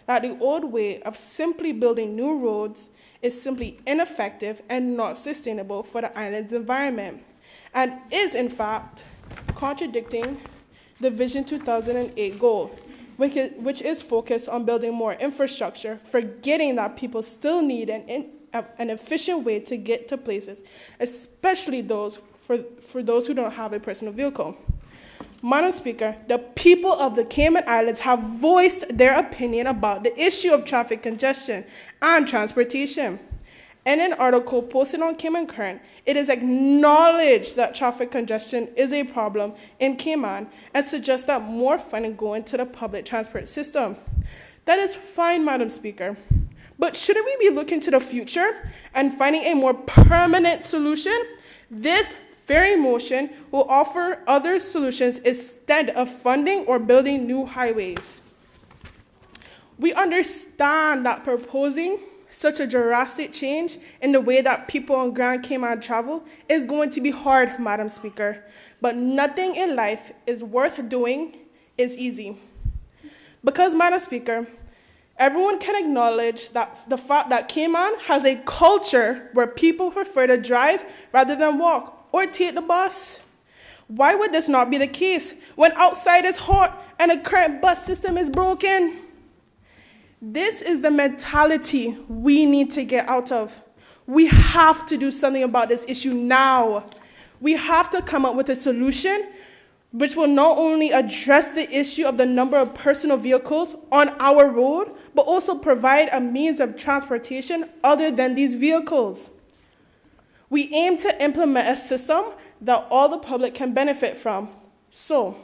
that the old way of simply building new roads is simply ineffective and not sustainable for the island's environment, and is in fact contradicting the Vision 2008 goal, which is focused on building more infrastructure, forgetting that people still need an efficient way to get to places, especially for those who don't have a personal vehicle. Madam Speaker, the people of the Cayman Islands have voiced their opinion about the issue of traffic congestion and transportation. In an article posted on Cayman Current, it is acknowledged that traffic congestion is a problem in Cayman and suggests that more funding go into the public transport system. That is fine, Madam Speaker. But shouldn't we be looking to the future and finding a more permanent solution? This very motion will offer other solutions instead of funding or building new highways. We understand that proposing such a drastic change in the way that people on Grand Cayman travel is going to be hard, Madam Speaker, but nothing in life is worth doing is easy. Because, Madam Speaker, everyone can acknowledge that the fact that Cayman has a culture where people prefer to drive rather than walk or take the bus. Why would this not be the case when outside is hot and the current bus system is broken? This is the mentality we need to get out of. We have to do something about this issue now. We have to come up with a solution which will not only address the issue of the number of personal vehicles on our road, but also provide a means of transportation other than these vehicles. We aim to implement a system that all the public can benefit from. So,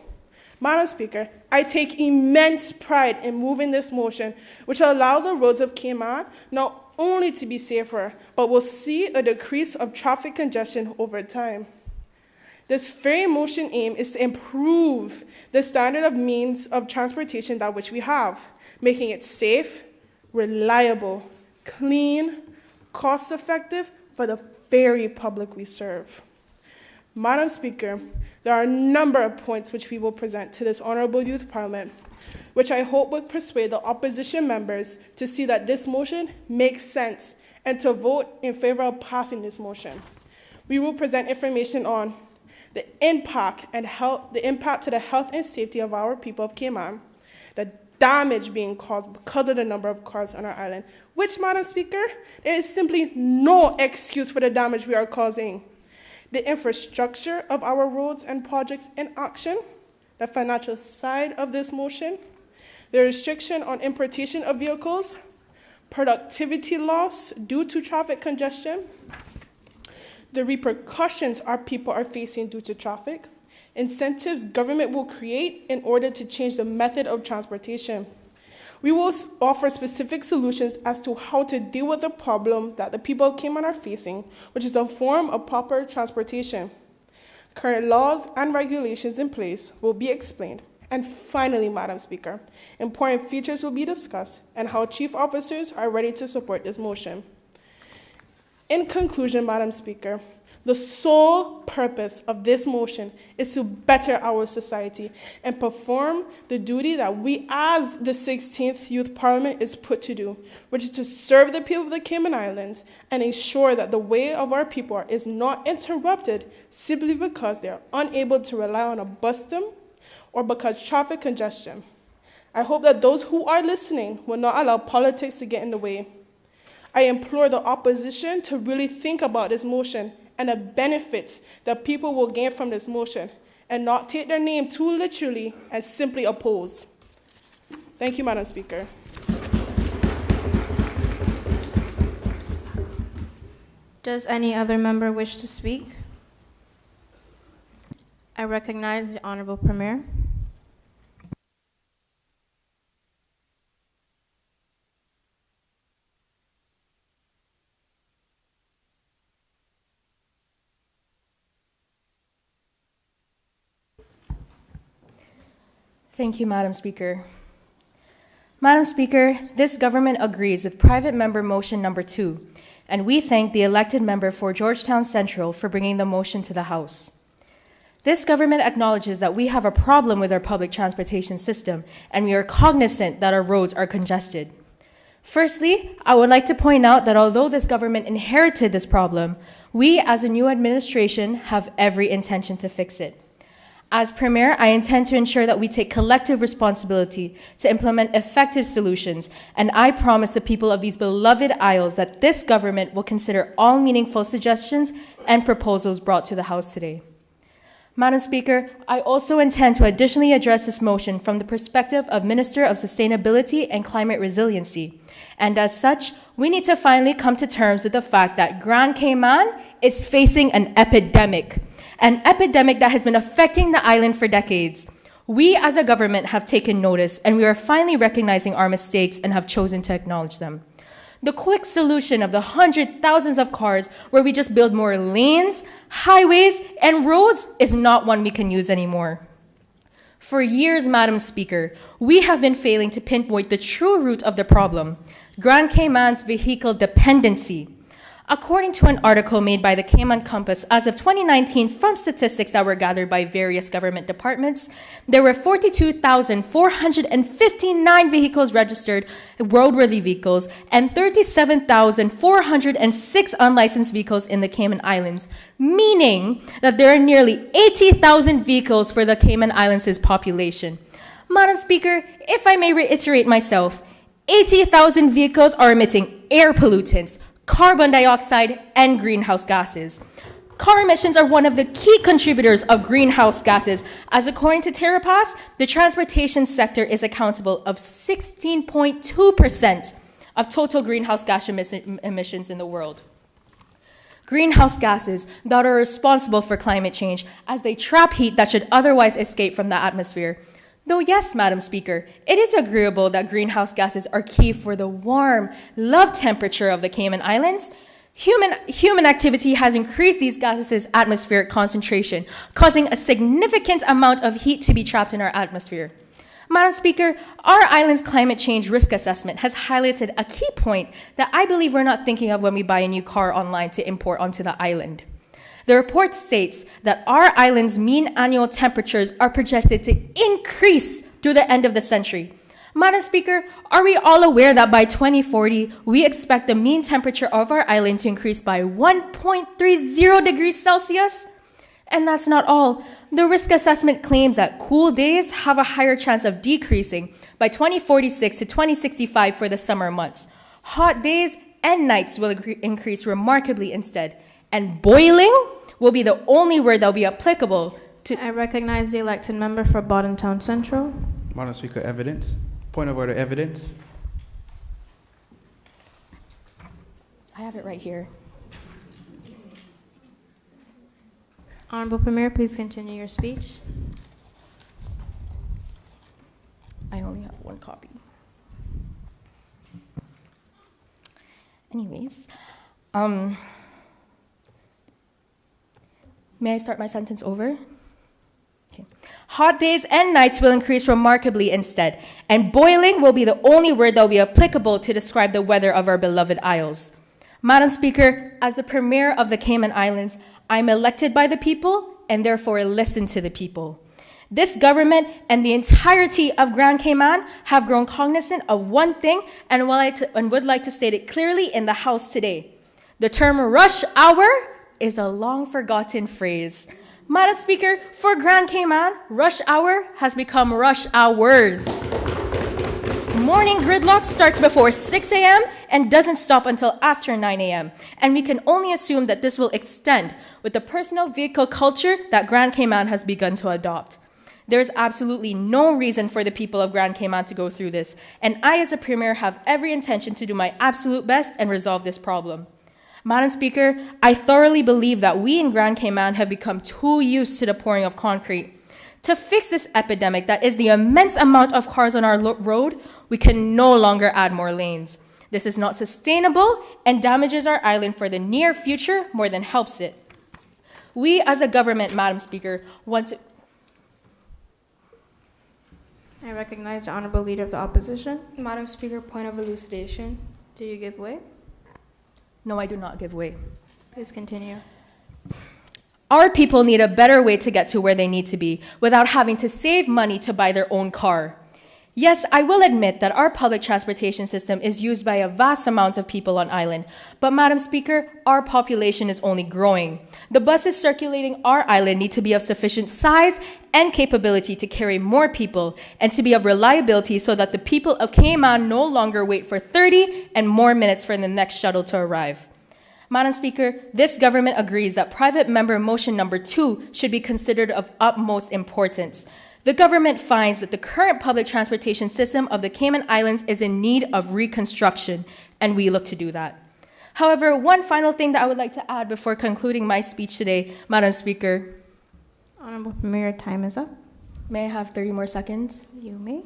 Madam Speaker, I take immense pride in moving this motion, which will allow the roads of Cayman not only to be safer, but will see a decrease of traffic congestion over time. This very motion aim is to improve the standard of means of transportation that which we have, making it safe, reliable, clean, cost-effective for the very public we serve. Madam Speaker, there are a number of points which we will present to this Honorable Youth Parliament, which I hope will persuade the opposition members to see that this motion makes sense and to vote in favor of passing this motion. We will present information on the impact to the health and safety of our people of Cayman, the damage being caused because of the number of cars on our island, which, Madam Speaker, there is simply no excuse for the damage we are causing. The infrastructure of our roads and projects in action, the financial side of this motion, the restriction on importation of vehicles, productivity loss due to traffic congestion, the repercussions our people are facing due to traffic, incentives government will create in order to change the method of transportation. We will offer specific solutions as to how to deal with the problem that the people of Cayman are facing, which is a form of proper transportation. Current laws and regulations in place will be explained. And finally, Madam Speaker, important features will be discussed and how chief officers are ready to support this motion. In conclusion, Madam Speaker, the sole purpose of this motion is to better our society and perform the duty that we as the 16th Youth Parliament is put to do, which is to serve the people of the Cayman Islands and ensure that the way of our people is not interrupted simply because they are unable to rely on a bus system or because traffic congestion. I hope that those who are listening will not allow politics to get in the way. I implore the opposition to really think about this motion and the benefits that people will gain from this motion and not take their name too literally and simply oppose. Thank you, Madam Speaker. Does any other member wish to speak? I recognize the Honorable Premier. Thank you, Madam Speaker. Madam Speaker, this government agrees with private member motion number 2, and we thank the elected member for Georgetown Central for bringing the motion to the House. This government acknowledges that we have a problem with our public transportation system, and we are cognizant that our roads are congested. Firstly, I would like to point out that although this government inherited this problem, we as a new administration have every intention to fix it. As Premier, I intend to ensure that we take collective responsibility to implement effective solutions, and I promise the people of these beloved Isles that this government will consider all meaningful suggestions and proposals brought to the House today. Madam Speaker, I also intend to additionally address this motion from the perspective of Minister of Sustainability and Climate Resiliency. And as such, we need to finally come to terms with the fact that Grand Cayman is facing an epidemic that has been affecting the island for decades. We as a government have taken notice, and we are finally recognizing our mistakes and have chosen to acknowledge them. The quick solution of the thousands of cars where we just build more lanes, highways, and roads is not one we can use anymore. For years, Madam Speaker, we have been failing to pinpoint the true root of the problem, Grand Cayman's vehicle dependency. According to an article made by the Cayman Compass, as of 2019, from statistics that were gathered by various government departments, there were 42,459 vehicles registered, roadworthy vehicles, and 37,406 unlicensed vehicles in the Cayman Islands, meaning that there are nearly 80,000 vehicles for the Cayman Islands' population. Madam Speaker, if I may reiterate myself, 80,000 vehicles are emitting air pollutants, carbon dioxide, and greenhouse gases. Car emissions are one of the key contributors of greenhouse gases, as according to TerraPass, the transportation sector is accountable of 16.2% of total greenhouse gas emissions in the world. Greenhouse gases that are responsible for climate change as they trap heat that should otherwise escape from the atmosphere. Though yes, Madam Speaker, it is agreeable that greenhouse gases are key for the warm, low temperature of the Cayman Islands. Human activity has increased these gases' atmospheric concentration, causing a significant amount of heat to be trapped in our atmosphere. Madam Speaker, our island's climate change risk assessment has highlighted a key point that I believe we're not thinking of when we buy a new car online to import onto the island. The report states that our island's mean annual temperatures are projected to increase through the end of the century. Madam Speaker, are we all aware that by 2040, we expect the mean temperature of our island to increase by 1.30 degrees Celsius? And that's not all. The risk assessment claims that cool days have a higher chance of decreasing by 2046 to 2065 for the summer months. Hot days and nights will increase remarkably instead. And boiling will be the only word that will be applicable to... I recognize the elected member for Bodden Town Central. Madam Speaker, evidence. Point of order, evidence. I have it right here. Honorable Premier, please continue your speech. I only have one copy. Anyways, may I start my sentence over? Okay. Hot days and nights will increase remarkably instead, and boiling will be the only word that will be applicable to describe the weather of our beloved Isles. Madam Speaker, as the Premier of the Cayman Islands, I'm elected by the people and therefore listen to the people. This government and the entirety of Grand Cayman have grown cognizant of one thing and would like to state it clearly in the House today. The term rush hour is a long forgotten phrase. Madam Speaker, for Grand Cayman, rush hour has become rush hours. Morning gridlock starts before 6 a.m. and doesn't stop until after 9 a.m. And we can only assume that this will extend with the personal vehicle culture that Grand Cayman has begun to adopt. There is absolutely no reason for the people of Grand Cayman to go through this, and I as a Premier have every intention to do my absolute best and resolve this problem. Madam Speaker, I thoroughly believe that we in Grand Cayman have become too used to the pouring of concrete. To fix this epidemic that is the immense amount of cars on our road, we can no longer add more lanes. This is not sustainable and damages our island for the near future more than helps it. We as a government, Madam Speaker, want to... I recognize the Honorable Leader of the Opposition. Madam Speaker, point of elucidation. Do you give way? No, I do not give way. Please continue. Our people need a better way to get to where they need to be without having to save money to buy their own car. Yes, I will admit that our public transportation system is used by a vast amount of people on island, but Madam Speaker, our population is only growing. The buses circulating our island need to be of sufficient size and capability to carry more people and to be of reliability so that the people of Cayman no longer wait for 30 and more minutes for the next shuttle to arrive. Madam Speaker, this government agrees that private member motion number 2 should be considered of utmost importance. The government finds that the current public transportation system of the Cayman Islands is in need of reconstruction, and we look to do that. However, one final thing that I would like to add before concluding my speech today, Madam Speaker. Honorable Premier, time is up. May I have 30 more seconds? You may.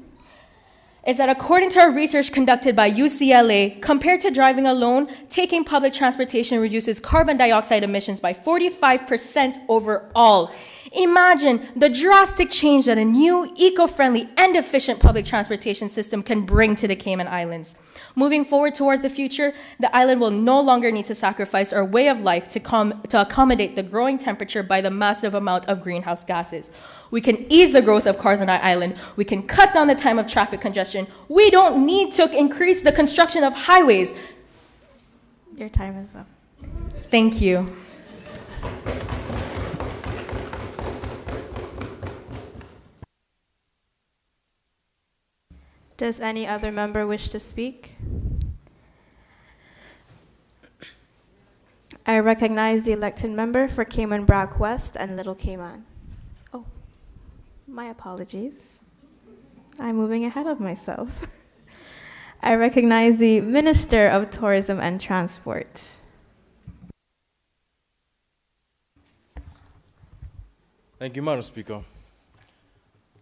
Is that according to a research conducted by UCLA, compared to driving alone, taking public transportation reduces carbon dioxide emissions by 45% overall. Imagine the drastic change that a new, eco-friendly, and efficient public transportation system can bring to the Cayman Islands. Moving forward towards the future, the island will no longer need to sacrifice our way of life to accommodate the growing temperature by the massive amount of greenhouse gases. We can ease the growth of cars on our island. We can cut down the time of traffic congestion. We don't need to increase the construction of highways. Your time is up. Thank you. Does any other member wish to speak? I recognize the elected member for Cayman Brac West and Little Cayman. Oh, my apologies. I'm moving ahead of myself. I recognize the Minister of Tourism and Transport. Thank you, Madam Speaker.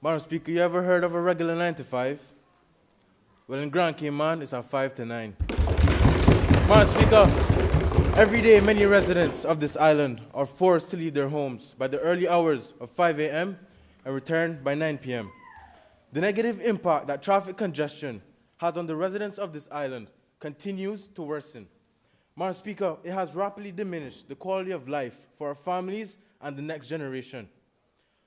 Madam Speaker, you ever heard of a regular 9 to 5? Well, in Grand Cayman, it's a 5 to 9. Madam Speaker, every day many residents of this island are forced to leave their homes by the early hours of 5 a.m. and return by 9 p.m. The negative impact that traffic congestion has on the residents of this island continues to worsen. Madam Speaker, it has rapidly diminished the quality of life for our families and the next generation.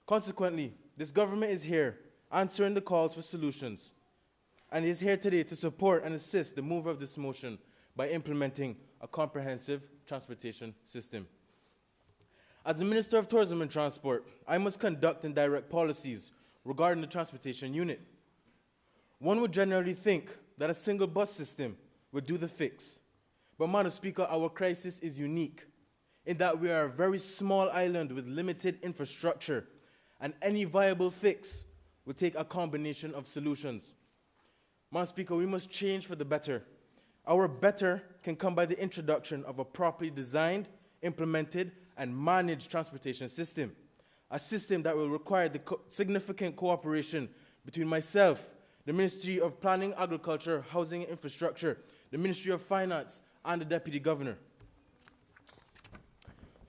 Consequently, this government is here answering the calls for solutions, and is here today to support and assist the mover of this motion by implementing a comprehensive transportation system. As the Minister of Tourism and Transport, I must conduct and direct policies regarding the transportation unit. One would generally think that a single bus system would do the fix. But, Madam Speaker, our crisis is unique in that we are a very small island with limited infrastructure, and any viable fix would take a combination of solutions. Madam Speaker, we must change for the better. Our better can come by the introduction of a properly designed, implemented, and managed transportation system. A system that will require the significant cooperation between myself, the Ministry of Planning, Agriculture, Housing and Infrastructure, the Ministry of Finance, and the Deputy Governor.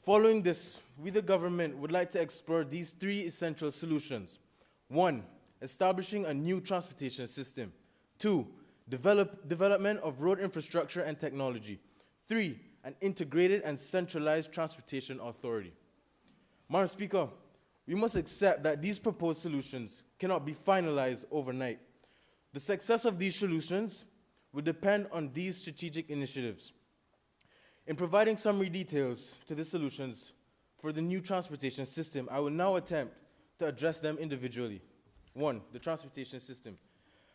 Following this, we the government would like to explore these 3 essential solutions. 1, establishing a new transportation system. 2, development of road infrastructure and technology. 3, an integrated and centralized transportation authority. Madam Speaker, we must accept that these proposed solutions cannot be finalized overnight. The success of these solutions will depend on these strategic initiatives. In providing summary details to the solutions for the new transportation system, I will now attempt to address them individually. 1, the transportation system.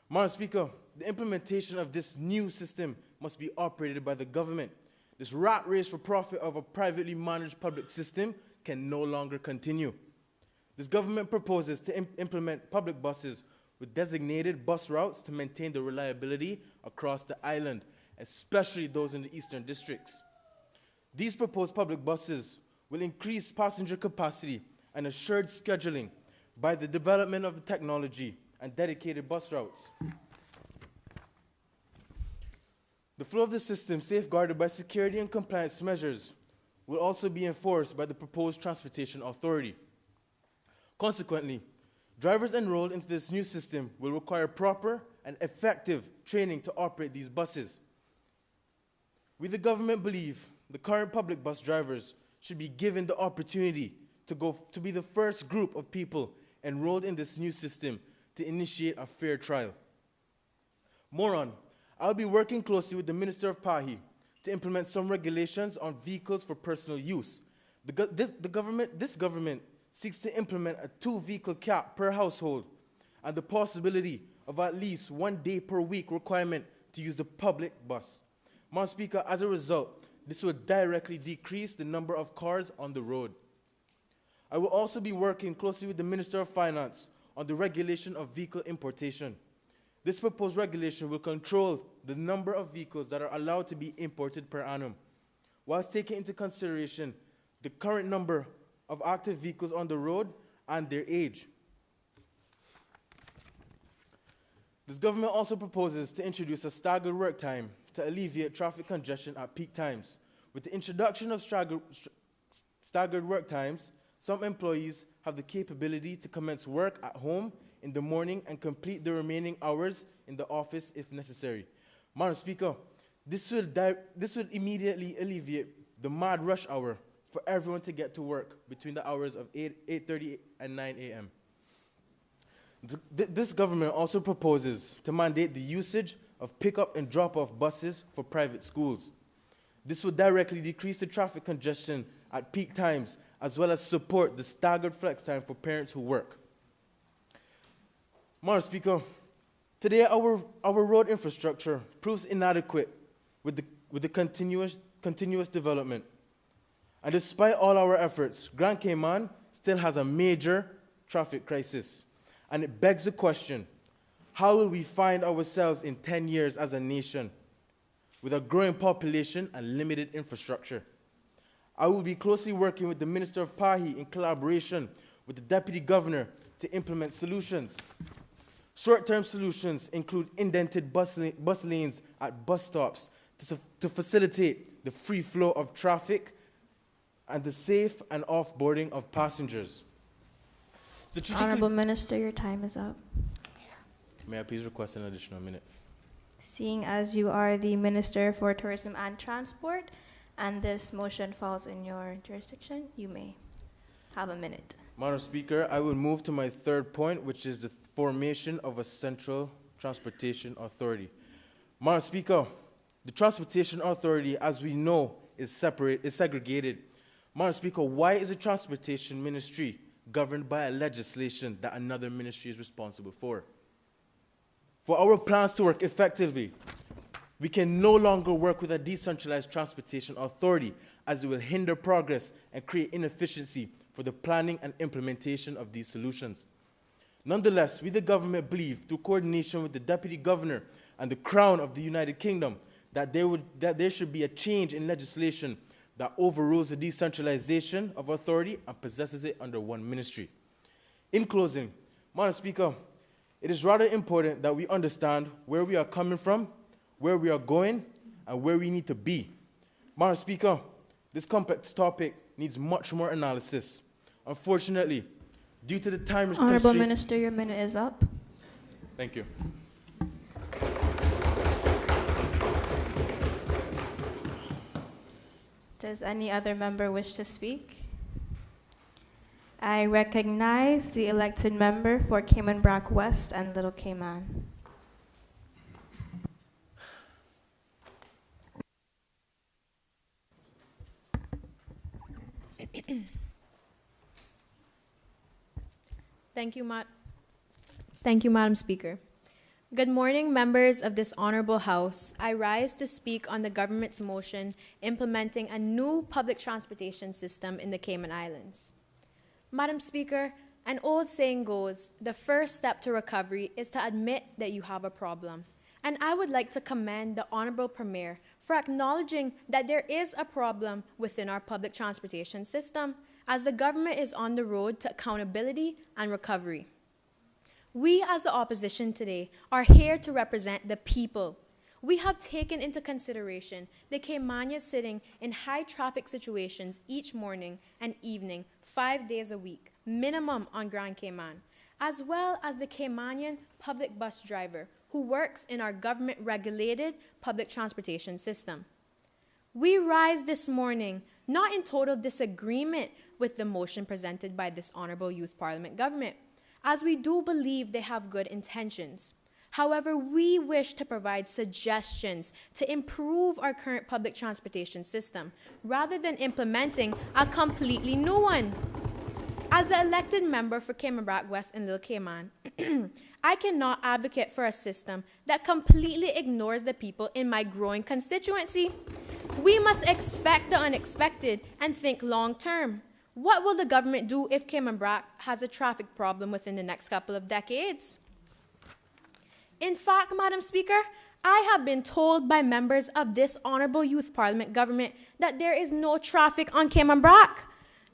Madam Speaker, the implementation of this new system must be operated by the government. This rat race for profit of a privately managed public system can no longer continue. This government proposes to implement public buses with designated bus routes to maintain the reliability across the island, especially those in the eastern districts. These proposed public buses will increase passenger capacity and assured scheduling by the development of the technology and dedicated bus routes. The flow of the system, safeguarded by security and compliance measures, will also be enforced by the proposed transportation authority. Consequently, drivers enrolled into this new system will require proper and effective training to operate these buses. We, the government, believe the current public bus drivers should be given the opportunity to be the first group of people enrolled in this new system to initiate a fair trial. More on, I'll be working closely with the Minister of PAHI to implement some regulations on vehicles for personal use. This government seeks to implement a 2-vehicle cap per household and the possibility of at least 1 day per week requirement to use the public bus. Madam Speaker, as a result, this will directly decrease the number of cars on the road. I will also be working closely with the Minister of Finance on the regulation of vehicle importation. This proposed regulation will control the number of vehicles that are allowed to be imported per annum, whilst taking into consideration the current number of active vehicles on the road and their age. This government also proposes to introduce a staggered work time to alleviate traffic congestion at peak times. With the introduction of staggered work times, some employees have the capability to commence work at home in the morning and complete the remaining hours in the office if necessary. Madam Speaker, this will immediately alleviate the mad rush hour for everyone to get to work between the hours of 8:30 and 9 a.m. This government also proposes to mandate the usage of pick-up and drop-off buses for private schools. This will directly decrease the traffic congestion at peak times, as well as support the staggered flex time for parents who work. Madam Speaker, today our road infrastructure proves inadequate with the continuous development. And despite all our efforts, Grand Cayman still has a major traffic crisis. And it begs the question, how will we find ourselves in 10 years as a nation with a growing population and limited infrastructure? I will be closely working with the Minister of PAHI in collaboration with the Deputy Governor to implement solutions. Short-term solutions include indented bus lanes at bus stops to facilitate the free flow of traffic and the safe and offboarding of passengers. Honorable Minister, your time is up. May I please request an additional minute? Seeing as you are the Minister for Tourism and Transport, and this motion falls in your jurisdiction, you may have a minute. Madam Speaker, I will move to my third point, which is the formation of a central transportation authority. Madam Speaker, the Transportation Authority, as we know, is segregated. Madam Speaker, why is the Transportation Ministry governed by a legislation that another ministry is responsible for? For our plans to work effectively, we can no longer work with a decentralized transportation authority, as it will hinder progress and create inefficiency for the planning and implementation of these solutions. Nonetheless, we the government believe, through coordination with the Deputy Governor and the Crown of the United Kingdom, that there should be a change in legislation that overrules the decentralization of authority and possesses it under one ministry. In closing, Madam Speaker, it is rather important that we understand where we are coming from, where we are going, and where we need to be. Madam Speaker, this complex topic needs much more analysis. Unfortunately, due to the time constraint... Honorable Minister, your minute is up. Thank you. Does any other member wish to speak? I recognize the elected member for Cayman Brac West and Little Cayman. Thank you, Madam Speaker. Good morning, members of this honorable House. I rise to speak on the government's motion implementing a new public transportation system in the Cayman Islands. Madam Speaker, an old saying goes, the first step to recovery is to admit that you have a problem. And I would like to commend the Honorable Premier for acknowledging that there is a problem within our public transportation system, as the government is on the road to accountability and recovery. We as the opposition today are here to represent the people. We have taken into consideration the Caymanians sitting in high traffic situations each morning and evening, 5 days a week, minimum on Grand Cayman, as well as the Caymanian public bus driver who works in our government-regulated public transportation system. We rise this morning not in total disagreement with the motion presented by this Honorable Youth Parliament government, as we do believe they have good intentions. However, we wish to provide suggestions to improve our current public transportation system, rather than implementing a completely new one. As the elected member for Cayman Brac West and Little Cayman, I cannot advocate for a system that completely ignores the people in my growing constituency. We must expect the unexpected and think long term. What will the government do if Cayman Brac has a traffic problem within the next couple of decades? In fact, Madam Speaker, I have been told by members of this Honorable Youth Parliament government that there is no traffic on Cayman Brac.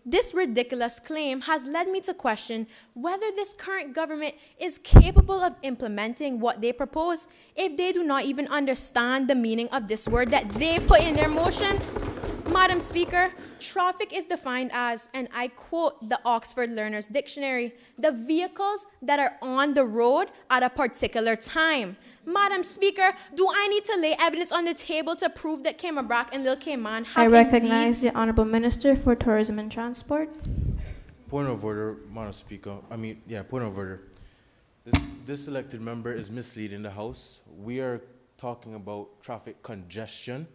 This ridiculous claim has led me to question whether this current government is capable of implementing what they propose if they do not even understand the meaning of this word that they put in their motion. Madam Speaker, traffic is defined as, and I quote the Oxford Learner's Dictionary, the vehicles that are on the road at a particular time. Madam Speaker, do I need to lay evidence on the table to prove that Cayman Brac and Little Cayman have I recognize the Honorable Minister for Tourism and Transport. Point of order, Madam Speaker. Point of order. This elected member is misleading the House. We are talking about traffic congestion.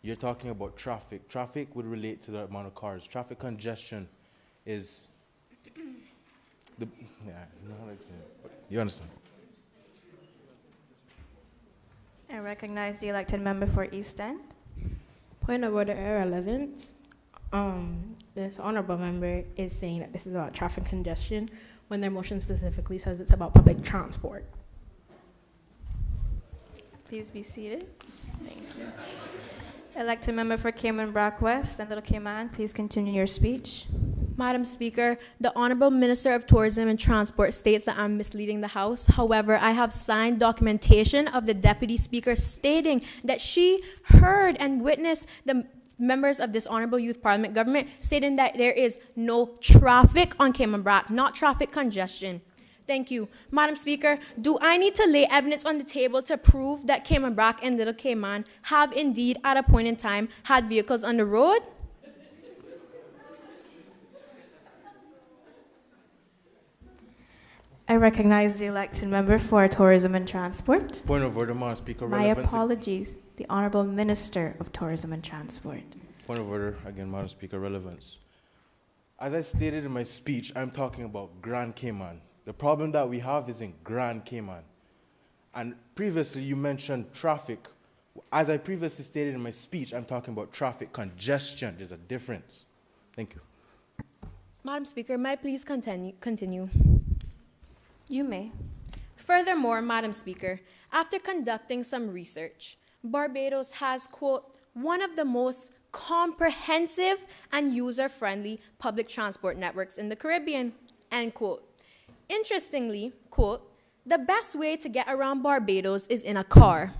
You're talking about traffic. Traffic would relate to the amount of cars. Traffic congestion is you understand. I recognize the elected member for East End. Point of order, irrelevance. This honorable member is saying that this is about traffic congestion when their motion specifically says it's about public transport. Please be seated. Thank you. Elected member for Cayman Brac West and Little Cayman, please continue your speech. Madam Speaker, the Honorable Minister of Tourism and Transport states that I'm misleading the House. However, I have signed documentation of the Deputy Speaker stating that she heard and witnessed the members of this Honorable Youth Parliament government stating that there is no traffic on Cayman Brac, not traffic congestion. Thank you. Madam Speaker, do I need to lay evidence on the table to prove that Cayman Brac and Little Cayman have indeed at a point in time had vehicles on the road? I recognize the elected member for Tourism and Transport. Point of order, Madam Speaker. My apologies. The Honorable Minister of Tourism and Transport. Point of order, again, Madam Speaker, relevance. As I stated in my speech, I'm talking about Grand Cayman. The problem that we have is in Grand Cayman. And previously you mentioned traffic. As I previously stated in my speech, I'm talking about traffic congestion. There's a difference. Thank you. Madam Speaker, may I please continue? You may. Furthermore, Madam Speaker, after conducting some research, Barbados has, quote, one of the most comprehensive and user-friendly public transport networks in the Caribbean, end quote. Interestingly, quote, the best way to get around Barbados is in a car.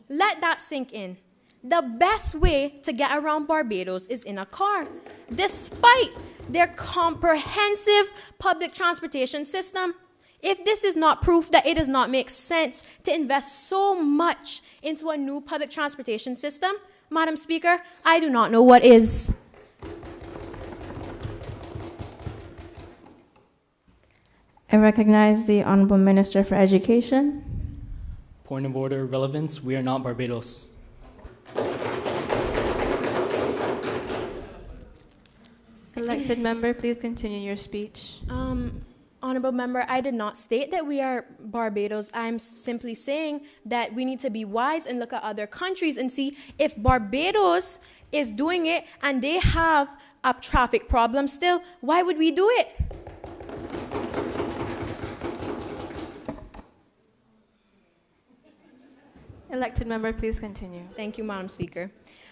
Let that sink in. The best way to get around Barbados is in a car, despite their comprehensive public transportation system. If this is not proof that it does not make sense to invest so much into a new public transportation system, Madam Speaker, I do not know what is. I recognize the Honorable Minister for Education. Point of order, relevance. We are not Barbados. Elected member, please continue your speech. Honorable member, I did not state that we are Barbados. I'm simply saying that we need to be wise and look at other countries and see if Barbados is doing it and they have a traffic problem still, why would we do it? Elected member, please continue. Thank you, Madam Speaker.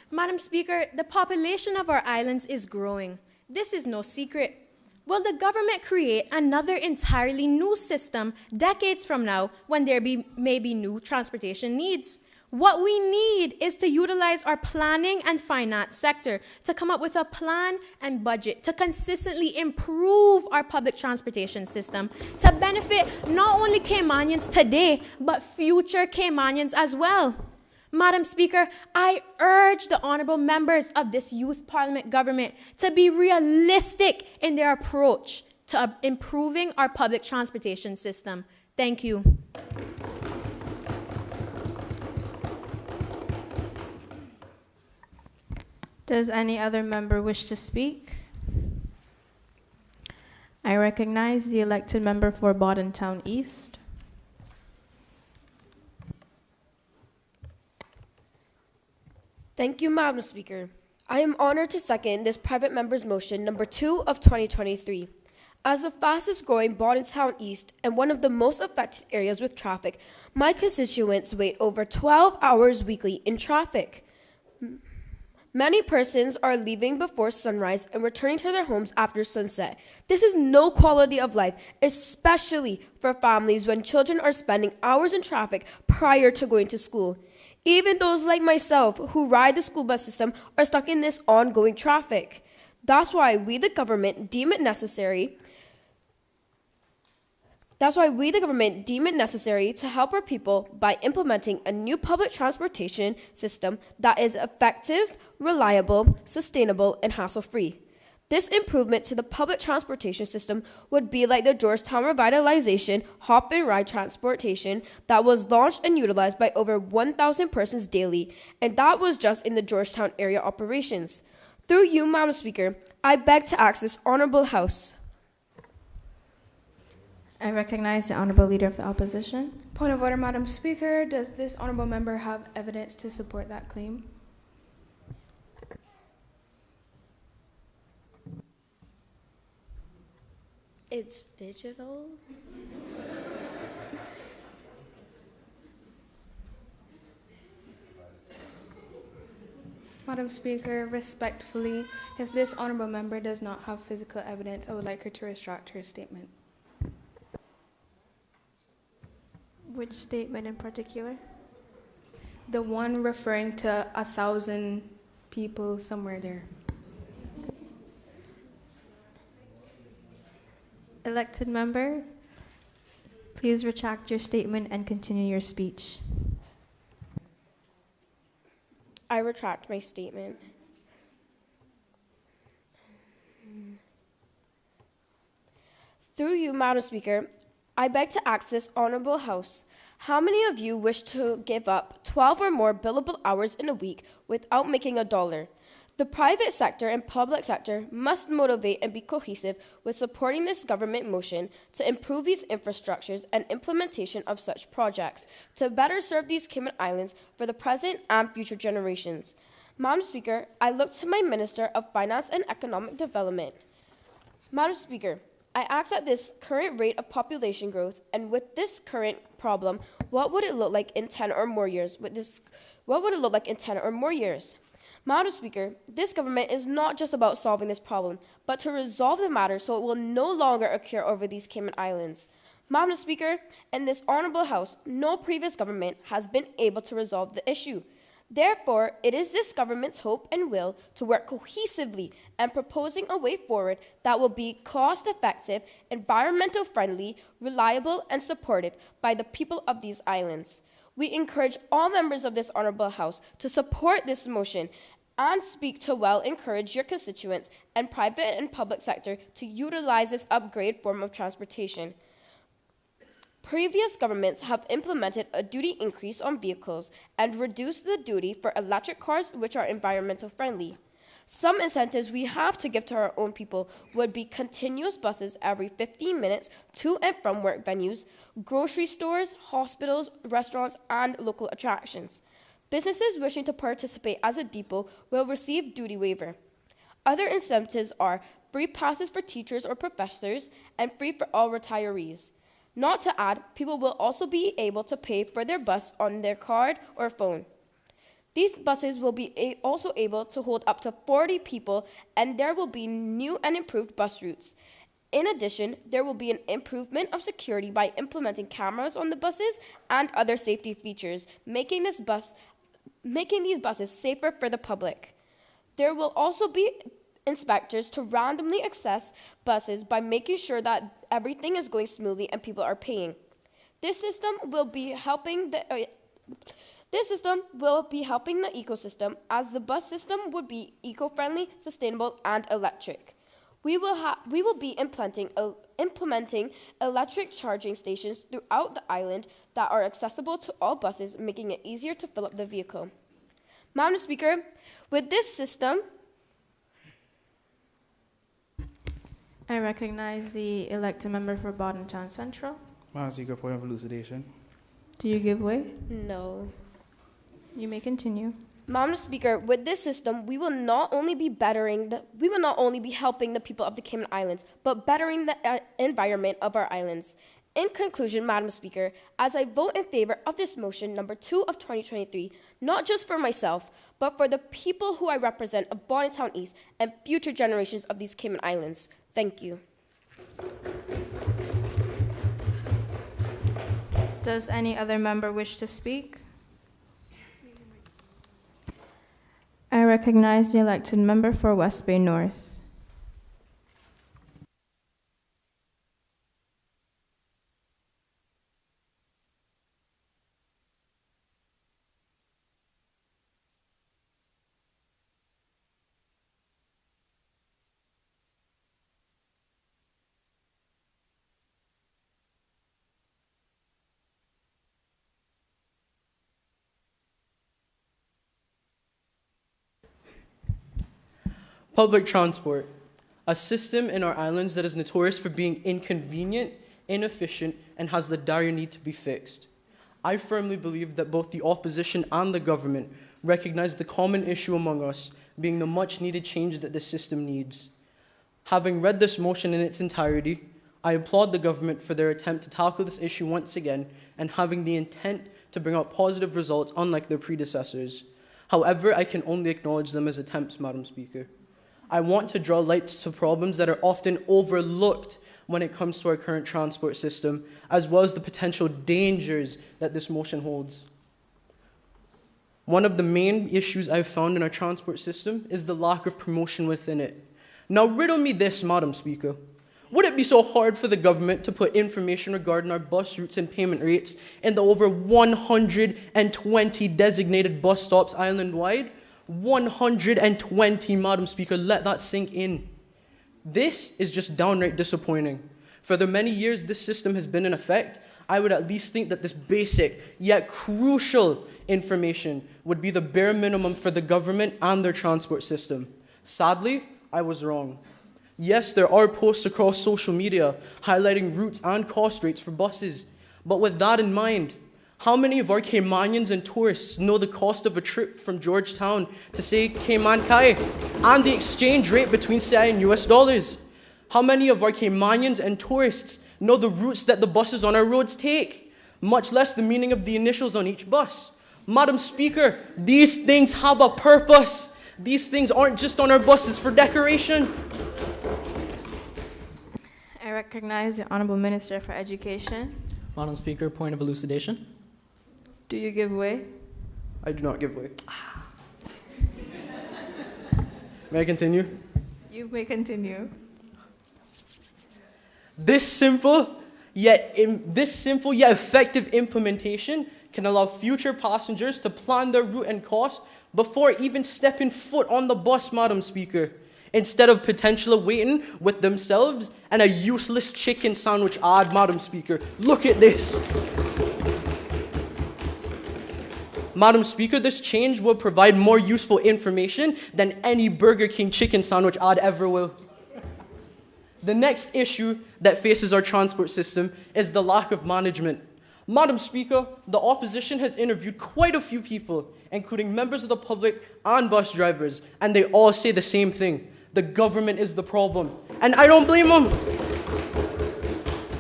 Madam Speaker, the population of our islands is growing. This is no secret. Will the government create another entirely new system decades from now when there may be new transportation needs? What we need is to utilize our planning and finance sector to come up with a plan and budget to consistently improve our public transportation system to benefit not only Caymanians today, but future Caymanians as well. Madam Speaker, I urge the honorable members of this Youth Parliament government to be realistic in their approach to improving our public transportation system. Thank you. Does any other member wish to speak? I recognize the elected member for Bodden Town East. Thank you, Madam Speaker. I am honored to second this private member's motion number 2 of 2023. As the fastest growing Bodden Town East and one of the most affected areas with traffic, my constituents wait over 12 hours weekly in traffic. Many persons are leaving before sunrise and returning to their homes after sunset. This is no quality of life, especially for families when children are spending hours in traffic prior to going to school. Even those like myself who ride the school bus system are stuck in this ongoing traffic. That's why we, the government, deem it necessary to help our people by implementing a new public transportation system that is effective, reliable, sustainable, and hassle-free. This improvement to the public transportation system would be like the Georgetown Revitalization Hop and Ride Transportation that was launched and utilized by over 1,000 persons daily, and that was just in the Georgetown area operations. Through you, Madam Speaker, I beg to ask this honorable House. I recognize the Honorable Leader of the Opposition. Point of order, Madam Speaker. Does this honorable member have evidence to support that claim? It's digital. Madam Speaker, respectfully, if this honorable member does not have physical evidence, I would like her to retract her statement. Which statement in particular? The one referring to 1,000 people somewhere there. Elected member, please retract your statement and continue your speech. I retract my statement. Through you, Madam Speaker, I beg to ask this honorable House, how many of you wish to give up 12 or more billable hours in a week without making a dollar? The private sector and public sector must motivate and be cohesive with supporting this government motion to improve these infrastructures and implementation of such projects to better serve these Cayman Islands for the present and future generations. Madam Speaker, I look to my Minister of Finance and Economic Development. Madam Speaker, I ask at this current rate of population growth and with this current problem, what would it look like in 10 or more years? Madam Speaker, this government is not just about solving this problem, but to resolve the matter so it will no longer occur over these Cayman Islands. Madam Speaker, in this honorable House, no previous government has been able to resolve the issue. Therefore, it is this government's hope and will to work cohesively and proposing a way forward that will be cost-effective, environmental friendly, reliable, and supportive by the people of these islands. We encourage all members of this honorable House to support this motion and speak to encourage your constituents and private and public sector to utilize this upgrade form of transportation. Previous governments have implemented a duty increase on vehicles and reduced the duty for electric cars, which are environmental friendly. Some incentives we have to give to our own people would be continuous buses every 15 minutes to and from work venues, grocery stores, hospitals, restaurants, and local attractions. Businesses wishing to participate as a depot will receive duty waiver. Other incentives are free passes for teachers or professors and free for all retirees. Not to add, people will also be able to pay for their bus on their card or phone. These buses will be also able to hold up to 40 people, and there will be new and improved bus routes. In addition, there will be an improvement of security by implementing cameras on the buses and other safety features, making these buses safer for the public. There will also be inspectors to randomly access buses by making sure that everything is going smoothly and people are paying. This system will be helping This system will be helping the ecosystem as the bus system would be eco-friendly, sustainable, and electric. We will be implementing electric charging stations throughout the island that are accessible to all buses, making it easier to fill up the vehicle. Madam Speaker, with this system, I recognize the elected member for Bawden Town Central. Madam Speaker, point of elucidation. Do you give way? no. You may continue. Madam Speaker, with this system, we will not only be helping the people of the Cayman Islands, but bettering the environment of our islands. In conclusion, Madam Speaker, as I vote in favor of this motion number 2 of 2023, not just for myself, but for the people who I represent of Bawden Town East and future generations of these Cayman Islands. Thank you. Does any other member wish to speak? I recognize the elected member for West Bay North. Public transport, a system in our islands that is notorious for being inconvenient, inefficient, and has the dire need to be fixed. I firmly believe that both the opposition and the government recognize the common issue among us being the much-needed change that this system needs. Having read this motion in its entirety, I applaud the government for their attempt to tackle this issue once again and having the intent to bring out positive results unlike their predecessors. However, I can only acknowledge them as attempts, Madam Speaker. I want to draw light to problems that are often overlooked when it comes to our current transport system, as well as the potential dangers that this motion holds. One of the main issues I've found in our transport system is the lack of promotion within it. Now riddle me this, Madam Speaker. Would it be so hard for the government to put information regarding our bus routes and payment rates in the over 120 designated bus stops island-wide? 120, Madam Speaker, let that sink in. This is just downright disappointing. For the many years this system has been in effect, I would at least think that this basic yet crucial information would be the bare minimum for the government and their transport system. Sadly, I was wrong. Yes, there are posts across social media highlighting routes and cost rates for buses, but with that in mind, how many of our Caymanians and tourists know the cost of a trip from Georgetown to, say, Cayman Kai and the exchange rate between CI and US dollars? How many of our Caymanians and tourists know the routes that the buses on our roads take, much less the meaning of the initials on each bus? Madam Speaker, these things have a purpose. These things aren't just on our buses for decoration. I recognize the Honourable Minister for Education. Madam Speaker, point of elucidation. Do you give way? I do not give way. May I continue? You may continue. This simple yet effective implementation can allow future passengers to plan their route and cost before even stepping foot on the bus, Madam Speaker, instead of potentially waiting with themselves and a useless chicken sandwich ad, Madam Speaker. Look at this. Madam Speaker, this change will provide more useful information than any Burger King chicken sandwich ad ever will. The next issue that faces our transport system is the lack of management. Madam Speaker, the opposition has interviewed quite a few people, including members of the public and bus drivers, and they all say the same thing. The government is the problem. And I don't blame them.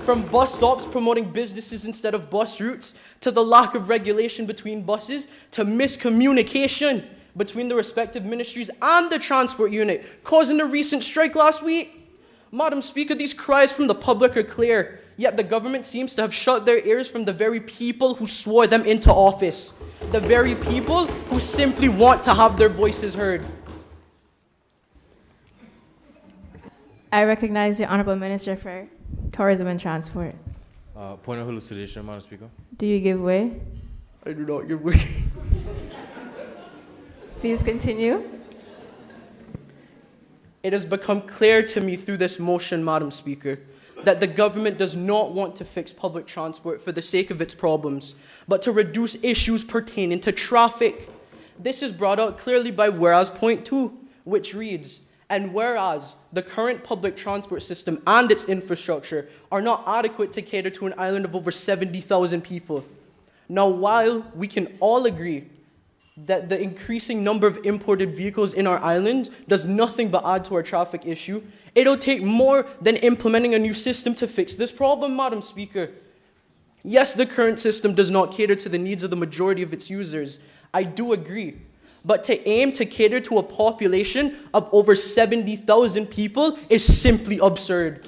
From bus stops promoting businesses instead of bus routes, to the lack of regulation between buses, to miscommunication between the respective ministries and the transport unit, causing the recent strike last week. Madam Speaker, these cries from the public are clear, yet the government seems to have shut their ears from the very people who swore them into office, the very people who simply want to have their voices heard. I recognize the Honourable Minister for Tourism and Transport. Point of elucidation, Madam Speaker. Do you give way? I do not give way. Please continue. It has become clear to me through this motion, Madam Speaker, that the government does not want to fix public transport for the sake of its problems, but to reduce issues pertaining to traffic. This is brought out clearly by whereas point 2, which reads, and whereas the current public transport system and its infrastructure are not adequate to cater to an island of over 70,000 people. Now, while we can all agree that the increasing number of imported vehicles in our island does nothing but add to our traffic issue, it'll take more than implementing a new system to fix this problem, Madam Speaker. Yes, the current system does not cater to the needs of the majority of its users. I do agree. But to aim to cater to a population of over 70,000 people is simply absurd.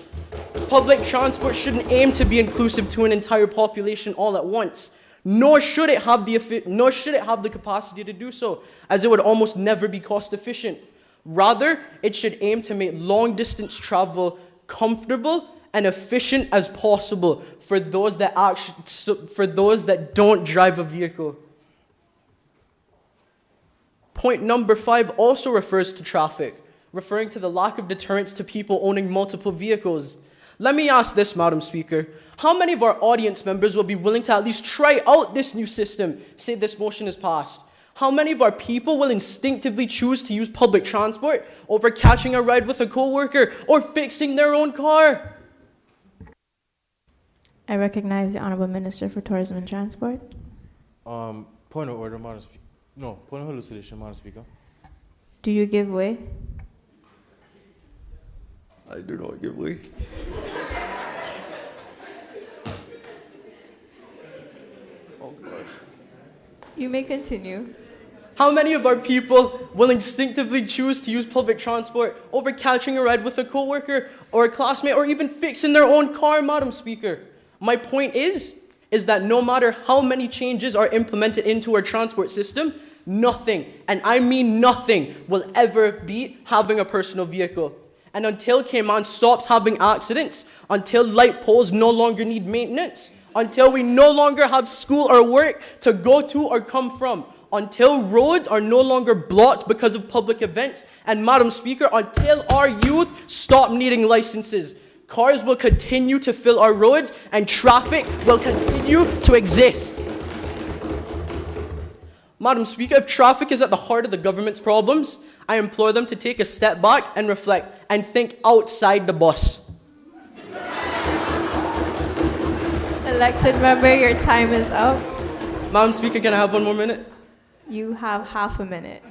Public transport shouldn't aim to be inclusive to an entire population all at once, nor should it have the capacity to do so, as it would almost never be cost efficient. Rather, it should aim to make long-distance travel comfortable and efficient as possible for those that don't drive a vehicle. Point number 5 also refers to traffic, referring to the lack of deterrence to people owning multiple vehicles. Let me ask this, Madam Speaker. How many of our audience members will be willing to at least try out this new system, say this motion is passed? How many of our people will instinctively choose to use public transport over catching a ride with a co-worker or fixing their own car? I recognize the Honourable Minister for Tourism and Transport. Point of order, Madam Speaker. No, point of elucidation, Madam Speaker. Do you give way? I do not give way. Oh, gosh. You may continue. How many of our people will instinctively choose to use public transport over catching a ride with a co-worker or a classmate or even fixing their own car, Madam Speaker? My point is that no matter how many changes are implemented into our transport system, nothing, and I mean nothing, will ever beat having a personal vehicle. And until Cayman stops having accidents, until light poles no longer need maintenance, until we no longer have school or work to go to or come from, until roads are no longer blocked because of public events, and Madam Speaker, until our youth stop needing licenses, cars will continue to fill our roads and traffic will continue to exist. Madam Speaker, if traffic is at the heart of the government's problems, I implore them to take a step back and reflect and think outside the bus. Elected member, your time is up. Madam Speaker, can I have 1 more minute? You have half a minute.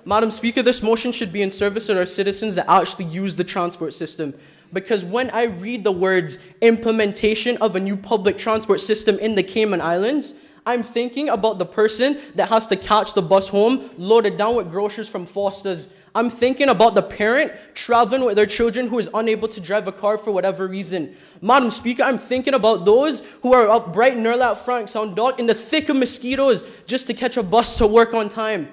Madam Speaker, this motion should be in service of our citizens that actually use the transport system. Because when I read the words implementation of a new public transport system in the Cayman Islands, I'm thinking about the person that has to catch the bus home loaded down with groceries from Foster's. I'm thinking about the parent traveling with their children who is unable to drive a car for whatever reason. Madam Speaker, I'm thinking about those who are up bright and early at Frankstown Dock in the thick of mosquitoes just to catch a bus to work on time.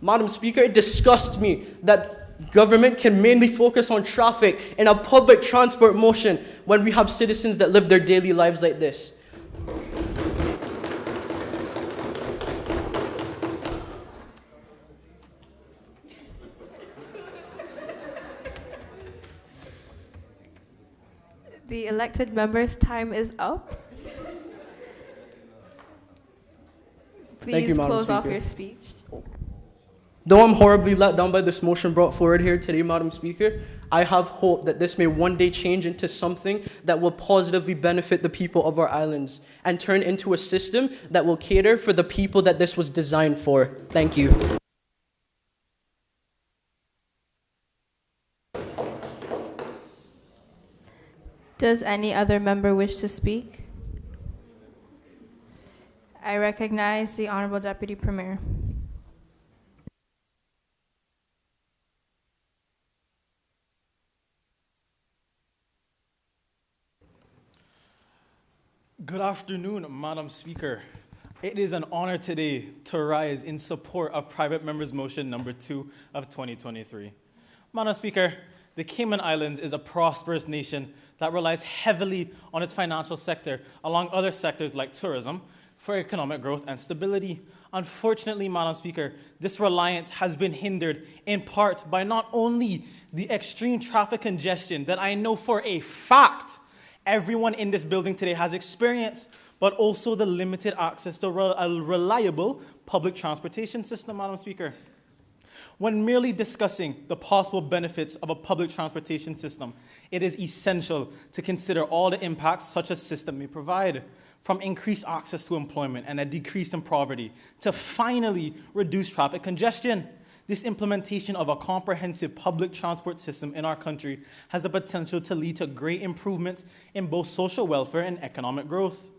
Madam Speaker, it disgusts me that government can mainly focus on traffic in a public transport motion when we have citizens that live their daily lives like this. The elected member's time is up. Please close off your speech. Though I'm horribly let down by this motion brought forward here today, Madam Speaker, I have hope that this may one day change into something that will positively benefit the people of our islands and turn into a system that will cater for the people that this was designed for. Thank you. Does any other member wish to speak? I recognize the Honourable Deputy Premier. Good afternoon, Madam Speaker. It is an honor today to rise in support of Private Member's Motion number 2 of 2023. Madam Speaker, the Cayman Islands is a prosperous nation that relies heavily on its financial sector, along other sectors like tourism, for economic growth and stability. Unfortunately, Madam Speaker, this reliance has been hindered in part by not only the extreme traffic congestion that I know for a fact everyone in this building today has experienced, but also the limited access to a reliable public transportation system, Madam Speaker. When merely discussing the possible benefits of a public transportation system, it is essential to consider all the impacts such a system may provide, from increased access to employment and a decrease in poverty to finally reduce traffic congestion. This implementation of a comprehensive public transport system in our country has the potential to lead to great improvements in both social welfare and economic growth.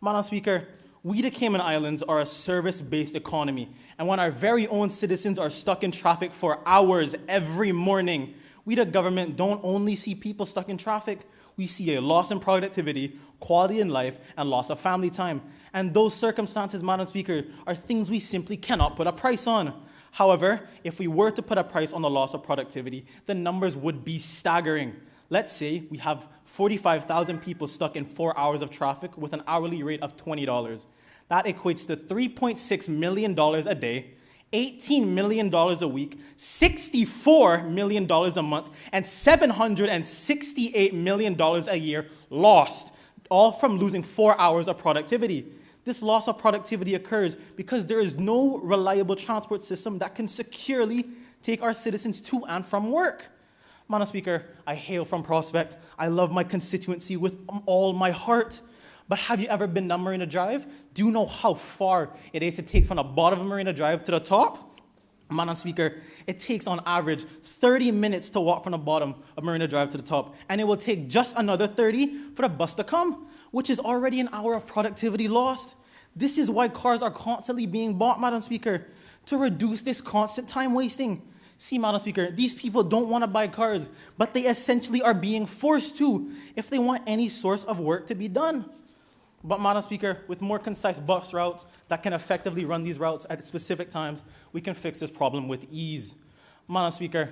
Madam Speaker, we, the Cayman Islands, are a service-based economy, and when our very own citizens are stuck in traffic for hours every morning, we, the government, don't only see people stuck in traffic, we see a loss in productivity, quality in life, and loss of family time. And those circumstances, Madam Speaker, are things we simply cannot put a price on. However, if we were to put a price on the loss of productivity, the numbers would be staggering. Let's say we have 45,000 people stuck in 4 hours of traffic with an hourly rate of $20. That equates to $3.6 million a day, $18 million a week, $64 million a month, and $768 million a year lost, all from losing 4 hours of productivity. This loss of productivity occurs because there is no reliable transport system that can securely take our citizens to and from work. Madam Speaker, I hail from Prospect. I love my constituency with all my heart. But have you ever been down Marina Drive? Do you know how far it is to take from the bottom of Marina Drive to the top? Madam Speaker, it takes on average 30 minutes to walk from the bottom of Marina Drive to the top, and it will take just another 30 for the bus to come, which is already an hour of productivity lost. This is why cars are constantly being bought, Madam Speaker, to reduce this constant time wasting. See, Madam Speaker, these people don't want to buy cars, but they essentially are being forced to if they want any source of work to be done. But, Madam Speaker, with more concise bus routes that can effectively run these routes at specific times, we can fix this problem with ease. Madam Speaker,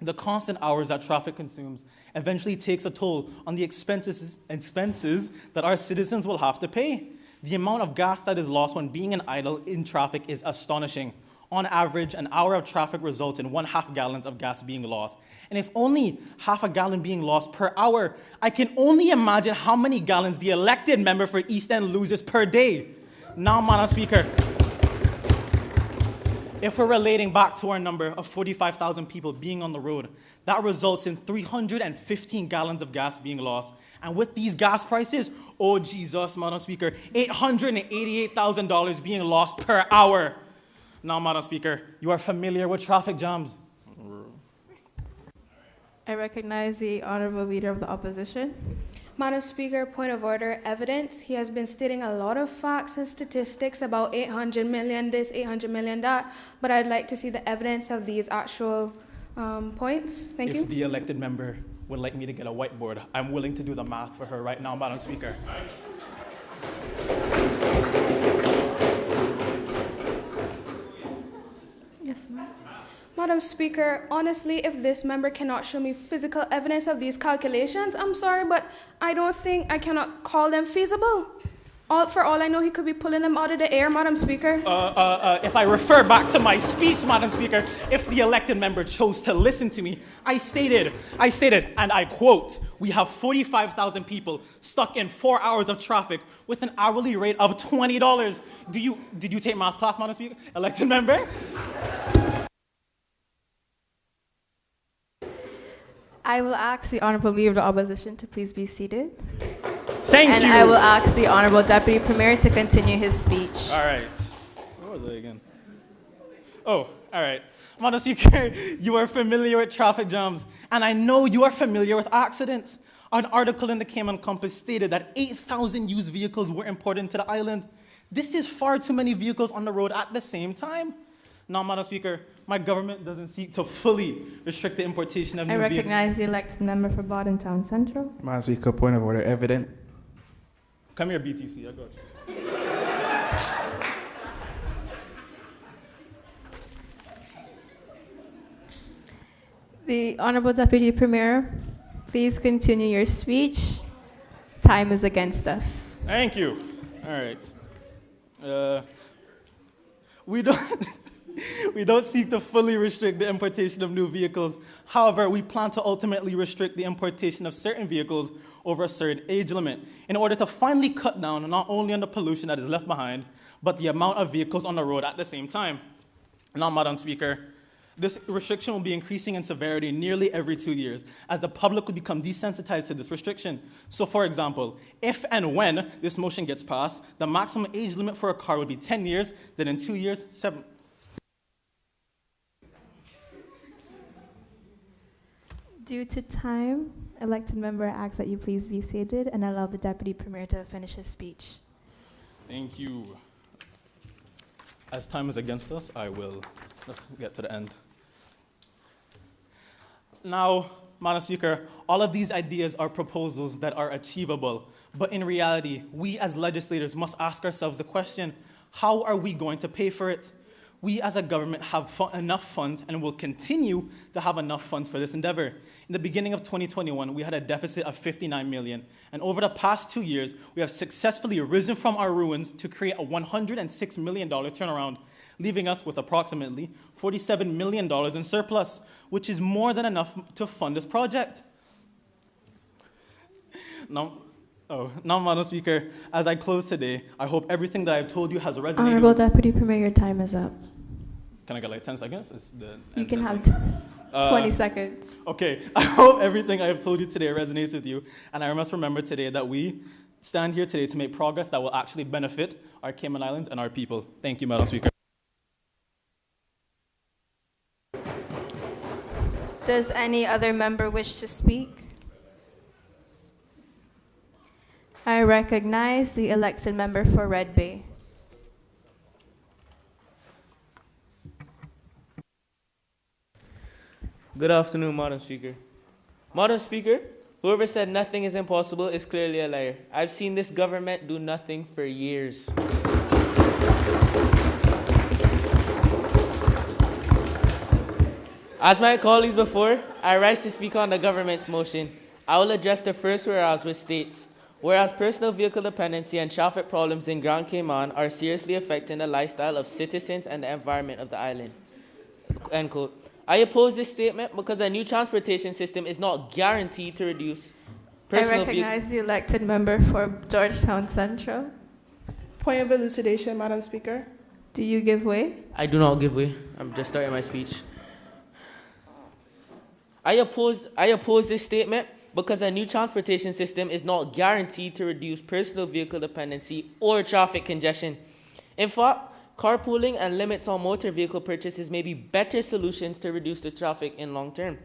the constant hours that traffic consumes eventually takes a toll on the expenses that our citizens will have to pay. The amount of gas that is lost when being idle in traffic is astonishing. On average, an hour of traffic results in 1/2 gallons of gas being lost. And if only 1/2 gallon being lost per hour, I can only imagine how many gallons the elected member for East End loses per day. Now, Madam Speaker, if we're relating back to our number of 45,000 people being on the road, that results in 315 gallons of gas being lost. And with these gas prices, oh Jesus, Madam Speaker, $888,000 being lost per hour. Now, Madam Speaker, you are familiar with traffic jams. I recognize the Honorable Leader of the Opposition. Madam Speaker, point of order, evidence. He has been stating a lot of facts and statistics about 800 million this, 800 million that, but I'd like to see the evidence of these actual points. Thank you. If the elected member would like me to get a whiteboard, I'm willing to do the math for her right now, Madam Speaker. Yes, ma'am. Madam Speaker, honestly, if this member cannot show me physical evidence of these calculations, I'm sorry, but I don't think I cannot call them feasible. For all I know, he could be pulling them out of the air, Madam Speaker. If I refer back to my speech, Madam Speaker, if the elected member chose to listen to me, I stated, and I quote, we have 45,000 people stuck in 4 hours of traffic with an hourly rate of $20. Did you take math class, Madam Speaker? Elected member? I will ask the Honorable Leader of the Opposition to please be seated. Thank you. And I will ask the Honorable Deputy Premier to continue his speech. All right. Where was I again? Oh, all right. Madam Speaker, you are familiar with traffic jams, and I know you are familiar with accidents. An article in the Cayman Compass stated that 8,000 used vehicles were imported into the island. This is far too many vehicles on the road at the same time. Now, Madam Speaker, my government doesn't seek to fully restrict the importation of new vehicles. I recognize the elected member for Bawden Town Central. Madam Speaker, point of order, evident. Come here, BTC, I got you. The Honorable Deputy Premier Please continue your speech. Time is against us. Thank you. All right. We don't we don't seek to fully restrict the importation of new vehicles. However, we plan to ultimately restrict the importation of certain vehicles over a certain age limit in order to finally cut down not only on the pollution that is left behind, but the amount of vehicles on the road at the same time. Now, Madam Speaker, this restriction will be increasing in severity nearly every 2 years as the public will become desensitized to this restriction. So, for example, if and when this motion gets passed, the maximum age limit for a car would be 10 years, then in 2 years, 7. Due to time, elected member asks that you please be seated and allow the Deputy Premier to finish his speech. Thank you. As time is against us, let's get to the end. Now, Madam Speaker, all of these ideas are proposals that are achievable, but in reality, we as legislators must ask ourselves the question, how are we going to pay for it? We as a government have enough funds and will continue to have enough funds for this endeavor. In the beginning of 2021, we had a deficit of $59 million, and over the past 2 years, we have successfully risen from our ruins to create a $106 million turnaround, leaving us with approximately $47 million in surplus, which is more than enough to fund this project. Now, Madam Speaker, as I close today, I hope everything that I've told you has resonated. Honorable Deputy Premier, your time is up. Can I get like 10 seconds? You can have 20 seconds. Okay, I hope everything I have told you today resonates with you, and I must remember today that we stand here today to make progress that will actually benefit our Cayman Islands and our people. Thank you, Madam Speaker. Does any other member wish to speak? I recognize the elected member for Red Bay. Good afternoon, Madam Speaker. Madam Speaker, whoever said nothing is impossible is clearly a liar. I've seen this government do nothing for years. As my colleagues before, I rise to speak on the government's motion. I will address the first whereas, which states, whereas personal vehicle dependency and traffic problems in Grand Cayman are seriously affecting the lifestyle of citizens and the environment of the island. End quote. I oppose this statement because a new transportation system is not guaranteed to reduce personal vehicle. I recognize the elected member for Georgetown Central. Point of elucidation, Madam Speaker. Do you give way? I do not give way. I'm just starting my speech. I oppose this statement because a new transportation system is not guaranteed to reduce personal vehicle dependency or traffic congestion. In fact, carpooling and limits on motor vehicle purchases may be better solutions to reduce the traffic in long term.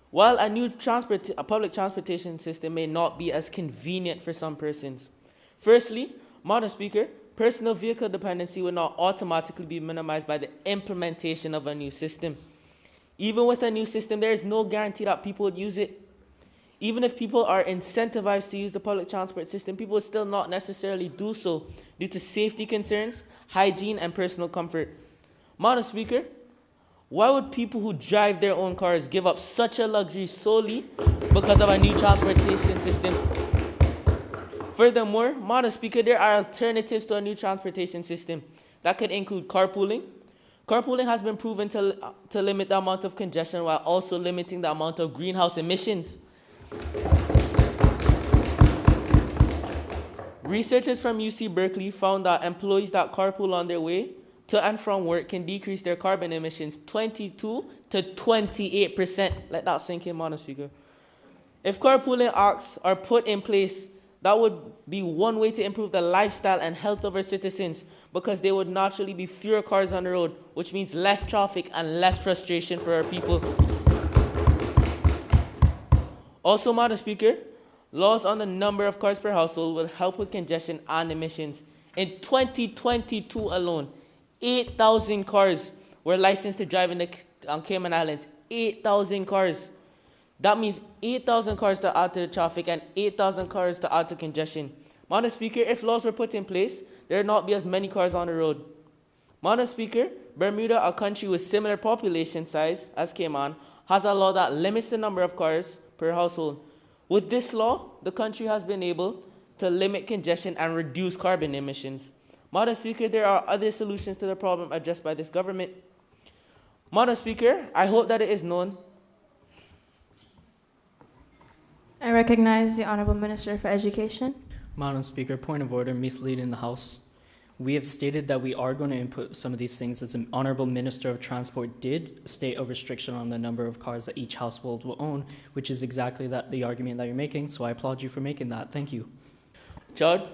While a new public transportation system may not be as convenient for some persons. Firstly, Madam Speaker, personal vehicle dependency will not automatically be minimized by the implementation of a new system. Even with a new system, there is no guarantee that people would use it. Even if people are incentivized to use the public transport system, people will still not necessarily do so due to safety concerns, hygiene, and personal comfort. Madam Speaker, why would people who drive their own cars give up such a luxury solely because of a new transportation system? Furthermore, Madam Speaker, there are alternatives to a new transportation system that could include carpooling. Carpooling has been proven to limit the amount of congestion while also limiting the amount of greenhouse emissions. Researchers from UC Berkeley found that employees that carpool on their way to and from work can decrease their carbon emissions 22 to 28%. Let that sink in, Madam Speaker. If carpooling acts are put in place, that would be one way to improve the lifestyle and health of our citizens because there would naturally be fewer cars on the road, which means less traffic and less frustration for our people. Also, Madam Speaker, laws on the number of cars per household will help with congestion and emissions. In 2022 alone, 8,000 cars were licensed to drive on Cayman Islands. 8,000 cars. That means 8,000 cars to add to the traffic and 8,000 cars to add to congestion. Madam Speaker, if laws were put in place, there would not be as many cars on the road. Madam Speaker, Bermuda, a country with similar population size as Cayman, has a law that limits the number of cars per household. With this law, the country has been able to limit congestion and reduce carbon emissions. Madam Speaker, there are other solutions to the problem addressed by this government. Madam Speaker, I hope that it is known. I recognize the Honorable Minister for Education. Madam Speaker, point of order, misleading the House. We have stated that we are going to input some of these things, as the Honorable Minister of Transport did state a restriction on the number of cars that each household will own, which is exactly the argument that you're making, so I applaud you for making that. Thank you. Chad,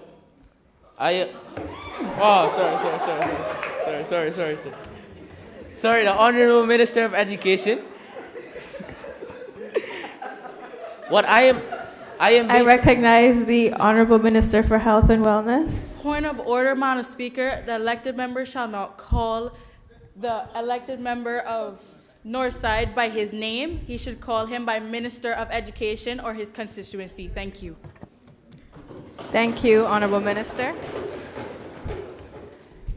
sorry, the Honorable Minister of Education. I recognize the Honorable Minister for Health and Wellness. Point of order, Madam Speaker. The elected member shall not call the elected member of Northside by his name. He should call him by Minister of Education or his constituency. Thank you. Thank you, Honorable Minister.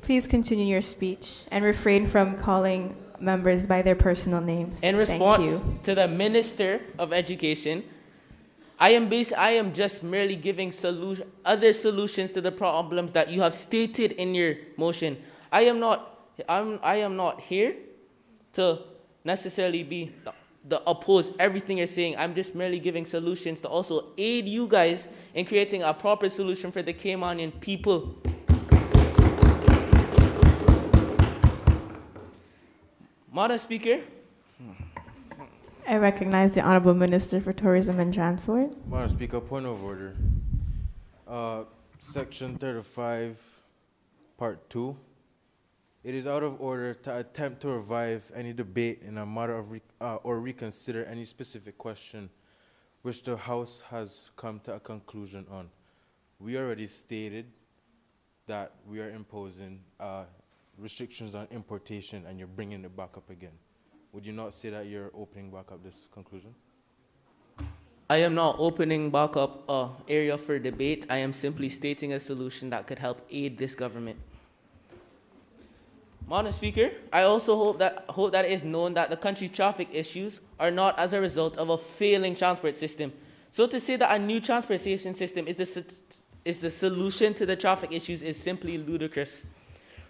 Please continue your speech and refrain from calling members by their personal names. In response to the Minister of Education, I am just merely giving other solutions to the problems that you have stated in your motion. I am not here to necessarily oppose everything you're saying. I'm just merely giving solutions to also aid you guys in creating a proper solution for the Caymanian people. Madam Speaker. I recognize the Honorable Minister for Tourism and Transport. Madam Speaker, point of order. Section 35, Part 2. It is out of order to attempt to revive any debate in a matter of or reconsider any specific question which the House has come to a conclusion on. We already stated that we are imposing restrictions on importation, and you're bringing it back up again. Would you not say that you're opening back up this conclusion? I am not opening back up an area for debate. I am simply stating a solution that could help aid this government. Madam Speaker, I also hope that it is known that the country's traffic issues are not as a result of a failing transport system. So to say that a new transportation system is the solution to the traffic issues is simply ludicrous.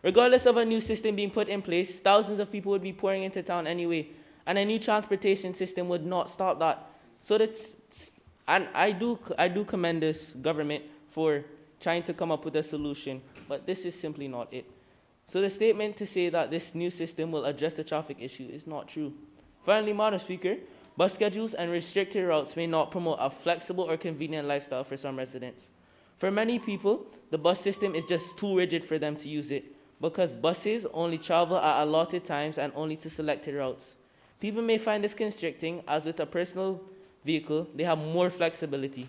Regardless of a new system being put in place, thousands of people would be pouring into town anyway, and a new transportation system would not stop that. So and I do commend this government for trying to come up with a solution, but this is simply not it. So the statement to say that this new system will address the traffic issue is not true. Finally, Madam Speaker, bus schedules and restricted routes may not promote a flexible or convenient lifestyle for some residents. For many people, the bus system is just too rigid for them to use it, because buses only travel at allotted times and only to selected routes. People may find this constricting, as with a personal vehicle, they have more flexibility.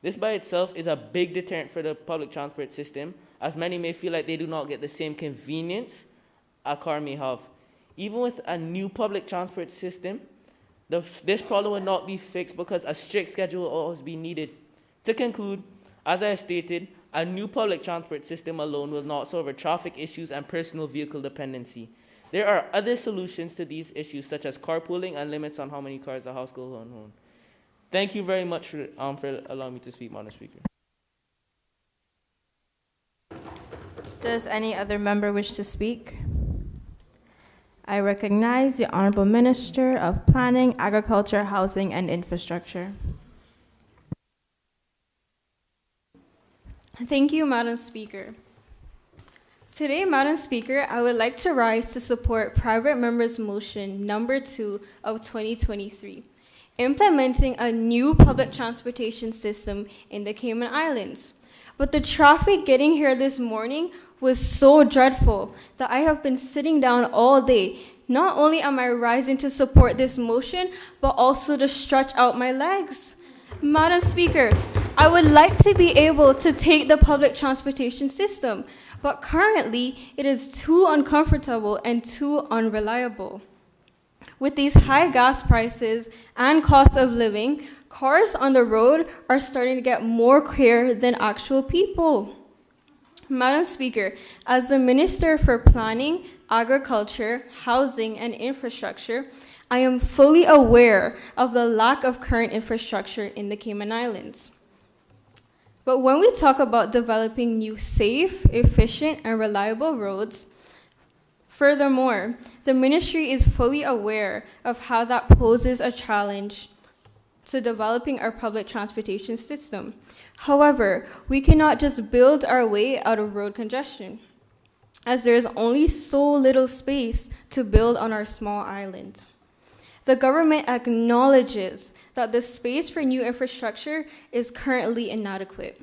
This by itself is a big deterrent for the public transport system, as many may feel like they do not get the same convenience a car may have. Even with a new public transport system, this problem will not be fixed because a strict schedule will always be needed. To conclude, as I have stated, a new public transport system alone will not solve our traffic issues and personal vehicle dependency. There are other solutions to these issues, such as carpooling and limits on how many cars a household will own. Thank you very much for allowing me to speak, Madam Speaker. Does any other member wish to speak? I recognize the Honorable Minister of Planning, Agriculture, Housing, and Infrastructure. Thank you, Madam Speaker. Today, Madam Speaker, I would like to rise to support private members' motion number 2 of 2023, implementing a new public transportation system in the Cayman Islands. But the traffic getting here this morning was so dreadful that I have been sitting down all day. Not only am I rising to support this motion, but also to stretch out my legs. Madam Speaker, I would like to be able to take the public transportation system, but currently it is too uncomfortable and too unreliable. With these high gas prices and cost of living, cars on the road are starting to get more queer than actual people. Madam Speaker, as the Minister for Planning, Agriculture, Housing, and Infrastructure, I am fully aware of the lack of current infrastructure in the Cayman Islands. But when we talk about developing new safe, efficient, and reliable roads, furthermore, the ministry is fully aware of how that poses a challenge to developing our public transportation system. However, we cannot just build our way out of road congestion, as there is only so little space to build on our small island. The government acknowledges that the space for new infrastructure is currently inadequate,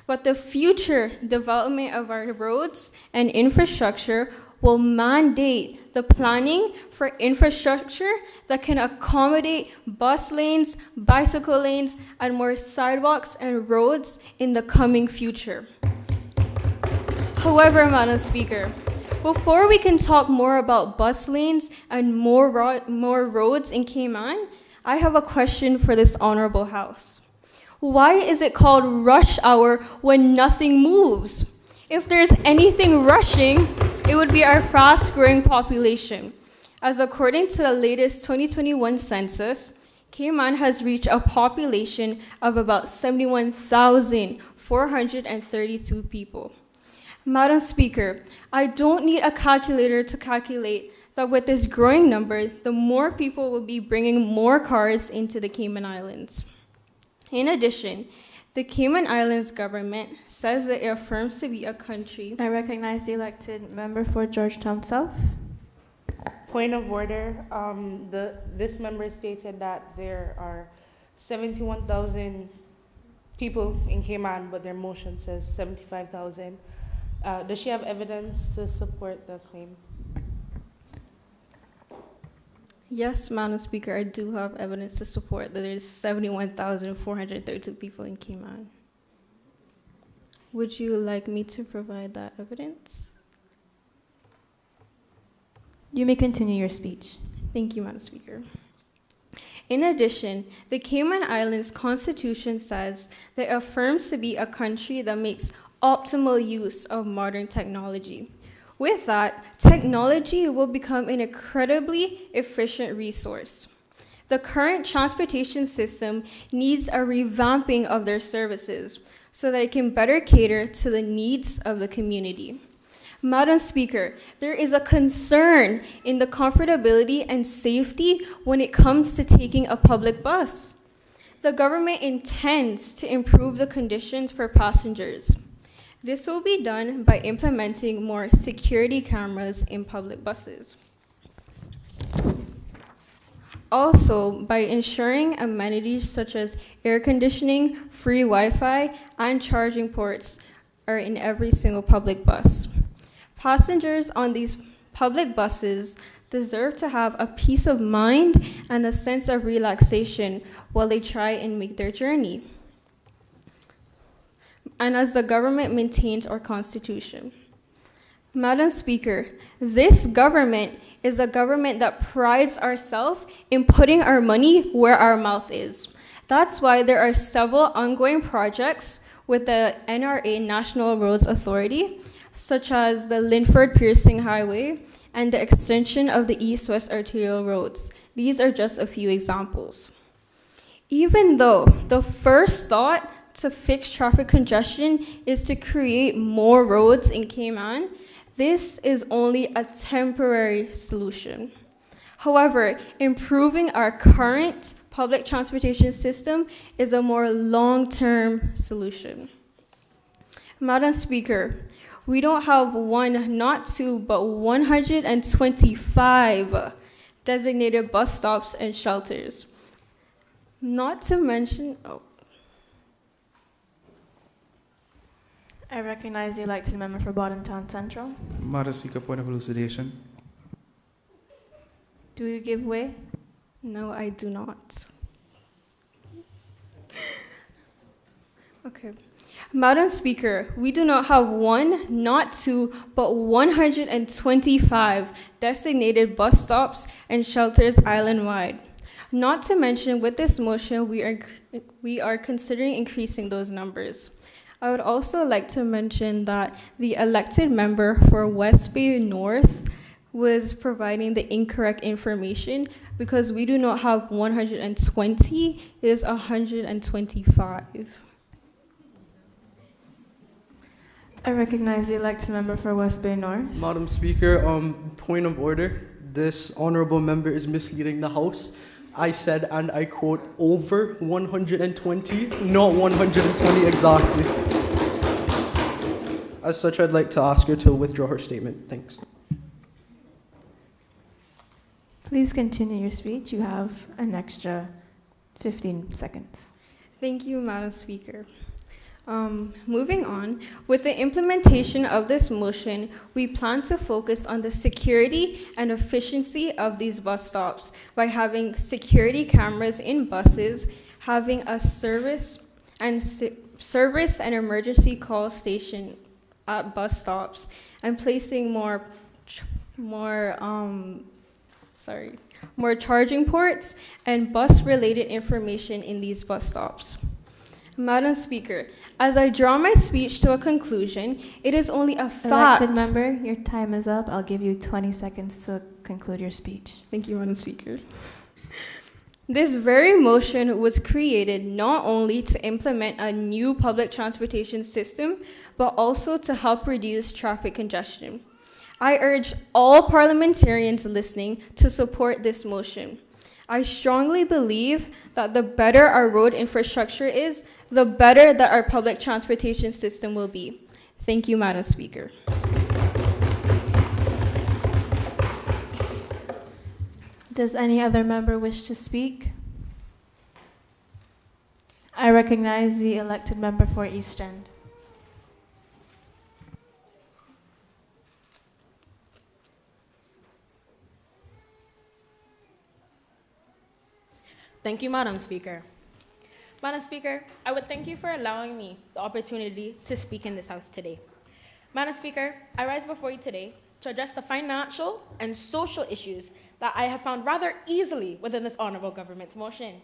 but the future development of our roads and infrastructure will mandate the planning for infrastructure that can accommodate bus lanes, bicycle lanes, and more sidewalks and roads in the coming future. However, Madam Speaker, before we can talk more about bus lanes and more roads in Cayman, I have a question for this honorable House. Why is it called rush hour when nothing moves? If there's anything rushing, it would be our fast-growing population. As according to the latest 2021 census, Cayman has reached a population of about 71,432 people. Madam Speaker, I don't need a calculator to calculate that with this growing number, the more people will be bringing more cars into the Cayman Islands. In addition, the Cayman Islands government says that it affirms to be a country. I recognize the elected member for Georgetown South. Point of order. This member stated that there are 71,000 people in Cayman, but their motion says 75,000. Does she have evidence to support the claim? Yes, Madam Speaker, I do have evidence to support that there's 71,432 people in Cayman. Would you like me to provide that evidence? You may continue your speech. Thank you, Madam Speaker. In addition, the Cayman Islands Constitution says that it affirms to be a country that makes optimal use of modern technology. With that, technology will become an incredibly efficient resource. The current transportation system needs a revamping of their services so that it can better cater to the needs of the community. Madam Speaker, there is a concern in the comfortability and safety when it comes to taking a public bus. The government intends to improve the conditions for passengers. This will be done by implementing more security cameras in public buses. Also, by ensuring amenities such as air conditioning, free Wi-Fi, and charging ports are in every single public bus. Passengers on these public buses deserve to have a peace of mind and a sense of relaxation while they try and make their journey. And as the government maintains our Constitution. Madam Speaker, this government is a government that prides ourselves in putting our money where our mouth is. That's why there are several ongoing projects with the NRA National Roads Authority, such as the Linford-Piercing Highway and the extension of the East-West Arterial Roads. These are just a few examples. Even though the first thought to fix traffic congestion is to create more roads in Cayman, this is only a temporary solution. However, improving our current public transportation system is a more long-term solution. Madam Speaker, we don't have one, not two, but 125 designated bus stops and shelters. Not to mention, I recognize the elected member for Bottom Town Central. Madam Speaker, point of elucidation. Do you give way? No, I do not. Okay. Madam Speaker, we do not have one, not two, but 125 designated bus stops and shelters island-wide. Not to mention, with this motion, we are considering increasing those numbers. I would also like to mention that the elected member for West Bay North was providing the incorrect information because we do not have 120, it is 125. I recognize the elected member for West Bay North. Madam Speaker, point of order. This honorable member is misleading the House. I said, and I quote, over 120, not 120 exactly. As such, I'd like to ask her to withdraw her statement. Thanks. Please continue your speech. You have an extra 15 seconds. Thank you, Madam Speaker. Moving on, with the implementation of this motion, we plan to focus on the security and efficiency of these bus stops by having security cameras in buses, having a service and emergency call station at bus stops, and placing more charging ports and bus-related information in these bus stops. Madam Speaker, as I draw my speech to a conclusion, it is only a fact. Elected member, your time is up. I'll give you 20 seconds to conclude your speech. Thank you, Madam Speaker. This very motion was created not only to implement a new public transportation system, but also to help reduce traffic congestion. I urge all parliamentarians listening to support this motion. I strongly believe that the better our road infrastructure is, the better that our public transportation system will be. Thank you, Madam Speaker. Does any other member wish to speak? I recognize the elected member for East End. Thank you, Madam Speaker. Madam Speaker, I would thank you for allowing me the opportunity to speak in this House today. Madam Speaker, I rise before you today to address the financial and social issues that I have found rather easily within this honorable government's motion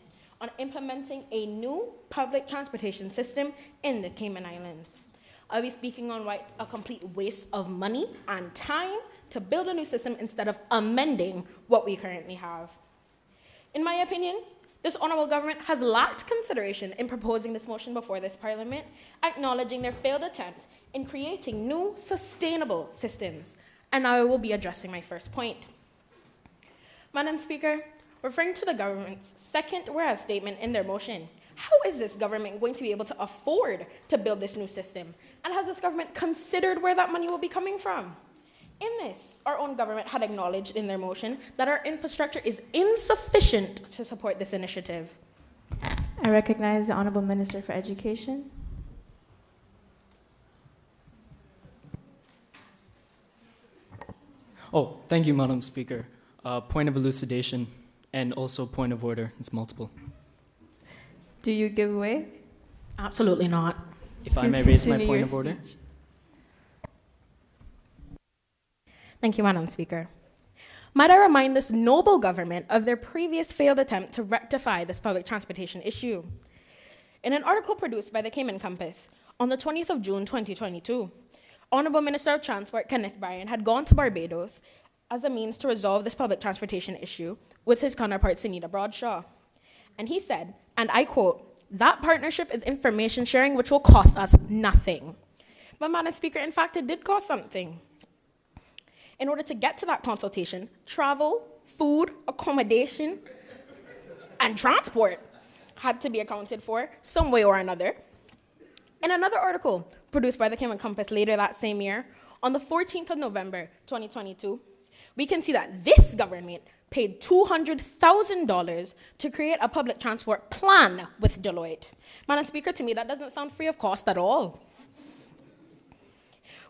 on implementing a new public transportation system in the Cayman Islands. I'll be speaking on why it's a complete waste of money and time to build a new system instead of amending what we currently have. In my opinion, this honorable government has lacked consideration in proposing this motion before this parliament, acknowledging their failed attempts in creating new sustainable systems. And now I will be addressing my first point. Madam Speaker, referring to the government's second whereas statement in their motion, how is this government going to be able to afford to build this new system? And has this government considered where that money will be coming from? In this, our own government had acknowledged in their motion that our infrastructure is insufficient to support this initiative. I recognize the Honourable Minister for Education. Oh, thank you, Madam Speaker. Point of elucidation and also point of order. It's multiple. Do you give way? Absolutely not. If I may raise my point of order. Thank you, Madam Speaker. Might I remind this noble government of their previous failed attempt to rectify this public transportation issue? In an article produced by the Cayman Compass on the 20th of June 2022, Honorable Minister of Transport Kenneth Bryan had gone to Barbados as a means to resolve this public transportation issue with his counterpart, Sunita Bradshaw. And he said, and I quote, "That partnership is information sharing which will cost us nothing." But Madam Speaker, in fact, it did cost something. In order to get to that consultation, travel, food, accommodation, and transport had to be accounted for some way or another. In another article produced by the Cayman Compass later that same year, on the 14th of November, 2022, we can see that this government paid $200,000 to create a public transport plan with Deloitte. Madam Speaker, to me, that doesn't sound free of cost at all.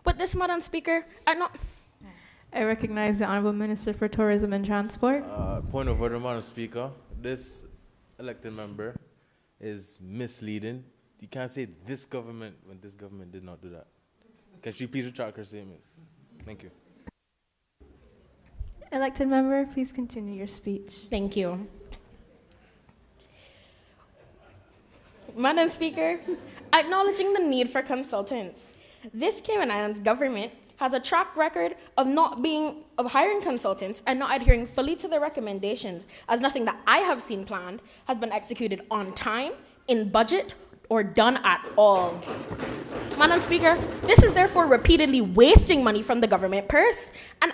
With this, Madam Speaker, I recognize the Honourable Minister for Tourism and Transport. Point of order, Madam Speaker. This elected member is misleading. You can't say this government when this government did not do that. Can she please retract her statement? Thank you. Elected member, please continue your speech. Thank you. Madam Speaker, acknowledging the need for consultants, this Cayman Islands government has a track record of hiring consultants and not adhering fully to their recommendations, as nothing that I have seen planned has been executed on time, in budget, or done at all. Madam Speaker, this is therefore repeatedly wasting money from the government purse and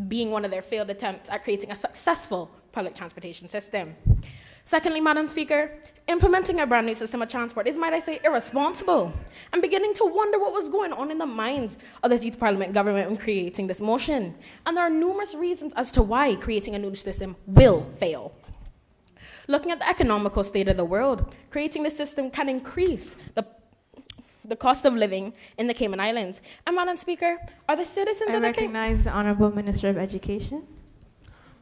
being one of their failed attempts at creating a successful public transportation system. Secondly, Madam Speaker, implementing a brand new system of transport is, might I say, irresponsible. I'm beginning to wonder what was going on in the minds of the Youth Parliament government when creating this motion. And there are numerous reasons as to why creating a new system will fail. Looking at the economical state of the world, creating this system can increase the cost of living in the Cayman Islands. And Madam Speaker, are the citizens of the Cayman... I recognize the Honorable Minister of Education.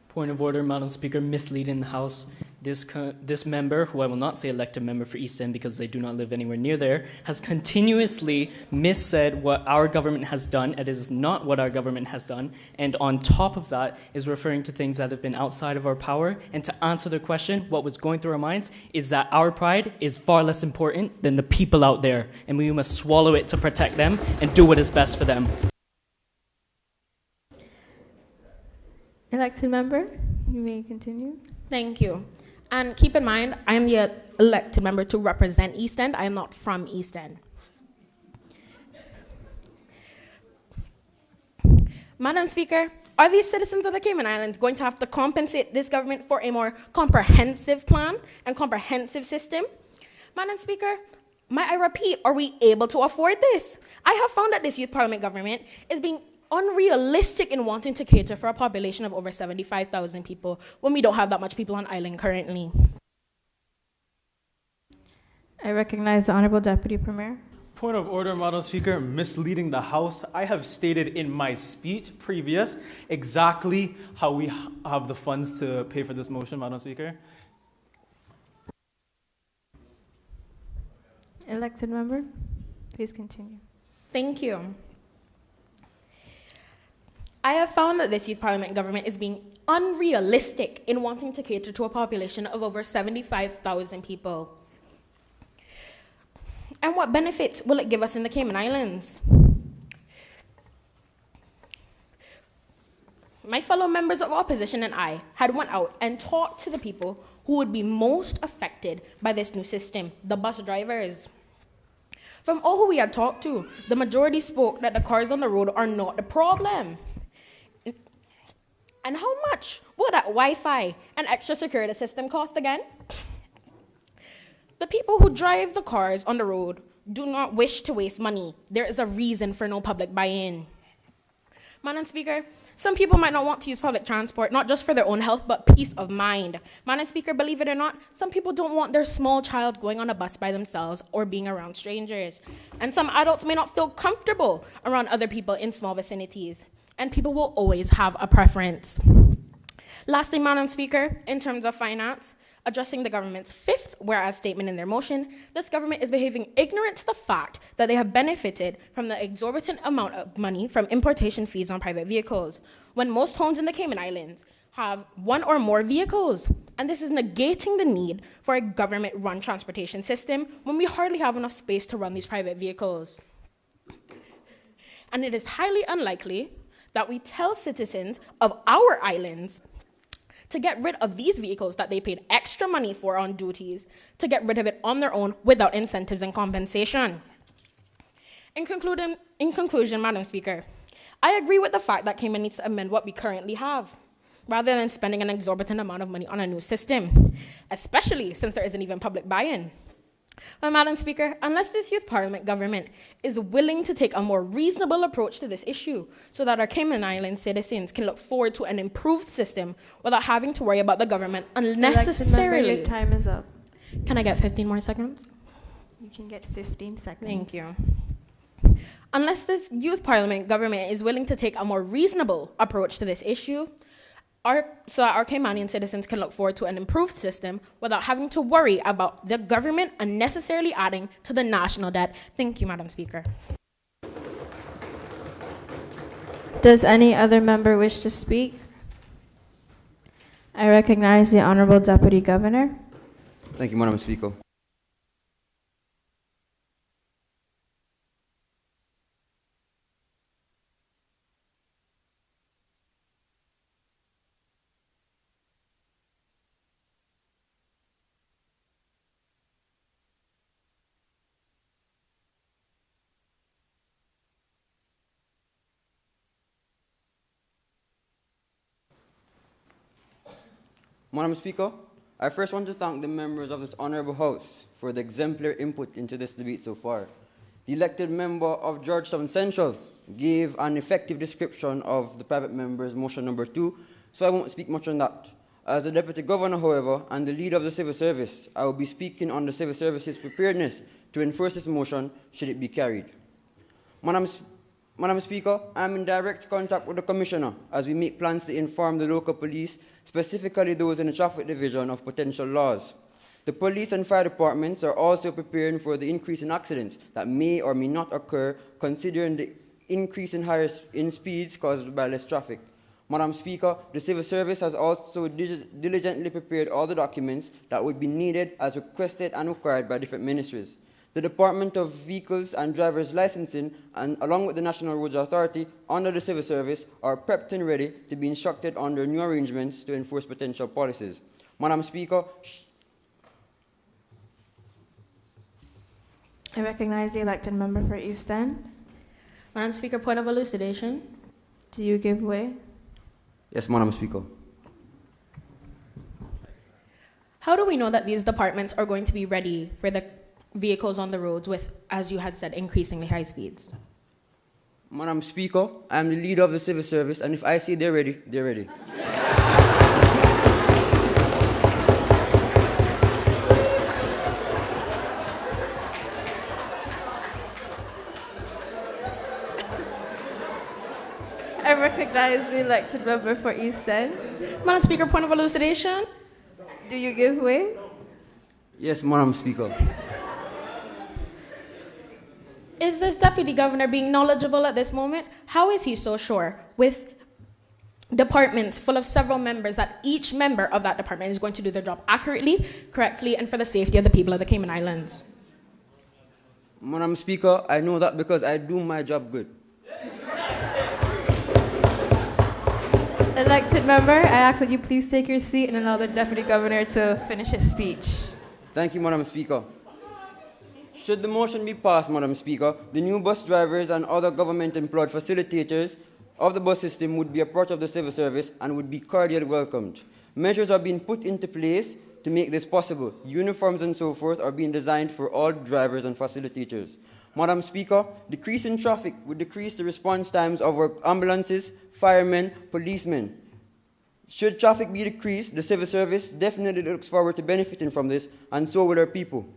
Point of order, Madam Speaker, misleading the House. This member, who I will not say elected member for East End because they do not live anywhere near there, has continuously missaid what our government has done. It is not what our government has done. And on top of that is referring to things that have been outside of our power. And to answer the question, what was going through our minds is that our pride is far less important than the people out there. And we must swallow it to protect them and do what is best for them. Elected member, you may continue. Thank you. And keep in mind, I am the elected member to represent East End. I am not from East End. Madam Speaker, are these citizens of the Cayman Islands going to have to compensate this government for a more comprehensive plan and comprehensive system? Madam Speaker, might I repeat, are we able to afford this? I have found that this Youth Parliament government is being unrealistic in wanting to cater for a population of over 75,000 people when we don't have that much people on island currently. I recognize the Honorable Deputy Premier. Point of order, Madam Speaker, misleading the House. I have stated in my speech previous exactly how we have the funds to pay for this motion, Madam Speaker. Elected member, please continue. Thank you. I have found that this Youth Parliament government is being unrealistic in wanting to cater to a population of over 75,000 people. And what benefits will it give us in the Cayman Islands? My fellow members of opposition and I had went out and talked to the people who would be most affected by this new system, the bus drivers. From all who we had talked to, the majority spoke that the cars on the road are not the problem. And how much will that Wi-Fi and extra security system cost again? The people who drive the cars on the road do not wish to waste money. There is a reason for no public buy-in. Madam Speaker, some people might not want to use public transport, not just for their own health, but peace of mind. Madam Speaker, believe it or not, some people don't want their small child going on a bus by themselves or being around strangers. And some adults may not feel comfortable around other people in small vicinities. And people will always have a preference. Lastly, Madam Speaker, in terms of finance, addressing the government's fifth whereas statement in their motion, this government is behaving ignorant to the fact that they have benefited from the exorbitant amount of money from importation fees on private vehicles, when most homes in the Cayman Islands have one or more vehicles. And this is negating the need for a government-run transportation system when we hardly have enough space to run these private vehicles. And it is highly unlikely that we tell citizens of our islands to get rid of these vehicles that they paid extra money for on duties, to get rid of it on their own without incentives and compensation. In conclusion, Madam Speaker, I agree with the fact that Cayman needs to amend what we currently have, rather than spending an exorbitant amount of money on a new system, especially since there isn't even public buy-in. But Madam Speaker, unless this Youth Parliament government is willing to take a more reasonable approach to this issue so that our Cayman Islands citizens can look forward to an improved system without having to worry about the government unnecessarily. Your time is up. Can I get 15 more seconds? You can get 15 seconds. Thank you. Unless this Youth Parliament government is willing to take a more reasonable approach to this issue, so that our Caymanian citizens can look forward to an improved system without having to worry about the government unnecessarily adding to the national debt. Thank you, Madam Speaker. Does any other member wish to speak? I recognize the Honorable Deputy Governor. Thank you, Madam Speaker. Madam Speaker, I first want to thank the members of this Honourable House for the exemplary input into this debate so far. The elected member of Georgetown Central gave an effective description of the private member's motion number 2, so I won't speak much on that. As the Deputy Governor, however, and the leader of the Civil Service, I will be speaking on the Civil Service's preparedness to enforce this motion should it be carried. Madam Speaker, I am in direct contact with the Commissioner as we make plans to inform the local police, specifically those in the traffic division, of potential laws. The police and fire departments are also preparing for the increase in accidents that may or may not occur, considering the increase in speeds caused by less traffic. Madam Speaker, the Civil Service has also diligently prepared all the documents that would be needed as requested and required by different ministries. The Department of Vehicles and Drivers Licensing, and along with the National Roads Authority, under the Civil Service, are prepped and ready to be instructed under new arrangements to enforce potential policies. Madam Speaker, I recognize the elected member for East End. Madam Speaker, point of elucidation. Do you give way? yes, Madam Speaker. How do we know that these departments are going to be ready for the vehicles on the roads with, as you had said, increasingly high speeds? Madam Speaker, I am the leader of the Civil Service, and if I say they're ready, they're ready. I recognize the elected member for East End. Madam Speaker, point of elucidation. Do you give way? Yes, Madam Speaker. Is this deputy governor being knowledgeable at this moment? How is he so sure with departments full of several members that each member of that department is going to do their job accurately, correctly, and for the safety of the people of the Cayman Islands? Madam Speaker, I know that because I do my job good. Elected member, I ask that you please take your seat and allow the deputy governor to finish his speech. Thank you, Madam Speaker. Should the motion be passed, Madam Speaker, the new bus drivers and other government-employed facilitators of the bus system would be a part of the Civil Service and would be cordially welcomed. Measures are being put into place to make this possible. Uniforms and so forth are being designed for all drivers and facilitators. Madam Speaker, decrease in traffic would decrease the response times of our ambulances, firemen, policemen. Should traffic be decreased, the Civil Service definitely looks forward to benefiting from this, and so will our people.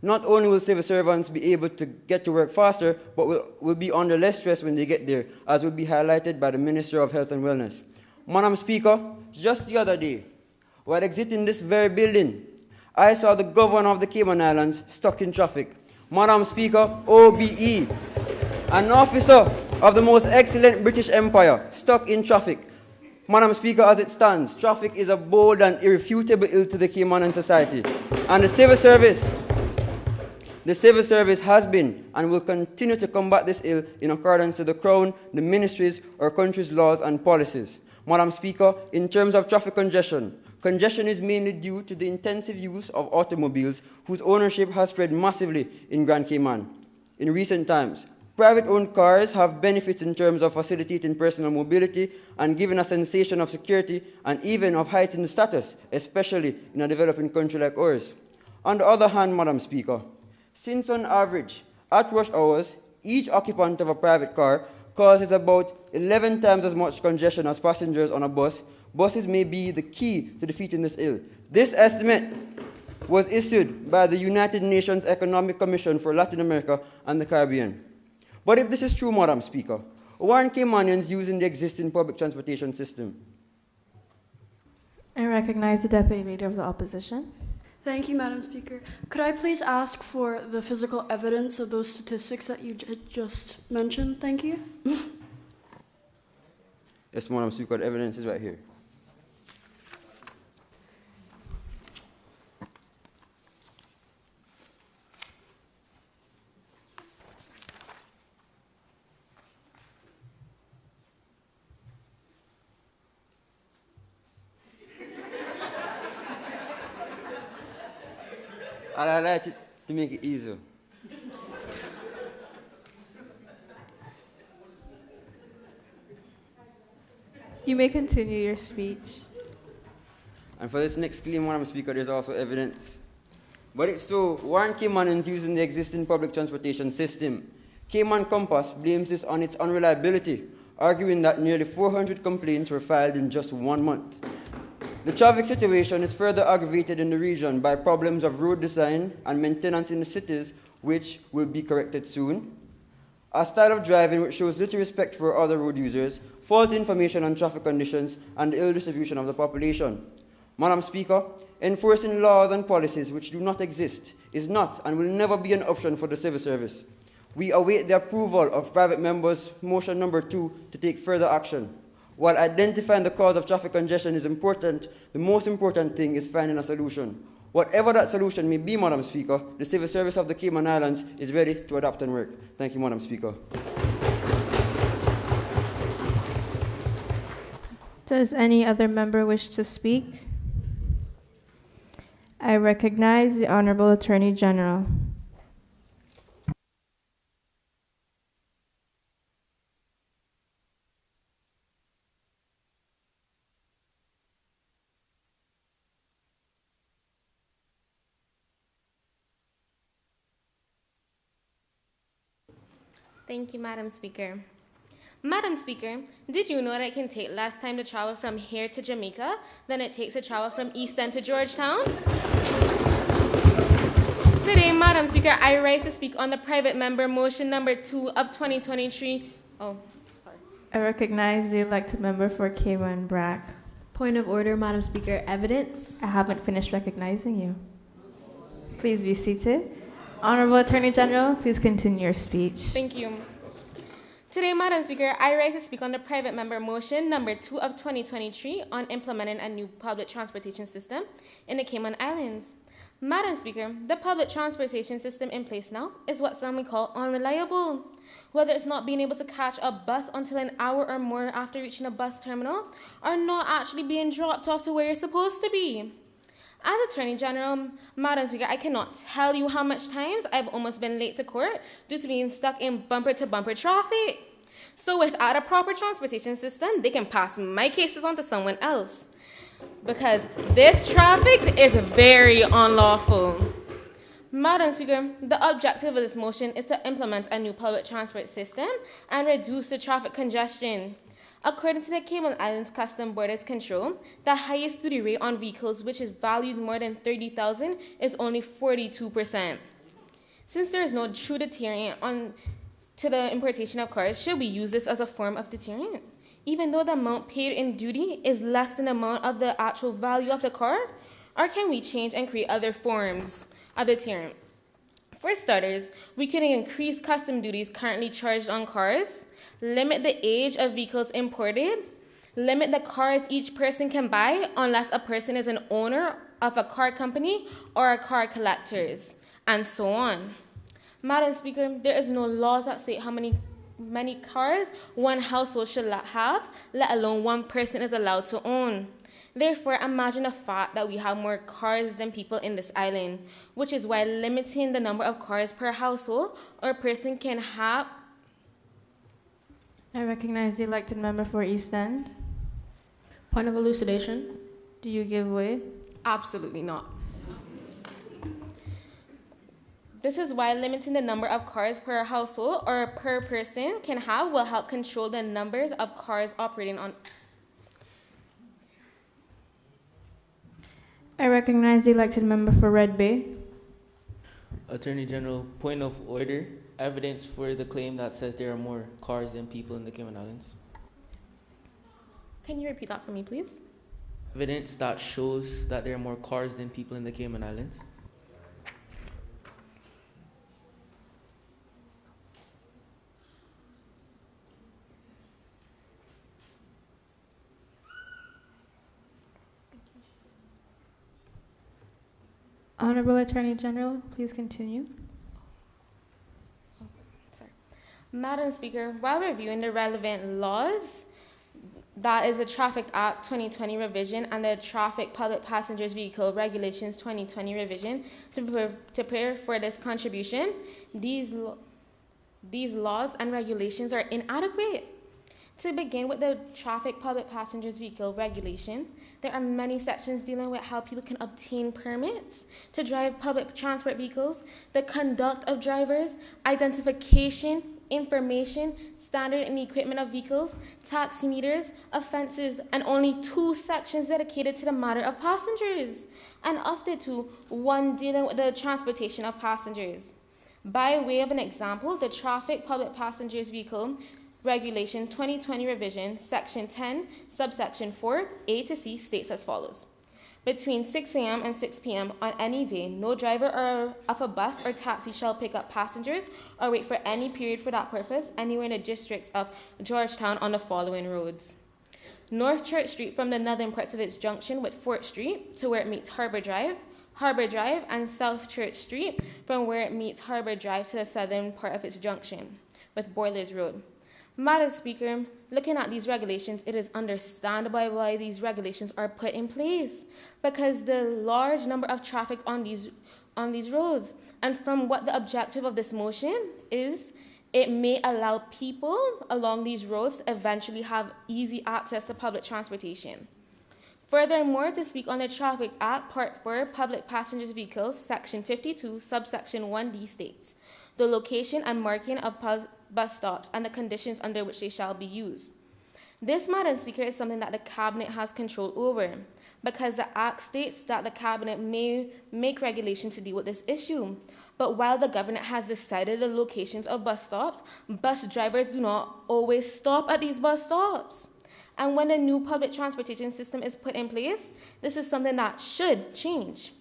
Not only will civil servants be able to get to work faster, but will be under less stress when they get there, as will be highlighted by the Minister of Health and Wellness. Madam Speaker, just the other day, while exiting this very building, I saw the Governor of the Cayman Islands stuck in traffic. Madam Speaker, OBE, an officer of the most excellent British Empire, stuck in traffic. Madam Speaker, as it stands, traffic is a bold and irrefutable ill to the Cayman society. And the Civil Service has been and will continue to combat this ill in accordance to the Crown, the ministries, our country's laws and policies. Madam Speaker, in terms of traffic congestion, congestion is mainly due to the intensive use of automobiles whose ownership has spread massively in Grand Cayman. In recent times, private-owned cars have benefits in terms of facilitating personal mobility and giving a sensation of security and even of heightened status, especially in a developing country like ours. On the other hand, Madam Speaker, since on average, at rush hours, each occupant of a private car causes about 11 times as much congestion as passengers on a bus, buses may be the key to defeating this ill. This estimate was issued by the United Nations Economic Commission for Latin America and the Caribbean. But if this is true, Madam Speaker, why aren't Caymanians using the existing public transportation system? I recognize the Deputy Leader of the Opposition. Thank you, Madam Speaker. Could I please ask for the physical evidence of those statistics that you just mentioned? Thank you. Yes, Madam Speaker, the evidence is right here. I like it to make it easier. You may continue your speech. And for this next claim, Madam Speaker, there's also evidence. But if so, Warren Cayman is using the existing public transportation system. Cayman Compass blames this on its unreliability, arguing that nearly 400 complaints were filed in just 1 month. The traffic situation is further aggravated in the region by problems of road design and maintenance in the cities, which will be corrected soon. A style of driving which shows little respect for other road users, faulty information on traffic conditions, and the ill distribution of the population. Madam Speaker, enforcing laws and policies which do not exist is not and will never be an option for the civil service. We await the approval of private members' motion number 2 to take further action. While identifying the cause of traffic congestion is important, the most important thing is finding a solution. Whatever that solution may be, Madam Speaker, the civil service of the Cayman Islands is ready to adapt and work. Thank you, Madam Speaker. Does any other member wish to speak? I recognize the Honorable Attorney General. Thank you, Madam Speaker. Madam Speaker, did you know that it can take less time to travel from here to Jamaica than it takes to travel from East End to Georgetown? Today, Madam Speaker, I rise to speak on the private member motion number 2 of 2023. Oh, sorry. I recognize the elected member for Cayman Brack. Point of order, Madam Speaker. Evidence? I haven't finished recognizing you. Please be seated. Honorable Attorney General, please continue your speech. Thank you. Today, Madam Speaker, I rise to speak on the private member motion number 2 of 2023 on implementing a new public transportation system in the Cayman Islands. Madam Speaker, the public transportation system in place now is what some may call unreliable. Whether it's not being able to catch a bus until an hour or more after reaching a bus terminal, or not actually being dropped off to where you're supposed to be. As Attorney General, Madam Speaker, I cannot tell you how much times I've almost been late to court due to being stuck in bumper-to-bumper traffic. So without a proper transportation system, they can pass my cases on to someone else. Because this traffic is very unlawful. Madam Speaker, the objective of this motion is to implement a new public transport system and reduce the traffic congestion. According to the Cayman Islands Custom Borders Control, the highest duty rate on vehicles which is valued more than $30,000 is only 42%. Since there is no true deterrent to the importation of cars, should we use this as a form of deterrent? Even though the amount paid in duty is less than the amount of the actual value of the car? Or can we change and create other forms of deterrent? For starters, we can increase custom duties currently charged on cars, limit the age of vehicles imported, limit the cars each person can buy unless a person is an owner of a car company or a car collectors, and so on. Madam Speaker, there is no laws that state how many cars one household should have, let alone one person is allowed to own. Therefore, imagine the fact that we have more cars than people in this island, which is why limiting the number of cars per household or person can have. I recognize the elected member for East End. Point of elucidation. Do you give way? Absolutely not. This is why limiting the number of cars per household or per person can have will help control the numbers of cars operating on. I recognize the elected member for Red Bay. Attorney General, point of order. Evidence for the claim that says there are more cars than people in the Cayman Islands. Can you repeat that for me, please? Evidence that shows that there are more cars than people in the Cayman Islands. Honorable Attorney General, please continue. Madam Speaker, while reviewing the relevant laws, that is the Traffic Act 2020 revision and the Traffic Public Passengers Vehicle Regulations 2020 revision, to prepare for this contribution, these laws and regulations are inadequate. To begin with the traffic public passengers vehicle regulation, there are many sections dealing with how people can obtain permits to drive public transport vehicles, the conduct of drivers, identification, information, standard and equipment of vehicles, taximeters, offenses, and only 2 sections dedicated to the matter of passengers, and of the 2, 1 dealing with the transportation of passengers. By way of an example, the Traffic Public Passengers Vehicle Regulation 2020 Revision, Section 10, Subsection 4, A to C states as follows. Between 6 a.m. and 6 p.m. on any day, no driver of a bus or taxi shall pick up passengers or wait for any period for that purpose anywhere in the districts of Georgetown on the following roads. North Church Street from the northern parts of its junction with Fort Street to where it meets Harbor Drive, and South Church Street from where it meets Harbor Drive to the southern part of its junction with Boilers Road. Madam Speaker, looking at these regulations, it is understandable why these regulations are put in place, because the large number of traffic on these roads, and from what the objective of this motion is, it may allow people along these roads to eventually have easy access to public transportation. Furthermore, to speak on the Traffic Act, Part 4, Public Passengers Vehicles, Section 52, Subsection 1D states, the location and marking of bus stops and the conditions under which they shall be used. This, Madam Speaker, is something that the Cabinet has control over, because the Act states that the Cabinet may make regulations to deal with this issue. But while the government has decided the locations of bus stops, bus drivers do not always stop at these bus stops. And when a new public transportation system is put in place, this is something that should change.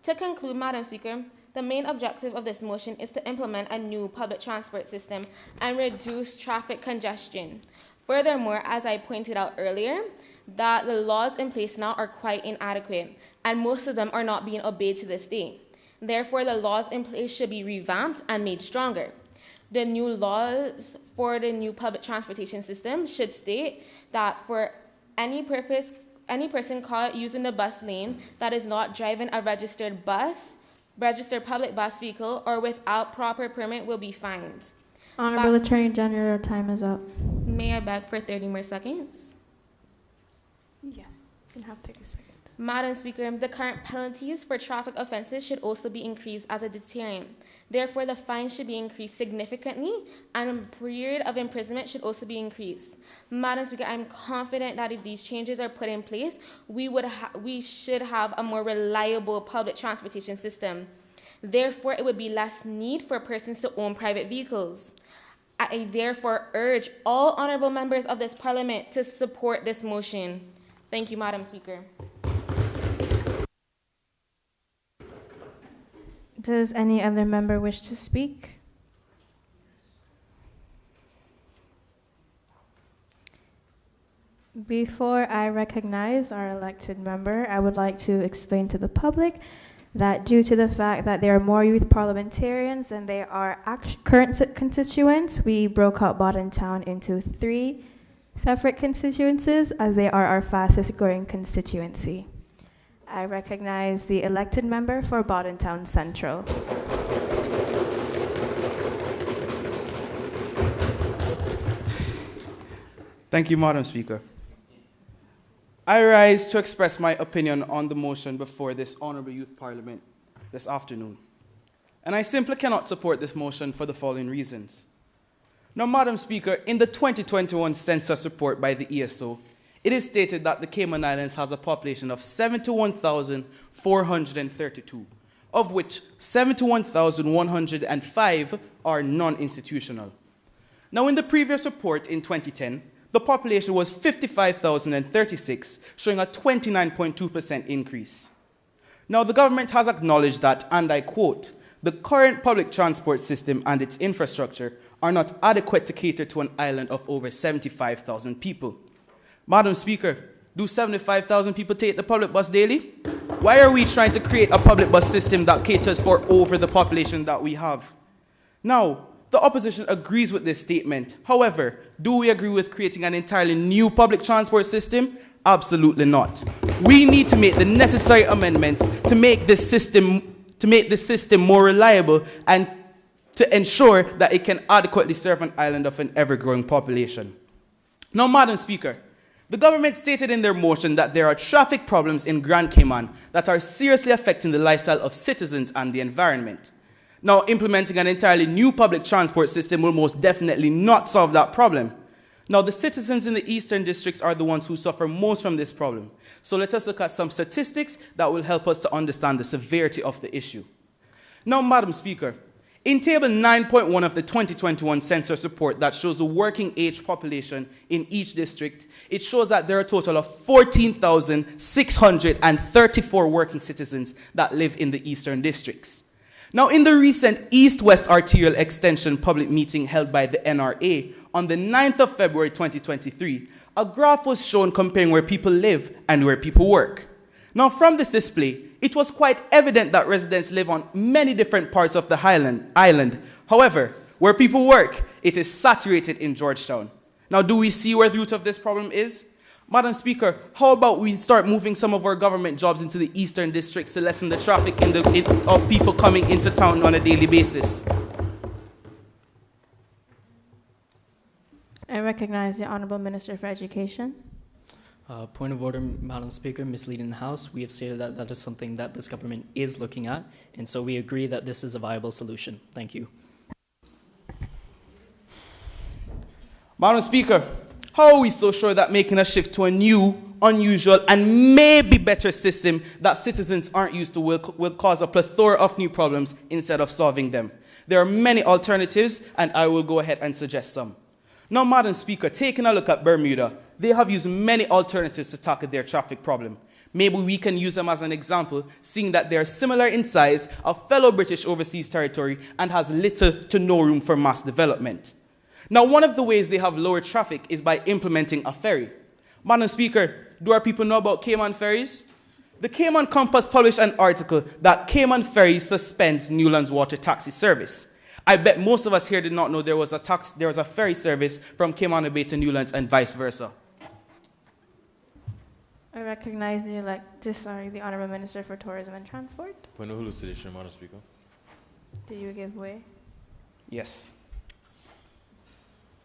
To conclude, Madam Speaker, the main objective of this motion is to implement a new public transport system and reduce traffic congestion. Furthermore, as I pointed out earlier, that the laws in place now are quite inadequate, and most of them are not being obeyed to this day. Therefore, the laws in place should be revamped and made stronger. The new laws for the new public transportation system should state that for any person caught using the bus lane that is not driving a registered public bus vehicle or without proper permit will be fined. Honorable Attorney General, your time is up. May I beg for 30 more seconds? Yes, you can have 30 seconds. Madam Speaker, the current penalties for traffic offenses should also be increased as a deterrent. Therefore, the fine should be increased significantly, and a period of imprisonment should also be increased. Madam Speaker, I'm confident that if these changes are put in place, we should have a more reliable public transportation system. Therefore, it would be less need for persons to own private vehicles. I therefore urge all honorable members of this Parliament to support this motion. Thank you, Madam Speaker. Does any other member wish to speak? Before I recognize our elected member, I would like to explain to the public that due to the fact that there are more youth parliamentarians than there are current constituents, we broke up Bodden Town into 3 separate constituencies, as they are our fastest growing constituency. I recognize the elected member for Bodden Town Central. Thank you, Madam Speaker. I rise to express my opinion on the motion before this Honourable Youth Parliament this afternoon. And I simply cannot support this motion for the following reasons. Now, Madam Speaker, in the 2021 census report by the ESO, it is stated that the Cayman Islands has a population of 71,432, of which 71,105 are non-institutional. Now, in the previous report in 2010, the population was 55,036, showing a 29.2% increase. Now, the government has acknowledged that, and I quote, the current public transport system and its infrastructure are not adequate to cater to an island of over 75,000 people. Madam Speaker, do 75,000 people take the public bus daily? Why are we trying to create a public bus system that caters for over the population that we have? Now, the opposition agrees with this statement. However, do we agree with creating an entirely new public transport system? Absolutely not. We need to make the necessary amendments to make this system more reliable and to ensure that it can adequately serve an island of an ever-growing population. Now, Madam Speaker, the government stated in their motion that there are traffic problems in Grand Cayman that are seriously affecting the lifestyle of citizens and the environment. Now, implementing an entirely new public transport system will most definitely not solve that problem. Now, the citizens in the eastern districts are the ones who suffer most from this problem. So let us look at some statistics that will help us to understand the severity of the issue. Now, Madam Speaker, in Table 9.1 of the 2021 census report that shows the working age population in each district, it shows that there are a total of 14,634 working citizens that live in the eastern districts. Now, in the recent East-West Arterial Extension public meeting held by the NRA on the 9th of February 2023, a graph was shown comparing where people live and where people work. Now, from this display, it was quite evident that residents live on many different parts of the island. However, where people work, it is saturated in Georgetown. Now, do we see where the root of this problem is? Madam Speaker, how about we start moving some of our government jobs into the eastern districts to lessen the traffic of people coming into town on a daily basis? I recognize the Honorable Minister for Education. Point of order, Madam Speaker, misleading the House. We have stated that that is something that this government is looking at, and so we agree that this is a viable solution. Thank you. Madam Speaker, how are we so sure that making a shift to a new, unusual, and maybe better system that citizens aren't used to will cause a plethora of new problems instead of solving them? There are many alternatives, and I will go ahead and suggest some. Now, Madam Speaker, taking a look at Bermuda, they have used many alternatives to tackle their traffic problem. Maybe we can use them as an example, seeing that they are similar in size, a fellow British overseas territory, and has little to no room for mass development. Now, one of the ways they have lowered traffic is by implementing a ferry. Madam Speaker, do our people know about Cayman ferries? The Cayman Compass published an article that Cayman Ferries suspends Newlands water taxi service. I bet most of us here did not know there was a ferry service from Cayman Bay to Newlands and vice versa. I recognize the Honorable Minister for Tourism and Transport. Point of hallucination, Madam Speaker. Do you give way? Yes.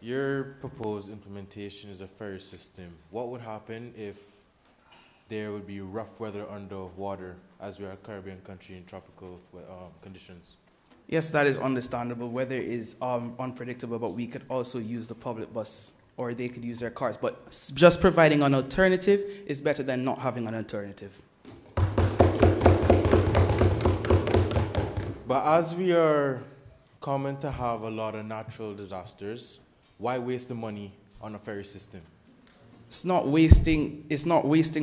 Your proposed implementation is a ferry system. What would happen if there would be rough weather underwater, as we are a Caribbean country in tropical conditions? Yes, that is understandable. Weather is unpredictable, but we could also use the public bus, or they could use their cars. But just providing an alternative is better than not having an alternative. But as we are common to have a lot of natural disasters, why waste the money on a ferry system? It's not wasting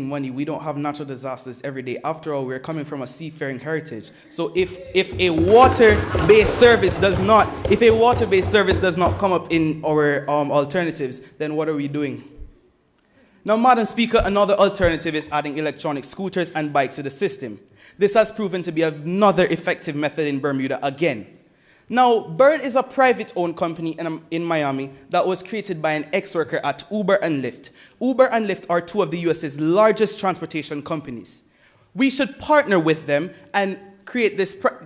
money. We don't have natural disasters every day. After all, we're coming from a seafaring heritage. So if a water-based service does not come up in our alternatives, then what are we doing? Now, Madam Speaker, another alternative is adding electronic scooters and bikes to the system. This has proven to be another effective method in Bermuda again. Now, Bird is a private-owned company in Miami that was created by an ex-worker at Uber and Lyft. Uber and Lyft are two of the US's largest transportation companies. We should partner with them and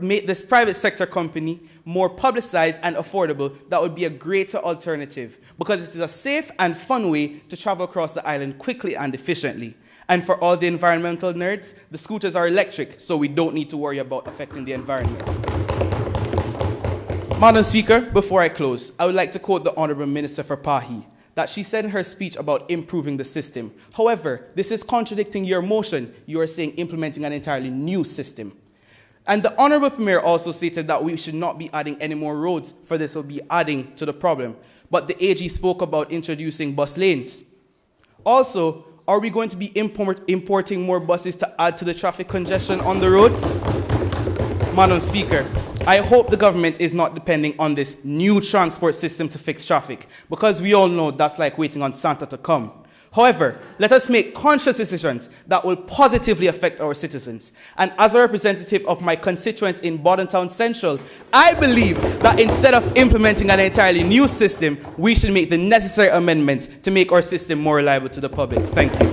make this private sector company more publicized and affordable. That would be a greater alternative because it is a safe and fun way to travel across the island quickly and efficiently. And for all the environmental nerds, the scooters are electric, so we don't need to worry about affecting the environment. Madam Speaker, before I close, I would like to quote the Honorable Minister for Pahi, that she said in her speech about improving the system. However, this is contradicting your motion. You are saying implementing an entirely new system. And the Honorable Premier also stated that we should not be adding any more roads, for this will be adding to the problem. But the AG spoke about introducing bus lanes. Also, are we going to be importing more buses to add to the traffic congestion on the road? Madam Speaker, I hope the government is not depending on this new transport system to fix traffic, because we all know that's like waiting on Santa to come. However, let us make conscious decisions that will positively affect our citizens. And as a representative of my constituents in Bordentown Central, I believe that instead of implementing an entirely new system, we should make the necessary amendments to make our system more reliable to the public. Thank you.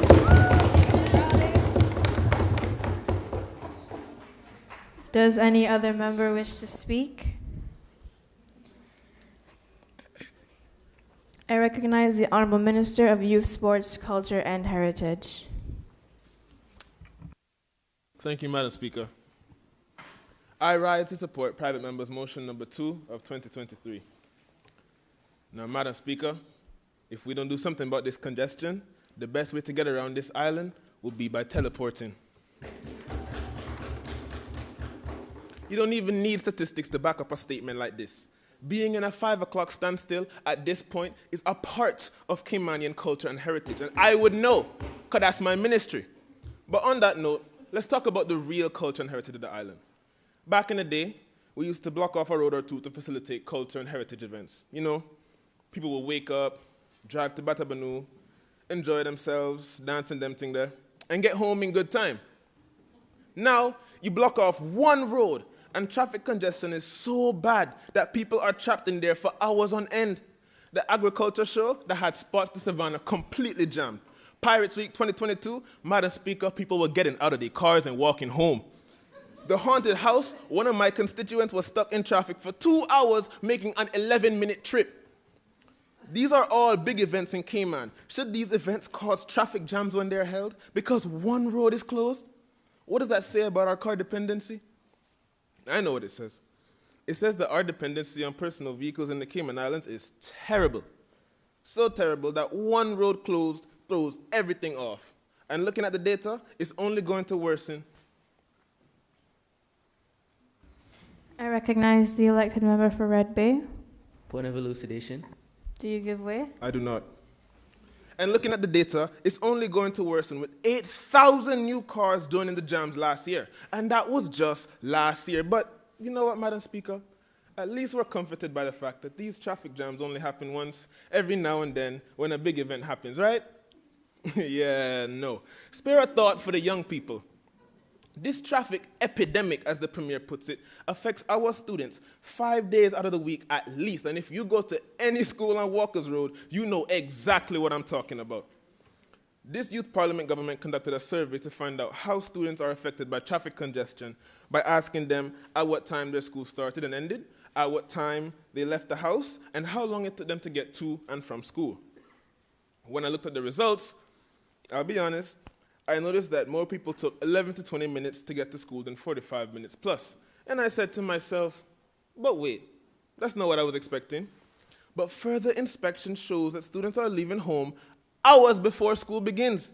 Does any other member wish to speak? I recognize the Honorable Minister of Youth, Sports, Culture, and Heritage. Thank you, Madam Speaker. I rise to support private member's motion number 2 of 2023. Now, Madam Speaker, if we don't do something about this congestion, the best way to get around this island will be by teleporting. You don't even need statistics to back up a statement like this. Being in a 5 o'clock standstill at this point is a part of Caymanian culture and heritage, and I would know, because that's my ministry. But on that note, let's talk about the real culture and heritage of the island. Back in the day, we used to block off a road or two to facilitate culture and heritage events. You know, people would wake up, drive to Batabanu, enjoy themselves, dance and them thing there, and get home in good time. Now, you block off one road, and traffic congestion is so bad that people are trapped in there for hours on end. The agriculture show that had spots to Savannah completely jammed. Pirates Week 2022, Madam Speaker, people were getting out of their cars and walking home. The haunted house, one of my constituents was stuck in traffic for 2 hours making an 11-minute trip. These are all big events in Cayman. Should these events cause traffic jams when they're held because one road is closed? What does that say about our car dependency? I know what it says. It says that our dependency on personal vehicles in the Cayman Islands is terrible. So terrible that one road closed throws everything off. And looking at the data, it's only going to worsen. I recognize the elected member for Red Bay. Point of elucidation. Do you give way? I do not. And looking at the data, it's only going to worsen with 8,000 new cars joining the jams last year. And that was just last year. But you know what, Madam Speaker? At least we're comforted by the fact that these traffic jams only happen once every now and then when a big event happens, right? Yeah, no. Spare a thought for the young people. This traffic epidemic, as the Premier puts it, affects our students 5 days out of the week at least. And if you go to any school on Walker's Road, you know exactly what I'm talking about. This Youth Parliament government conducted a survey to find out how students are affected by traffic congestion by asking them at what time their school started and ended, at what time they left the house, and how long it took them to get to and from school. When I looked at the results, I'll be honest, I noticed that more people took 11 to 20 minutes to get to school than 45 minutes plus. And I said to myself, but wait, that's not what I was expecting. But further inspection shows that students are leaving home hours before school begins.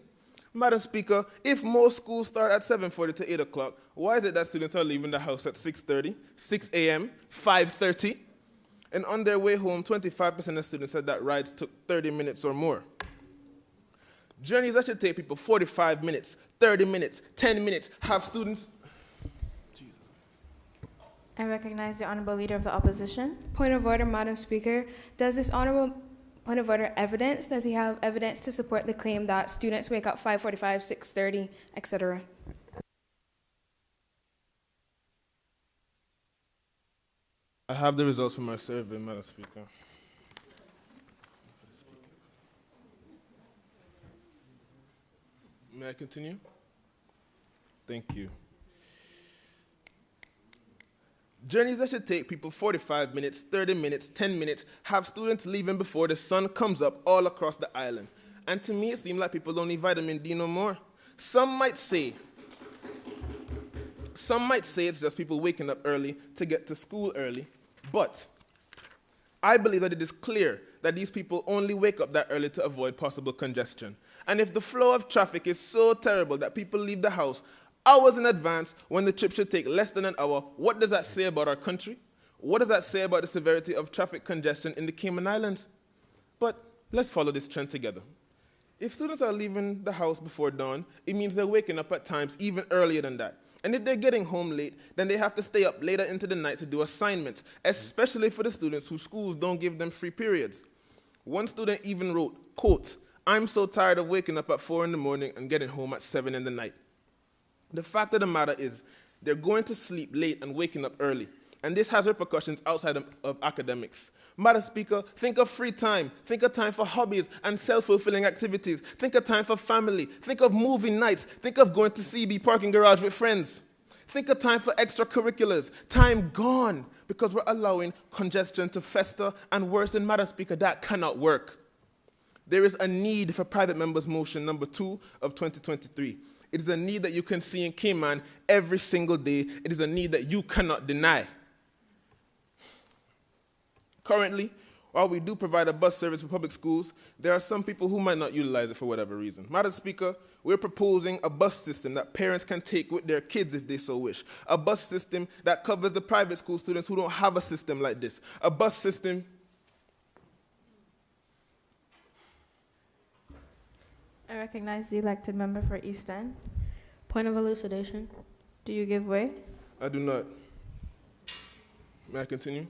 Madam Speaker, if most schools start at 7:40 to 8 o'clock, why is it that students are leaving the house at 6:30, 6 a.m., 5:30? And on their way home, 25% of students said that rides took 30 minutes or more. Journeys that should take people 45 minutes, 30 minutes, 10 minutes, have students... Jesus. I recognize the Honorable Leader of the Opposition. Point of order, Madam Speaker. Does this Honorable Point of order evidence? Does he have evidence to support the claim that students wake up 5:45, 6:30, etc.? I have the results from my survey, Madam Speaker. May I continue? Thank you. Journeys that should take people 45 minutes, 30 minutes, 10 minutes, have students leaving before the sun comes up all across the island. And to me, it seems like people don't need vitamin D no more. Some might say it's just people waking up early to get to school early, but I believe that it is clear that these people only wake up that early to avoid possible congestion. And if the flow of traffic is so terrible that people leave the house hours in advance when the trip should take less than an hour, what does that say about our country? What does that say about the severity of traffic congestion in the Cayman Islands? But let's follow this trend together. If students are leaving the house before dawn, it means they're waking up at times even earlier than that. And if they're getting home late, then they have to stay up later into the night to do assignments, especially for the students whose schools don't give them free periods. One student even wrote, quote, "I'm so tired of waking up at 4 in the morning and getting home at 7 in the night." The fact of the matter is, they're going to sleep late and waking up early. And this has repercussions outside of academics. Madam Speaker, think of free time. Think of time for hobbies and self-fulfilling activities. Think of time for family. Think of movie nights. Think of going to CB parking garage with friends. Think of time for extracurriculars. Time gone because we're allowing congestion to fester and worsen. Madam Speaker, that cannot work. There is a need for private members' motion number 2 of 2023. It is a need that you can see in Cayman every single day. It is a need that you cannot deny. Currently, while we do provide a bus service for public schools, there are some people who might not utilize it for whatever reason. Madam Speaker, we're proposing a bus system that parents can take with their kids if they so wish. A bus system that covers the private school students who don't have a system like this. A bus system. I recognize the elected member for East End. Point of elucidation. Do you give way? I do not. May I continue?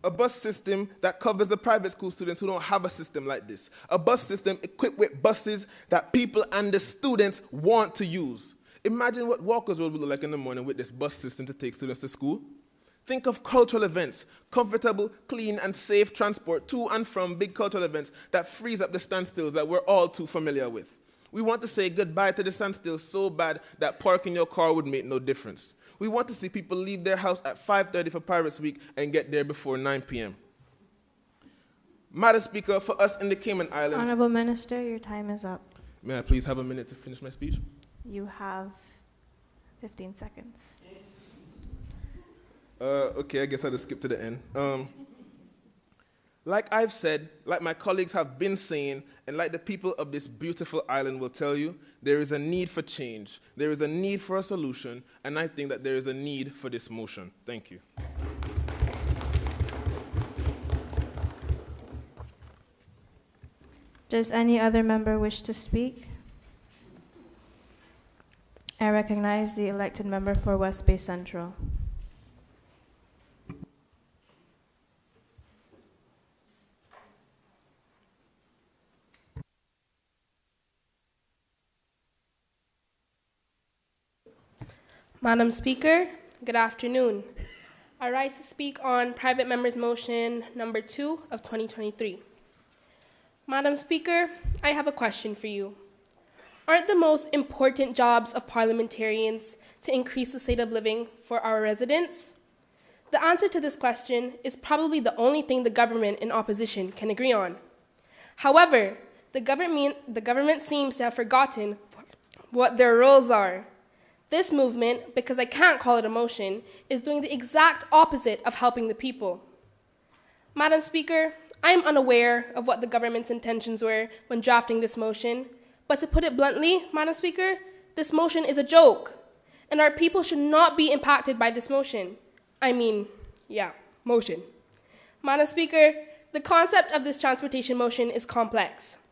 A bus system that covers the private school students who don't have a system like this. A bus system equipped with buses that people and the students want to use. Imagine what Walker's Road will look like in the morning with this bus system to take students to school. Think of cultural events, comfortable, clean, and safe transport to and from big cultural events that frees up the standstills that we're all too familiar with. We want to say goodbye to the standstill so bad that parking your car would make no difference. We want to see people leave their house at 5:30 for Pirates Week and get there before 9 p.m. Madam Speaker, for us in the Cayman Islands... Honorable Minister, your time is up. May I please have a minute to finish my speech? You have 15 seconds. Okay, I guess I'll just skip to the end. Like I've said, like my colleagues have been saying, and like the people of this beautiful island will tell you, there is a need for change. There is a need for a solution, and I think that there is a need for this motion. Thank you. Does any other member wish to speak? I recognize the elected member for West Bay Central. Madam Speaker, good afternoon. I rise to speak on private members' motion number 2 of 2023. Madam Speaker, I have a question for you. Aren't the most important jobs of parliamentarians to increase the state of living for our residents? The answer to this question is probably the only thing the government in opposition can agree on. However, the government seems to have forgotten what their roles are. This movement, because I can't call it a motion, is doing the exact opposite of helping the people. Madam Speaker, I am unaware of what the government's intentions were when drafting this motion, but to put it bluntly, Madam Speaker, this motion is a joke, and our people should not be impacted by this motion. Motion. Madam Speaker, the concept of this transportation motion is complex,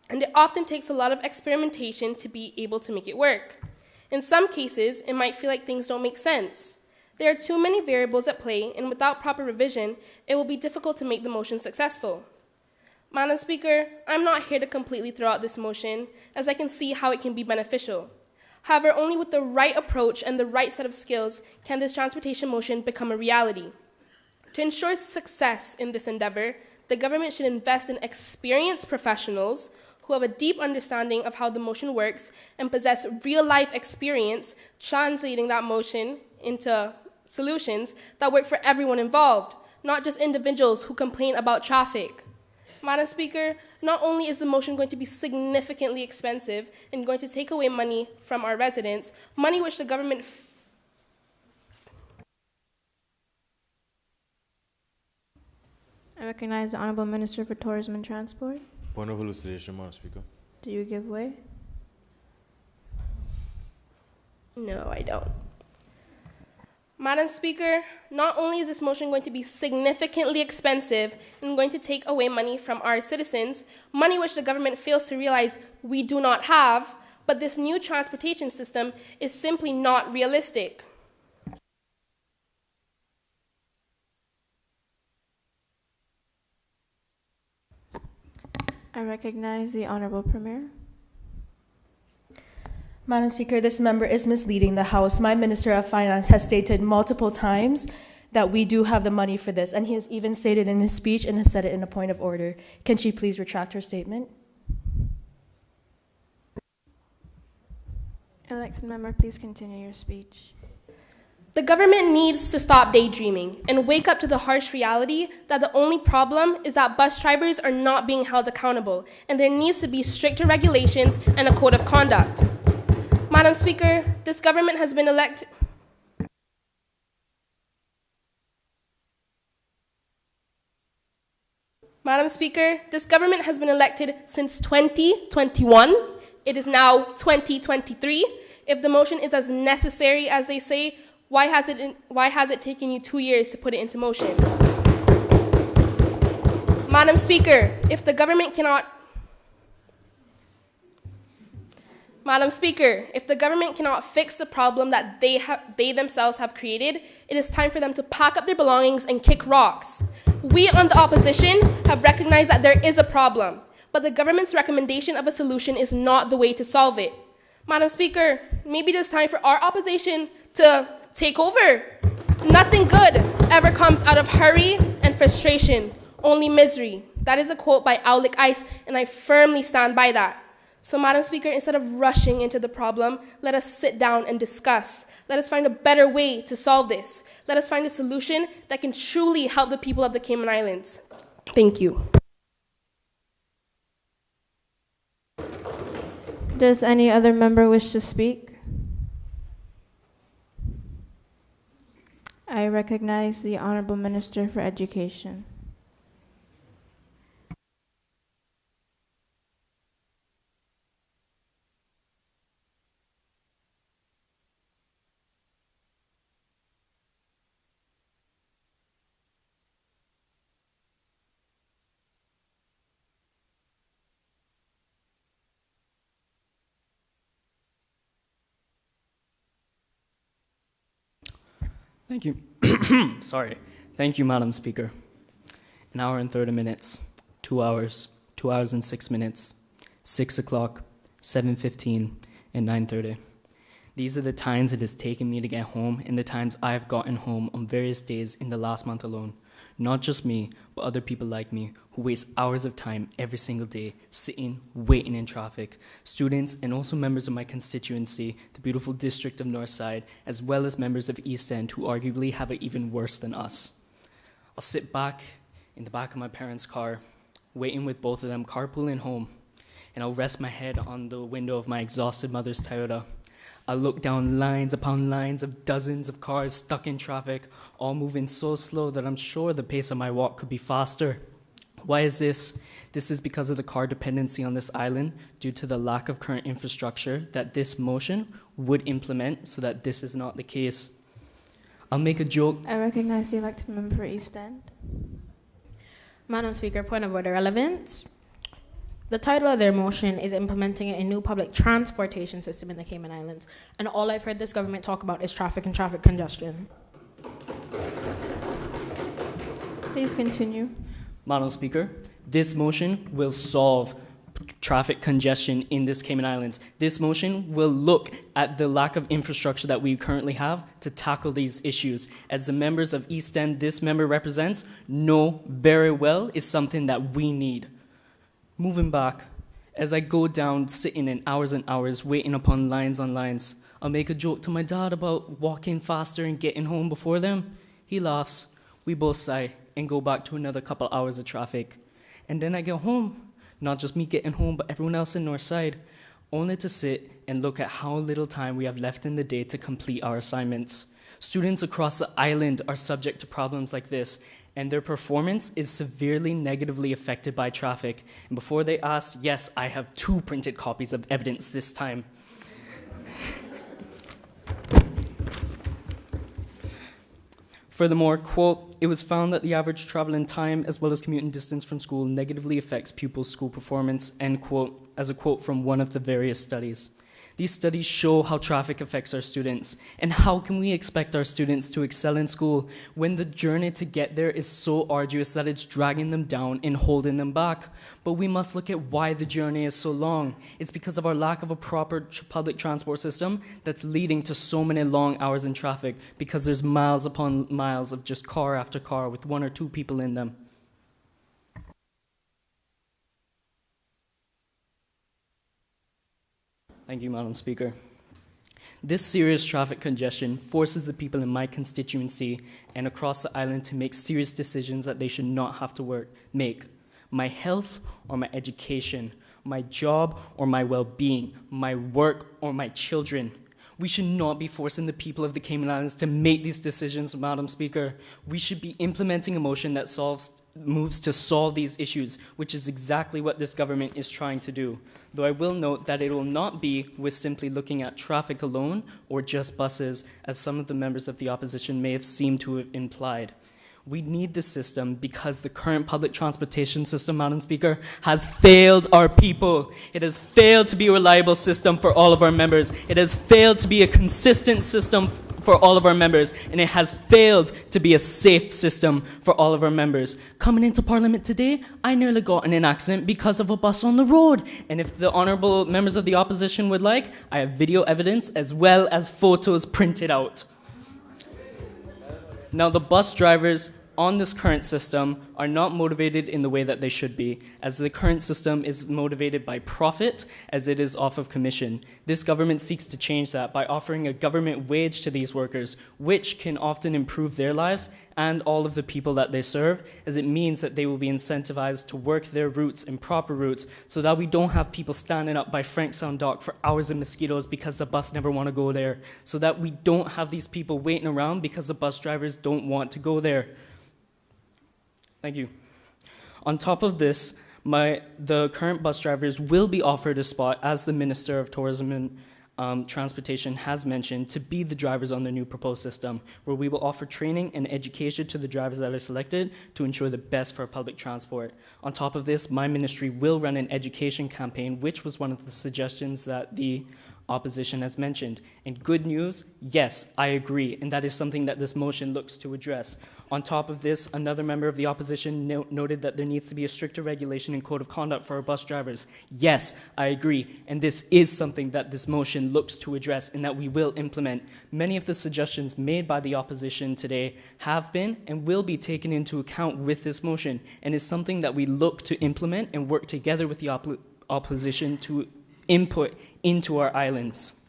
and it often takes a lot of experimentation to be able to make it work. In some cases, it might feel like things don't make sense. There are too many variables at play, and without proper revision, it will be difficult to make the motion successful. Madam Speaker, I'm not here to completely throw out this motion, as I can see how it can be beneficial. However, only with the right approach and the right set of skills can this transportation motion become a reality. To ensure success in this endeavor, the government should invest in experienced professionals who have a deep understanding of how the motion works and possess real-life experience translating that motion into solutions that work for everyone involved, not just individuals who complain about traffic. Madam Speaker, not only is the motion going to be significantly expensive and going to take away money from our residents, money which the government I recognize the Honorable Minister for Tourism and Transport. Point of elucidation, Madam Speaker. Do you give way? No, I don't. Madam Speaker, not only is this motion going to be significantly expensive and going to take away money from our citizens, money which the government fails to realize we do not have, but this new transportation system is simply not realistic. I recognize the Honorable Premier. Madam Speaker, this member is misleading the House. My Minister of Finance has stated multiple times that we do have the money for this, and he has even stated in his speech and has said it in a point of order. Can she please retract her statement? Elected member, please continue your speech. The government needs to stop daydreaming and wake up to the harsh reality that the only problem is that bus drivers are not being held accountable, and there needs to be stricter regulations and a code of conduct. Madam Speaker, this government has been elected. Madam Speaker, this government has been elected since 2021. It is now 2023. If the motion is as necessary as they say, why has it taken you 2 years to put it into motion? Madam Speaker, if the government cannot fix the problem that they themselves have created, it is time for them to pack up their belongings and kick rocks. We on the opposition have recognized that there is a problem, but the government's recommendation of a solution is not the way to solve it. Madam Speaker, maybe it is time for our opposition to take over. Nothing good ever comes out of hurry and frustration, only misery. That is a quote by Aulic Ice, and I firmly stand by that. So, Madam Speaker, instead of rushing into the problem, let us sit down and discuss. Let us find a better way to solve this. Let us find a solution that can truly help the people of the Cayman Islands. Thank you. Does any other member wish to speak? I recognize the Honorable Minister for Education. Thank you. Sorry. Thank you, Madam Speaker. 1 hour and 30 minutes, 2 hours, 2 hours and 6 minutes, 6 o'clock, 7:15, and 9:30. These are the times it has taken me to get home and the times I've gotten home on various days in the last month alone. Not just me, but other people like me who waste hours of time every single day sitting, waiting in traffic. Students and also members of my constituency, the beautiful district of Northside, as well as members of East End who arguably have it even worse than us. I'll sit back in the back of my parents' car, waiting with both of them carpooling home, and I'll rest my head on the window of my exhausted mother's Toyota. I look down lines upon lines of dozens of cars stuck in traffic, all moving so slow that I'm sure the pace of my walk could be faster. Why is this? This is because of the car dependency on this island due to the lack of current infrastructure that this motion would implement so that this is not the case. I'll make a joke. I recognize the elected member for East End. Madam Speaker, point of order relevance. The title of their motion is implementing a new public transportation system in the Cayman Islands, and all I've heard this government talk about is traffic and traffic congestion. Please continue. Madam Speaker, this motion will solve traffic congestion in this Cayman Islands. This motion will look at the lack of infrastructure that we currently have to tackle these issues. As the members of East End this member represents know very well is something that we need. Moving back, as I go down sitting in hours and hours waiting upon lines on lines, I'll make a joke to my dad about walking faster and getting home before them. He laughs, we both sigh, and go back to another couple hours of traffic. And then I get home, not just me getting home, but everyone else in Northside, only to sit and look at how little time we have left in the day to complete our assignments. Students across the island are subject to problems like this, and their performance is severely negatively affected by traffic. And before they ask, yes, I have 2 printed copies of evidence this time. Furthermore, quote, it was found that the average travel time as well as commuting distance from school negatively affects pupils' school performance, end quote, as a quote from one of the various studies. These studies show how traffic affects our students, and how can we expect our students to excel in school when the journey to get there is so arduous that it's dragging them down and holding them back? But we must look at why the journey is so long. It's because of our lack of a proper public transport system that's leading to so many long hours in traffic, because there's miles upon miles of just car after car with 1 or 2 people in them. Thank you, Madam Speaker. This serious traffic congestion forces the people in my constituency and across the island to make serious decisions that they should not have to make. My health or my education, my job or my well-being, my work or my children. We should not be forcing the people of the Cayman Islands to make these decisions, Madam Speaker. We should be implementing a motion that moves to solve these issues, which is exactly what this government is trying to do. Though I will note that it will not be with simply looking at traffic alone or just buses, as some of the members of the opposition may have seemed to have implied. We need this system because the current public transportation system, Madam Speaker, has failed our people. It has failed to be a reliable system for all of our members. It has failed to be a consistent system for all of our members. And it has failed to be a safe system for all of our members. Coming into Parliament today, I nearly got in an accident because of a bus on the road. And if the honourable members of the opposition would like, I have video evidence as well as photos printed out. Now, the bus drivers on this current system are not motivated in the way that they should be, as the current system is motivated by profit as it is off of commission. This government seeks to change that by offering a government wage to these workers, which can often improve their lives and all of the people that they serve, as it means that they will be incentivized to work their routes in proper routes so that we don't have people standing up by Frankstown Dock for hours in mosquitoes because the bus never want to go there, so that we don't have these people waiting around because the bus drivers don't want to go there. Thank you. On top of this, the current bus drivers will be offered a spot, as the Minister of Tourism and Transportation has mentioned, to be the drivers on the new proposed system, where we will offer training and education to the drivers that are selected to ensure the best for public transport. On top of this, my ministry will run an education campaign, which was one of the suggestions that the opposition has mentioned. And good news, yes, I agree, and that is something that this motion looks to address. On top of this, another member of the opposition noted that there needs to be a stricter regulation and code of conduct for our bus drivers. Yes, I agree, and this is something that this motion looks to address and that we will implement. Many of the suggestions made by the opposition today have been and will be taken into account with this motion, and is something that we look to implement and work together with the opposition to input into our islands.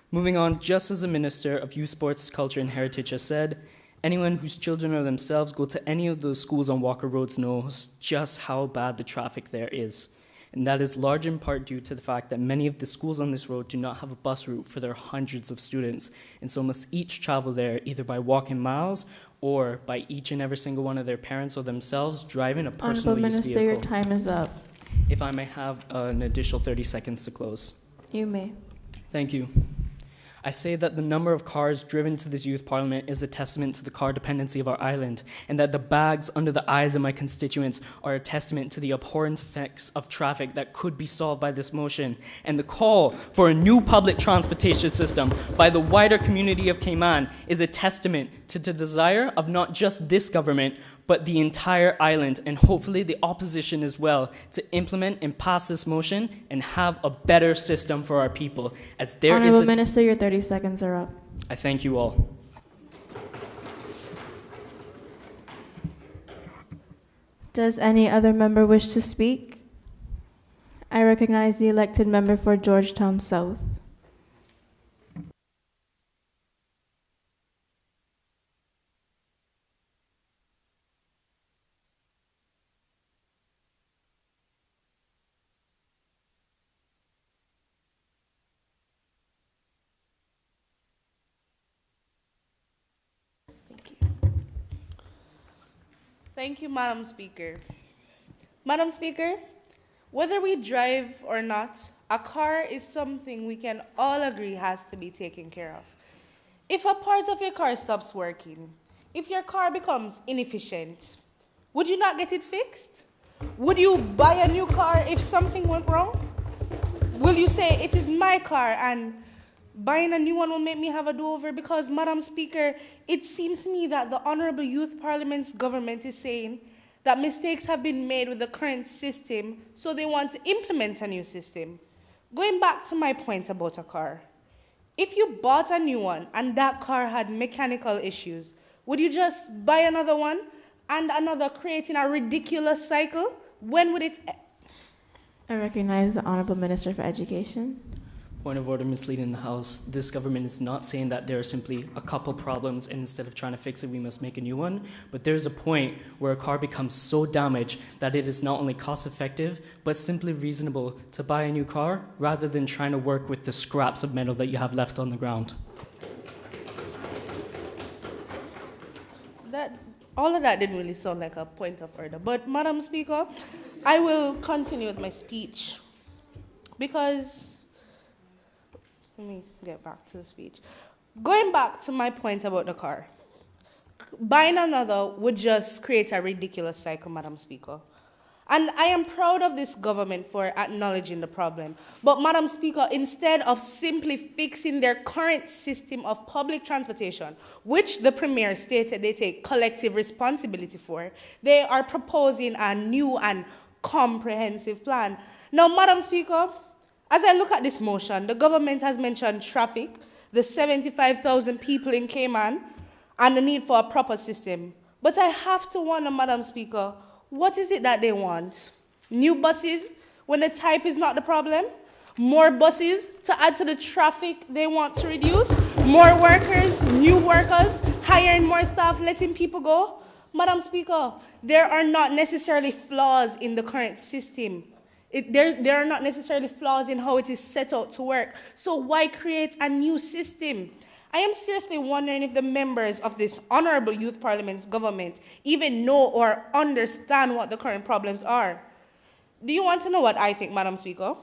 Moving on, just as the Minister of Youth, Sports, Culture and Heritage has said, anyone whose children or themselves go to any of those schools on Walker Roads knows just how bad the traffic there is. And that is large in part due to the fact that many of the schools on this road do not have a bus route for their hundreds of students, and so must each travel there either by walking miles or by each and every single one of their parents or themselves driving a personal use vehicle. Honourable Minister, your time is up. If I may have an additional 30 seconds to close. You may. Thank you. I say that the number of cars driven to this youth parliament is a testament to the car dependency of our island, and that the bags under the eyes of my constituents are a testament to the abhorrent effects of traffic that could be solved by this motion, and the call for a new public transportation system by the wider community of Cayman is a testament to the desire of not just this government, but the entire island, and hopefully the opposition as well, to implement and pass this motion and have a better system for our people. As there Honourable is Minister, your 30 seconds are up. I thank you all. Does any other member wish to speak? I recognize the elected member for Georgetown South. Thank you, Madam Speaker. Madam Speaker, whether we drive or not, a car is something we can all agree has to be taken care of. If a part of your car stops working, if your car becomes inefficient, would you not get it fixed? Would you buy a new car if something went wrong? Will you say, it is my car and buying a new one will make me have a do-over? Because, Madam Speaker, it seems to me that the Honourable Youth Parliament's government is saying that mistakes have been made with the current system, so they want to implement a new system. Going back to my point about a car, if you bought a new one and that car had mechanical issues, would you just buy another one and another, creating a ridiculous cycle? When would it... I recognize the Honourable Minister for Education. Point of order, misleading the House. This government is not saying that there are simply a couple problems and instead of trying to fix it, we must make a new one. But there's a point where a car becomes so damaged that it is not only cost effective, but simply reasonable to buy a new car rather than trying to work with the scraps of metal that you have left on the ground. All of that didn't really sound like a point of order. But, Madam Speaker, I will continue with my speech. Because, let me get back to the speech. Going back to my point about the car, buying another would just create a ridiculous cycle, Madam Speaker. And I am proud of this government for acknowledging the problem. But, Madam Speaker, instead of simply fixing their current system of public transportation, which the Premier stated they take collective responsibility for, they are proposing a new and comprehensive plan. Now, Madam Speaker, as I look at this motion, the government has mentioned traffic, the 75,000 people in Cayman, and the need for a proper system. But I have to wonder, Madam Speaker, what is it that they want? New buses when the type is not the problem? More buses to add to the traffic they want to reduce? More workers, new workers, hiring more staff, letting people go? Madam Speaker, there are not necessarily flaws in the current system. There are not necessarily flaws in how it is set out to work. So why create a new system? I am seriously wondering if the members of this Honorable Youth Parliament's government even know or understand what the current problems are. Do you want to know what I think, Madam Speaker?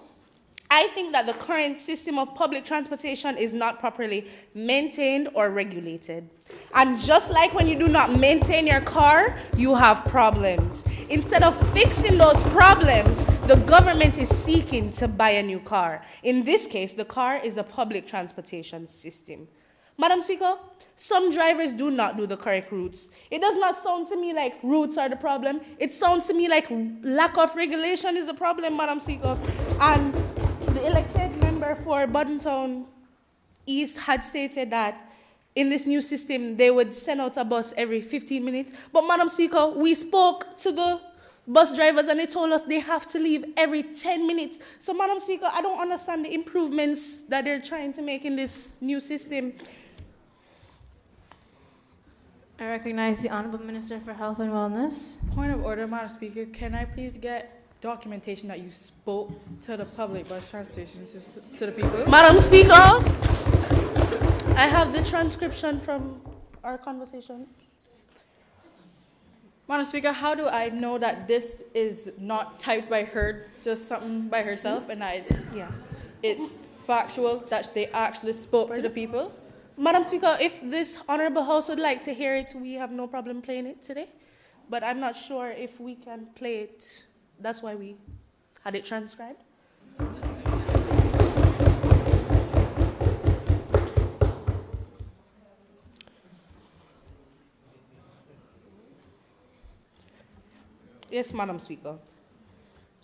I think that the current system of public transportation is not properly maintained or regulated. And just like when you do not maintain your car, you have problems. Instead of fixing those problems, the government is seeking to buy a new car. In this case, the car is the public transportation system. Madam Speaker, some drivers do not do the correct routes. It does not sound to me like routes are the problem. It sounds to me like lack of regulation is the problem, Madam Speaker. And the elected member for Budgetary East had stated that in this new system, they would send out a bus every 15 minutes. But, Madam Speaker, we spoke to the bus drivers and they told us they have to leave every 10 minutes. So, Madam Speaker, I don't understand the improvements that they're trying to make in this new system. I recognize the Honourable Minister for Health and Wellness. Point of order, Madam Speaker. Can I please get documentation that you spoke to the public bus transportation system, to the people? Madam Speaker, I have the transcription from our conversation. Madam Speaker, how do I know that this is not typed by her, just something by herself, and that it's factual, that they actually spoke to the people? Madam Speaker, if this Honourable House would like to hear it, we have no problem playing it today. But I'm not sure if we can play it. That's why we had it transcribed. Yes, Madam Speaker.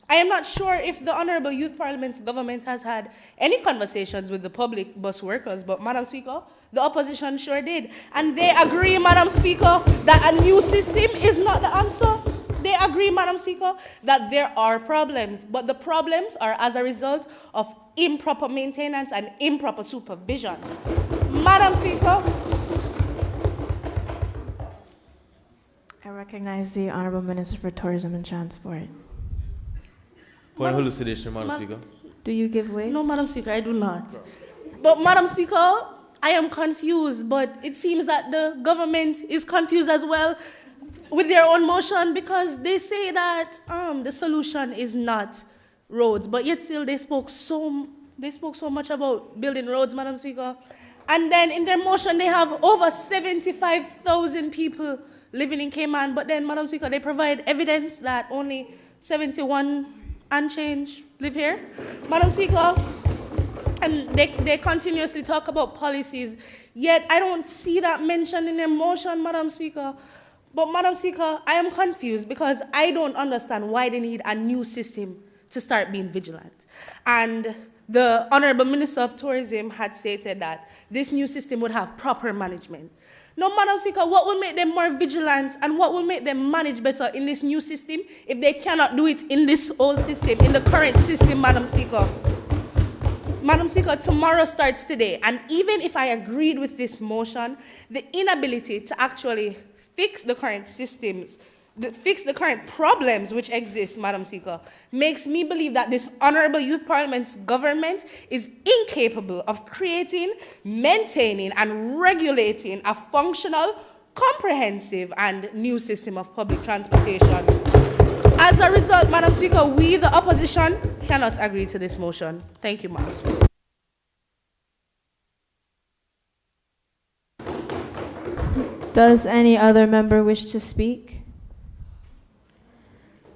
I am not sure if the Honourable Youth Parliament's government has had any conversations with the public bus workers, but Madam Speaker, the opposition sure did. And they agree, Madam Speaker, that a new system is not the answer. They agree, Madam Speaker, that there are problems, but the problems are as a result of improper maintenance and improper supervision. Madam Speaker, I recognize the Honourable Minister for Tourism and Transport. Point of elucidation, Madam Speaker. Do you give way? No, Madam Speaker, I do not. But, Madam Speaker, I am confused, but it seems that the government is confused as well with their own motion because they say that the solution is not roads, but yet still they spoke so much about building roads, Madam Speaker. And then in their motion, they have over 75,000 people living in Cayman, but then, Madam Speaker, they provide evidence that only 71 and change live here. Madam Speaker, and they continuously talk about policies, yet I don't see that mentioned in their motion, Madam Speaker. But, Madam Speaker, I am confused because I don't understand why they need a new system to start being vigilant. And the Honourable Minister of Tourism had stated that this new system would have proper management. Now, Madam Speaker, what will make them more vigilant and what will make them manage better in this new system if they cannot do it in this old system, in the current system, Madam Speaker? Madam Speaker, tomorrow starts today. And even if I agreed with this motion, the inability to actually fix the current systems, fix the current problems which exist, Madam Speaker, makes me believe that this Honorable Youth Parliament's government is incapable of creating, maintaining, and regulating a functional, comprehensive, and new system of public transportation. As a result, Madam Speaker, we, the opposition, cannot agree to this motion. Thank you, Madam Speaker. Does any other member wish to speak?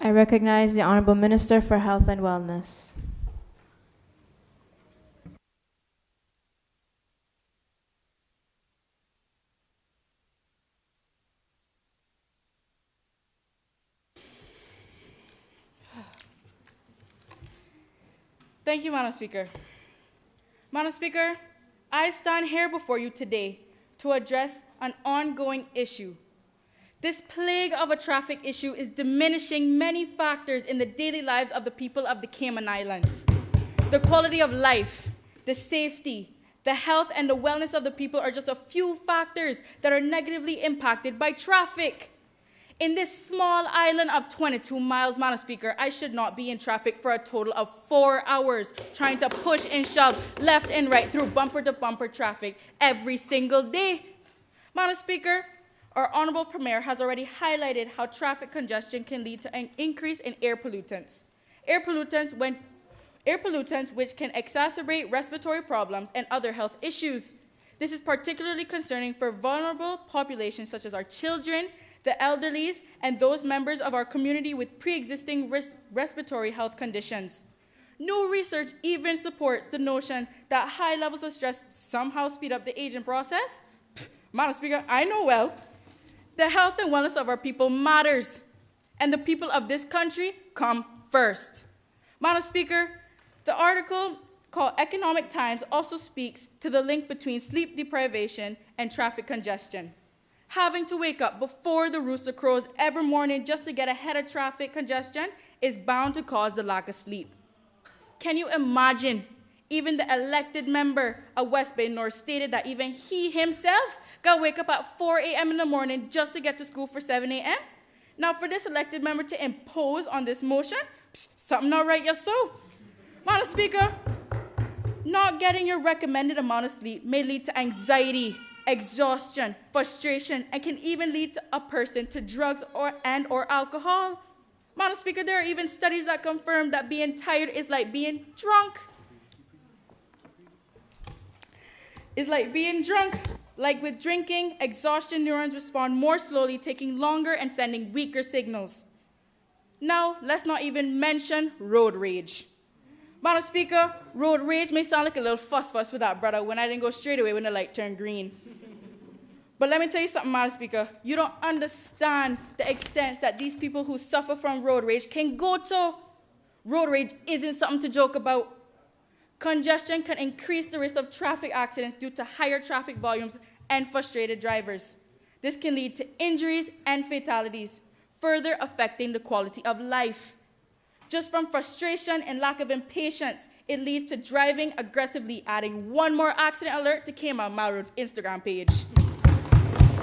I recognize the Honorable Minister for Health and Wellness. Thank you, Madam Speaker. Madam Speaker, I stand here before you today to address an ongoing issue. This plague of a traffic issue is diminishing many factors in the daily lives of the people of the Cayman Islands. The quality of life, the safety, the health, and the wellness of the people are just a few factors that are negatively impacted by traffic. In this small island of 22 miles, Madam Speaker, I should not be in traffic for a total of 4 hours trying to push and shove left and right through bumper-to-bumper traffic every single day. Madam Speaker, our Honorable Premier has already highlighted how traffic congestion can lead to an increase in air pollutants. Air pollutants which can exacerbate respiratory problems and other health issues. This is particularly concerning for vulnerable populations such as our children, the elderly, and those members of our community with pre-existing respiratory health conditions. New research even supports the notion that high levels of stress somehow speed up the aging process. Madam Speaker, I know well, the health and wellness of our people matters, and the people of this country come first. Madam Speaker, the article called Economic Times also speaks to the link between sleep deprivation and traffic congestion. Having to wake up before the rooster crows every morning just to get ahead of traffic congestion is bound to cause the lack of sleep. Can you imagine? Even the elected member of West Bay North stated that even he himself got to wake up at 4 a.m. in the morning just to get to school for 7 a.m. Now for this elected member to impose on this motion, something not right, yes so. Madam Speaker, not getting your recommended amount of sleep may lead to anxiety, exhaustion, frustration, and can even lead to a person to drugs or alcohol. Madam Speaker, there are even studies that confirm that being tired is like being drunk. It's like being drunk. Like with drinking, exhaustion neurons respond more slowly, taking longer and sending weaker signals. Now, let's not even mention road rage. Madam Speaker, road rage may sound like a little fuss with that brother when I didn't go straight away when the light turned green. But let me tell you something, Madam Speaker. You don't understand the extent that these people who suffer from road rage can go to. Road rage isn't something to joke about. Congestion can increase the risk of traffic accidents due to higher traffic volumes and frustrated drivers. This can lead to injuries and fatalities, further affecting the quality of life. Just from frustration and lack of impatience, it leads to driving aggressively, adding one more accident alert to Cayman Islands' Instagram page.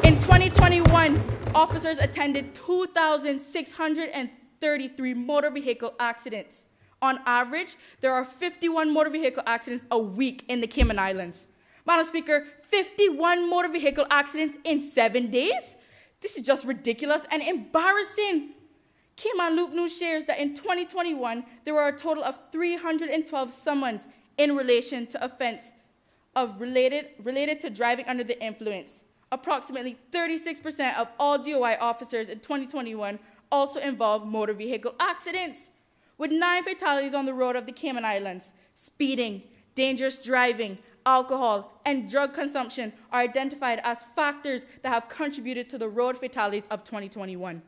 In 2021, officers attended 2,633 motor vehicle accidents. On average, there are 51 motor vehicle accidents a week in the Cayman Islands. Madam Speaker, 51 motor vehicle accidents in 7 days? This is just ridiculous and embarrassing. Cayman Loop News shares that in 2021, there were a total of 312 summons in relation to offense related to driving under the influence. Approximately 36% of all DOI officers in 2021 also involved motor vehicle accidents. With 9 fatalities on the road of the Cayman Islands, speeding, dangerous driving, alcohol, and drug consumption are identified as factors that have contributed to the road fatalities of 2021.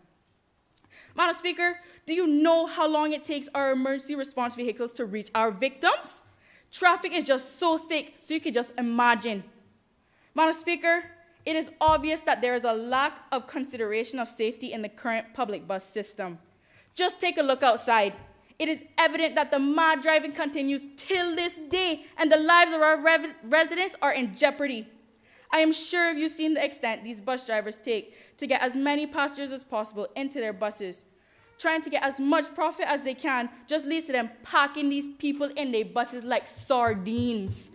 Madam Speaker, do you know how long it takes our emergency response vehicles to reach our victims? Traffic is just so thick, so you can just imagine. Madam Speaker, it is obvious that there is a lack of consideration of safety in the current public bus system. Just take a look outside. it is evident that the mad driving continues till this day, and the lives of our residents are in jeopardy. I am sure you've seen the extent these bus drivers take to get as many passengers as possible into their buses, trying to get as much profit as they can, just leads to them packing these people in their buses like sardines.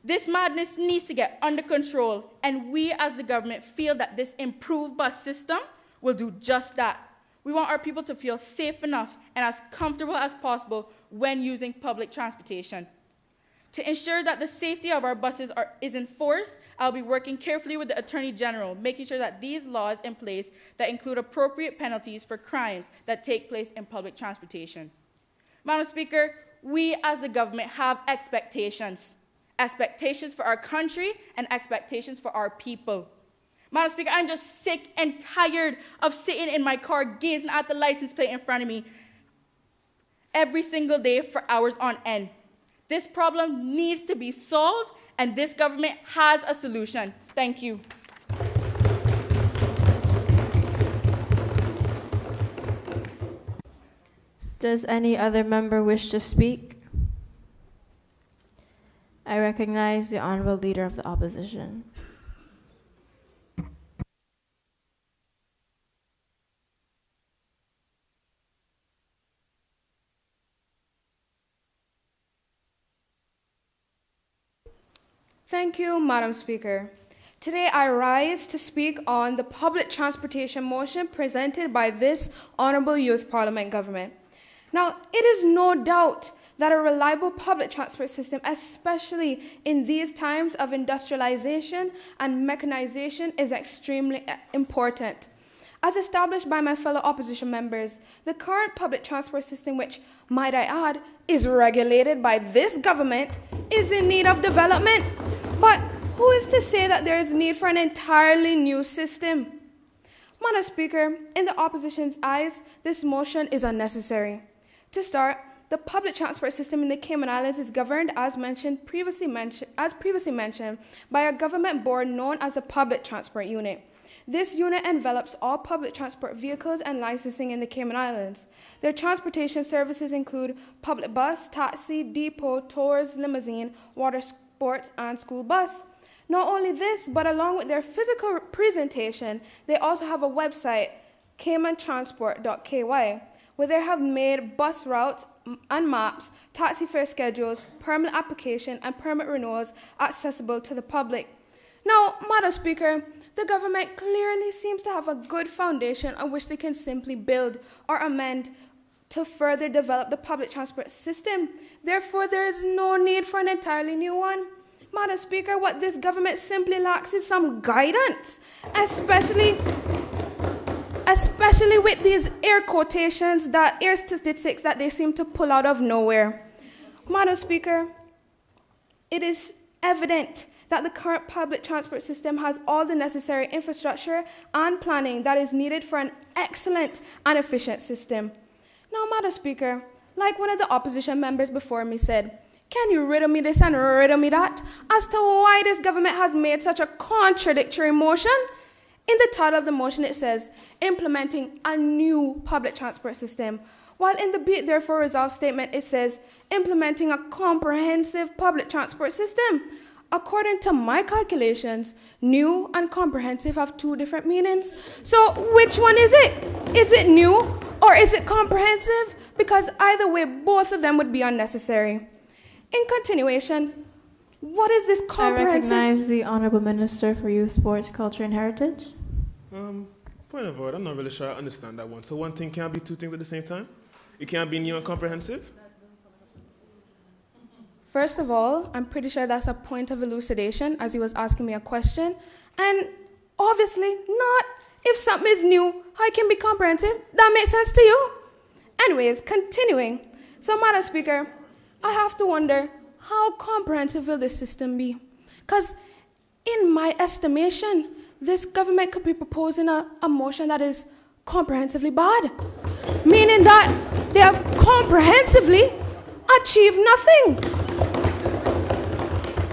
This madness needs to get under control, and we as the government feel that this improved bus system will do just that. We want our people to feel safe enough and as comfortable as possible when using public transportation. To ensure that the safety of our buses is enforced, I'll be working carefully with the Attorney General, making sure that these laws in place that include appropriate penalties for crimes that take place in public transportation. Madam Speaker, we as the government have expectations. Expectations for our country and expectations for our people. Madam Speaker, I'm just sick and tired of sitting in my car gazing at the license plate in front of me every single day for hours on end. This problem needs to be solved, and this government has a solution. Thank you. Does any other member wish to speak? I recognize the Honorable Leader of the Opposition. Thank you, Madam Speaker. Today I rise to speak on the public transportation motion presented by this Honorable Youth Parliament government. Now, it is no doubt that a reliable public transport system, especially in these times of industrialization and mechanization, is extremely important. As established by my fellow opposition members, the current public transport system, which, might I add, is regulated by this government, is in need of development. But who is to say that there is need for an entirely new system? Madam Speaker, in the opposition's eyes, this motion is unnecessary. To start, the public transport system in the Cayman Islands is governed, as previously mentioned, by a government board known as the Public Transport Unit. This unit envelops all public transport vehicles and licensing in the Cayman Islands. Their transportation services include public bus, taxi, depot, tours, limousine, water sports, and school bus. Not only this, but along with their physical presentation, they also have a website, caymantransport.ky, where they have made bus routes and maps, taxi fare schedules, permit application, and permit renewals accessible to the public. Now, Madam Speaker, the government clearly seems to have a good foundation on which they can simply build or amend to further develop the public transport system. Therefore, there is no need for an entirely new one. Madam Speaker, what this government simply lacks is some guidance, especially with these air statistics that they seem to pull out of nowhere. Madam Speaker, it is evident that the current public transport system has all the necessary infrastructure and planning that is needed for an excellent and efficient system. Now, Madam Speaker, like one of the opposition members before me said, can you riddle me this and riddle me that as to why this government has made such a contradictory motion? In the title of the motion, it says, implementing a new public transport system, while in the Be It Therefore Resolved statement, it says, implementing a comprehensive public transport system. According to my calculations, new and comprehensive have two different meanings. So which one is it? Is it new or is it comprehensive? Because either way, both of them would be unnecessary. In continuation, what is this comprehensive? I recognize the Honorable Minister for Youth, Sports, Culture, and Heritage. Point of order, I'm not really sure I understand that one. So one thing can't be two things at the same time? It can't be new and comprehensive? First of all, I'm pretty sure that's a point of elucidation, as he was asking me a question. And obviously not. If something is new, how it can be comprehensive? That makes sense to you? Anyways, continuing. So, Madam Speaker, I have to wonder, how comprehensive will this system be? Because in my estimation, this government could be proposing a motion that is comprehensively bad, meaning that they have comprehensively achieved nothing.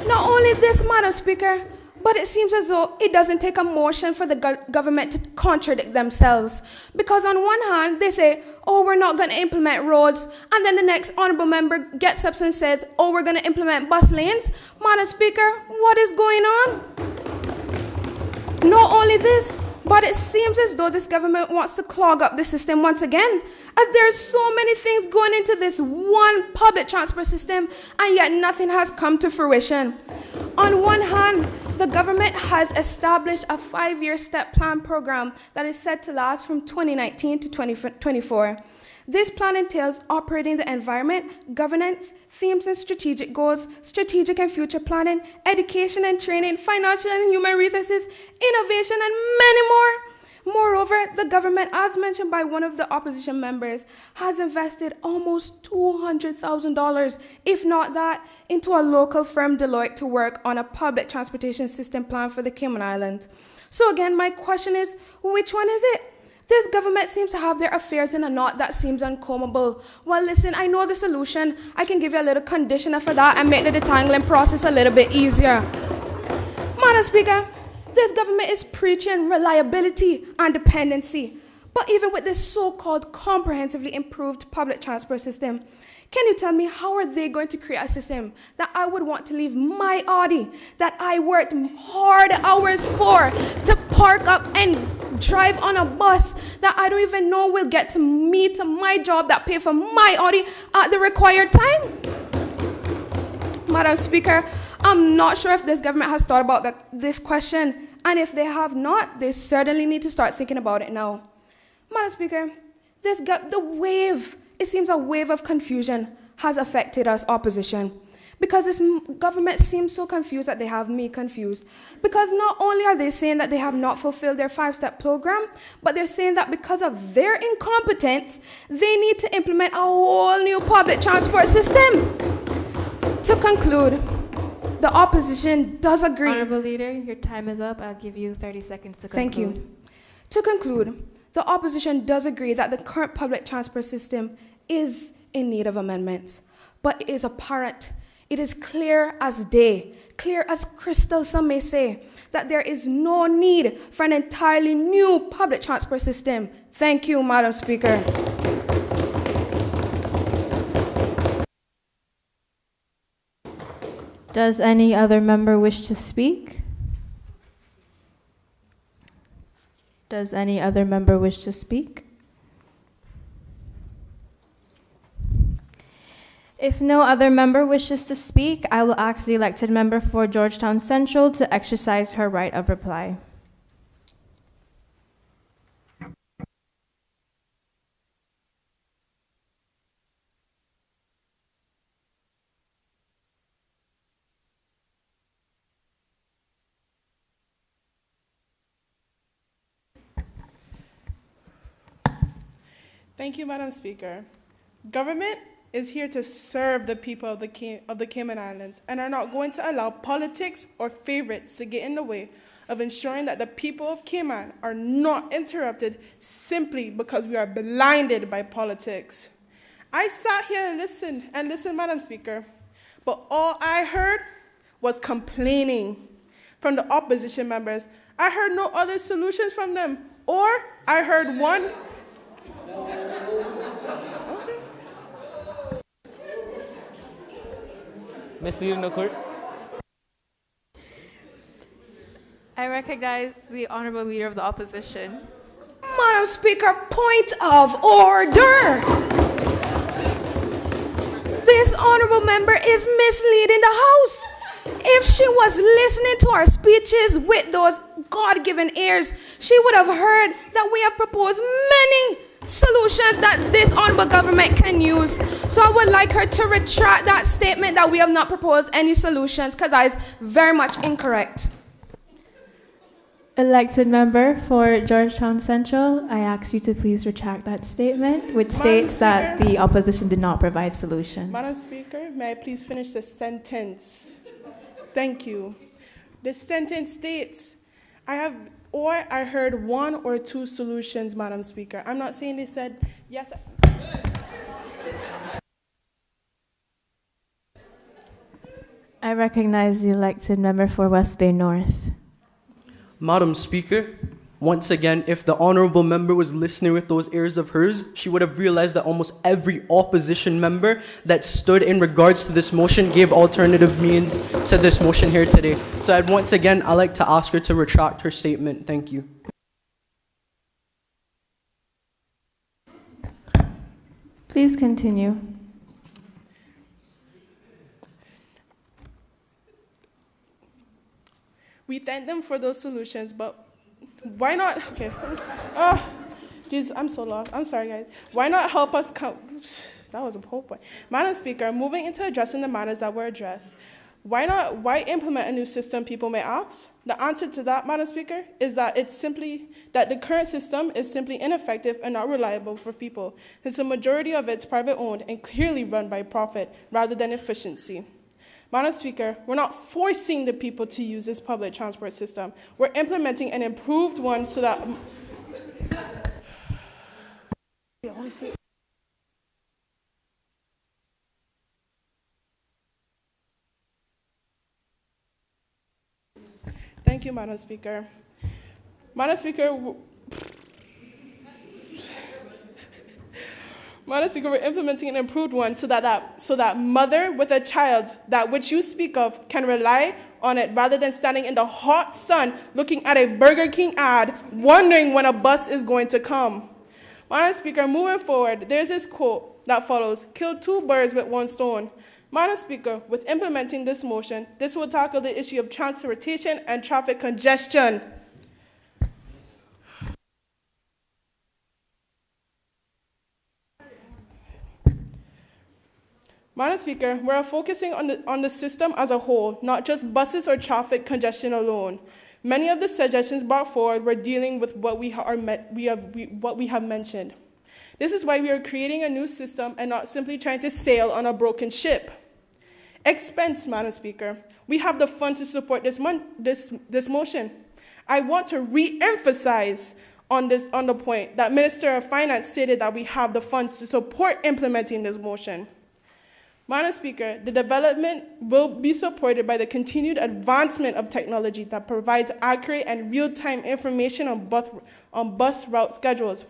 Not only this, Madam Speaker, But it seems as though it doesn't take a motion for the government to contradict themselves. Because on one hand, they say, oh, we're not going to implement roads. And then the next honorable member gets up and says, oh, we're going to implement bus lanes. Madam Speaker, what is going on? Not only this, but it seems as though this government wants to clog up the system once again, as there's so many things going into this one public transport system, and yet nothing has come to fruition. On one hand, the government has established a 5-year step plan program that is set to last from 2019 to 2024. This plan entails operating the environment, governance, themes and strategic goals, strategic and future planning, education and training, financial and human resources, innovation, and many more. Moreover, the government, as mentioned by one of the opposition members, has invested almost $200,000, if not that, into a local firm, Deloitte, to work on a public transportation system plan for the Cayman Islands. So again, my question is, which one is it? This government seems to have their affairs in a knot that seems uncombable. Well, listen, I know the solution. I can give you a little conditioner for that and make the detangling process a little bit easier. Madam Speaker, this government is preaching reliability and dependency. But even with this so-called comprehensively improved public transport system, can you tell me how are they going to create a system that I would want to leave my Audi, that I worked hard hours for, to park up and drive on a bus that I don't even know will get to me to my job, that pay for my Audi at the required time? Madam Speaker, I'm not sure if this government has thought about this question, and if they have not, they certainly need to start thinking about it now. Madam Speaker, it seems a wave of confusion has affected us opposition, because this government seems so confused that they have me confused. Because not only are they saying that they have not fulfilled their 5-step program, but they're saying that because of their incompetence, they need to implement a whole new public transport system. To conclude, the opposition does agree. Honorable Leader, your time is up. I'll give you 30 seconds to conclude. Thank you. To conclude, the opposition does agree that the current public transport system is in need of amendments, but it is apparent, it is clear as day, clear as crystal, some may say, that there is no need for an entirely new public transport system. Thank you, Madam Speaker. Does any other member wish to speak? Does any other member wish to speak? If no other member wishes to speak, I will ask the elected member for Georgetown Central to exercise her right of reply. Thank you, Madam Speaker. Government is here to serve the people of the Cayman Islands and are not going to allow politics or favorites to get in the way of ensuring that the people of Cayman are not interrupted simply because we are blinded by politics. I sat here and listened, Madam Speaker, but all I heard was complaining from the opposition members. I heard no other solutions from them, or I heard one. Okay. Ms. Leader in the court. I recognize the Honorable Leader of the Opposition. Madam Speaker, point of order. This honorable member is misleading the House. If she was listening to our speeches with those God-given ears, she would have heard that we have proposed many solutions that this honorable government can use. So I would like her to retract that statement that we have not proposed any solutions, because that is very much incorrect. Elected member for Georgetown Central, I ask you to please retract that statement, which states that the opposition did not provide solutions. Madam Speaker, may I please finish the sentence? Thank you. The sentence states, I heard one or two solutions, Madam Speaker. I'm not saying they said yes. I recognize the elected member for West Bay North. Madam Speaker, once again, if the honourable member was listening with those ears of hers, she would have realized that almost every opposition member that stood in regards to this motion gave alternative means to this motion here today. So I'd like to ask her to retract her statement. Thank you. Please continue. We thank them for those solutions, but why not? Okay. Oh, jeez, I'm so lost. I'm sorry, guys. Why not help us come? That was a whole point. Madam Speaker, moving into addressing the matters that were addressed. Why implement a new system, people may ask? The answer to that, Madam Speaker, is that that the current system is simply ineffective and not reliable for people, since the majority of it's private owned and clearly run by profit rather than efficiency. Madam Speaker, we're not forcing the people to use this public transport system. We're implementing an improved one so that... Thank you, Madam Speaker. Madam Speaker, we're implementing an improved one so that mother with a child, that which you speak of, can rely on it rather than standing in the hot sun looking at a Burger King ad, wondering when a bus is going to come. Madam Speaker, moving forward, there's this quote that follows, "Kill two birds with one stone." Madam Speaker, with implementing this motion, this will tackle the issue of transportation and traffic congestion. Madam Speaker, we are focusing on the system as a whole, not just buses or traffic congestion alone. Many of the suggestions brought forward were dealing with what we have mentioned. This is why we are creating a new system and not simply trying to sail on a broken ship. Expense, Madam Speaker. We have the funds to support this motion. I want to re-emphasize on the point that Minister of Finance stated that we have the funds to support implementing this motion. Madam Speaker, the development will be supported by the continued advancement of technology that provides accurate and real-time information on bus route schedules.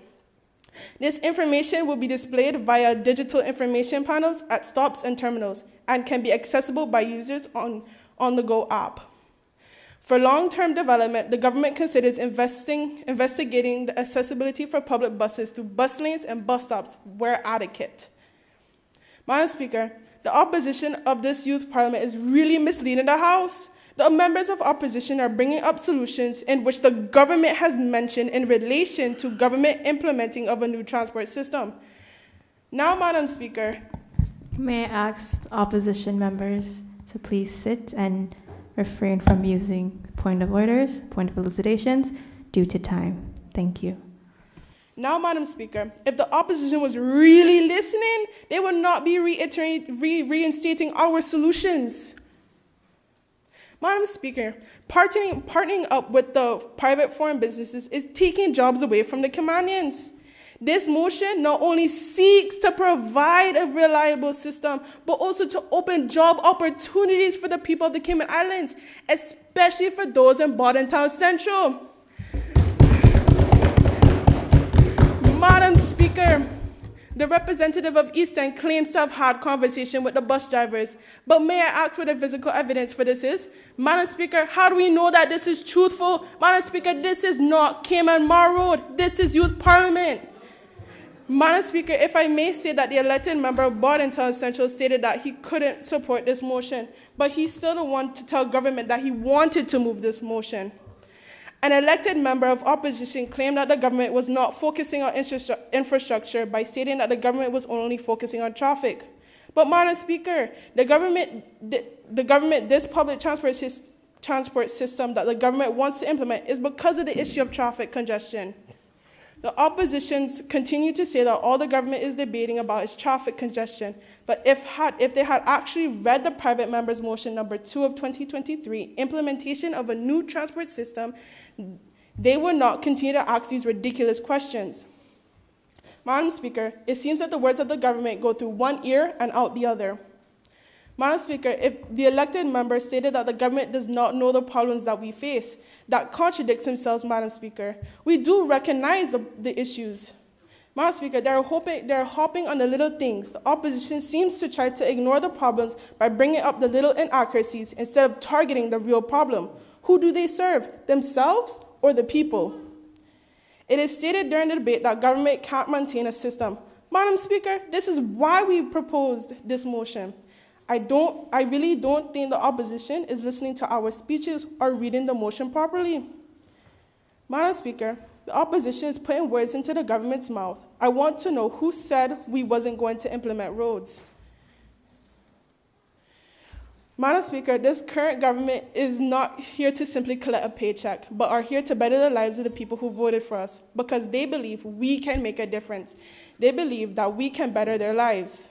This information will be displayed via digital information panels at stops and terminals and can be accessible by users on the Go app. For long-term development, the government considers investigating the accessibility for public buses through bus lanes and bus stops where adequate. Madam Speaker, the opposition of this youth parliament is really misleading the House. The members of opposition are bringing up solutions in which the government has mentioned in relation to government implementing of a new transport system. Now, Madam Speaker. May I ask opposition members to please sit and refrain from using point of orders, point of elucidations, due to time. Thank you. Now, Madam Speaker, if the opposition was really listening, they would not be reinstating our solutions. Madam Speaker, partnering up with the private foreign businesses is taking jobs away from the Caymanians. This motion not only seeks to provide a reliable system, but also to open job opportunities for the people of the Cayman Islands, especially for those in Bordentown Central. Madam Speaker, the representative of East End claims to have had conversation with the bus drivers, but may I ask what the physical evidence for this is? Madam Speaker, how do we know that this is truthful? Madam Speaker, this is not Cayman Mar Road. This is Youth Parliament. Madam Speaker, if I may say that the elected member of Bordentown Central stated that he couldn't support this motion, but he's still the one to tell government that he wanted to move this motion. An elected member of opposition claimed that the government was not focusing on infrastructure by stating that the government was only focusing on traffic. But, Madam Speaker, this public transport system that the government wants to implement is because of the issue of traffic congestion. The oppositions continue to say that all the government is debating about is traffic congestion, but if they had actually read the private member's motion number 2 of 2023, implementation of a new transport system, they would not continue to ask these ridiculous questions. Madam Speaker, it seems that the words of the government go through one ear and out the other. Madam Speaker, if the elected member stated that the government does not know the problems that we face, that contradicts themselves, Madam Speaker. We do recognize the issues. Madam Speaker, they're hopping on the little things. The opposition seems to try to ignore the problems by bringing up the little inaccuracies instead of targeting the real problem. Who do they serve, themselves or the people? It is stated during the debate that government can't maintain a system. Madam Speaker, this is why we proposed this motion. I really don't think the opposition is listening to our speeches or reading the motion properly. Madam Speaker, the opposition is putting words into the government's mouth. I want to know who said we wasn't going to implement roads. Madam Speaker, this current government is not here to simply collect a paycheck, but are here to better the lives of the people who voted for us because they believe we can make a difference. They believe that we can better their lives.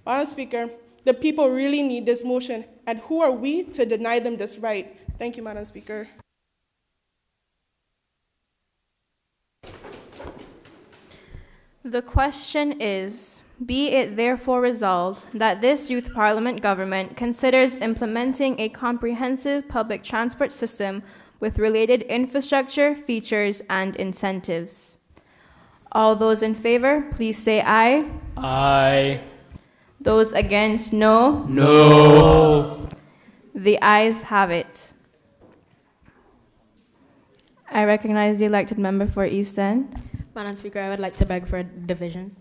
Madam Speaker, the people really need this motion, and who are we to deny them this right? Thank you, Madam Speaker. The question is, be it therefore resolved that this Youth Parliament government considers implementing a comprehensive public transport system with related infrastructure, features, and incentives. All those in favor, please say aye. Aye. Those against, no. No. The ayes have it. I recognize the elected member for East End. Madam Speaker, I would like to beg for a division.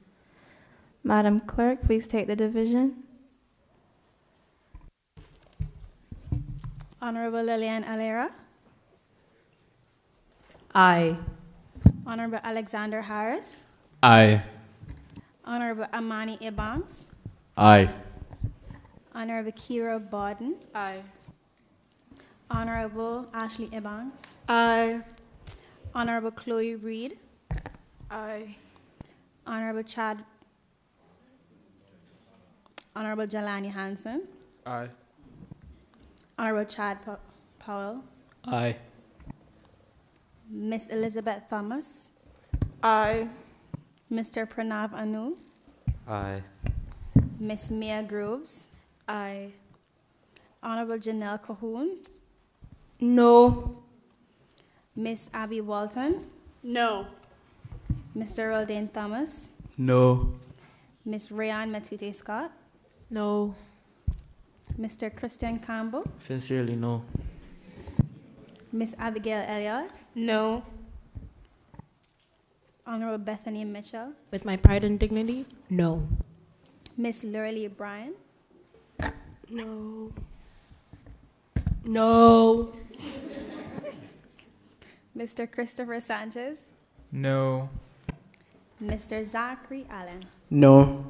Madam Clerk, please take the division. Honorable Lillian Alera. Aye. Honorable Alexander Harris. Aye. Honorable Amani Ibanks. Aye. Honorable Kira Borden. Aye. Honorable Ashley Ibanks. Aye. Honorable Chloe Reed. Aye. Honorable Jelani Hansen. Aye. Honorable Chad Powell. Aye. Miss Elizabeth Thomas. Aye. Mr. Pranav Anu. Aye. Miss Mia Groves. Aye. Honorable Janelle Cahoon. No. Miss Abby Walton. No. Mr. Roldane Thomas. No. Miss Rayan Matute Scott. No. Mr. Christian Campbell. Sincerely, no. Miss Abigail Elliott. No. Honorable Bethany Mitchell. With my pride and dignity, no. Miss Lurley Bryan. No. No. Mr. Christopher Sanchez. No. Mr. Zachary Allen. No.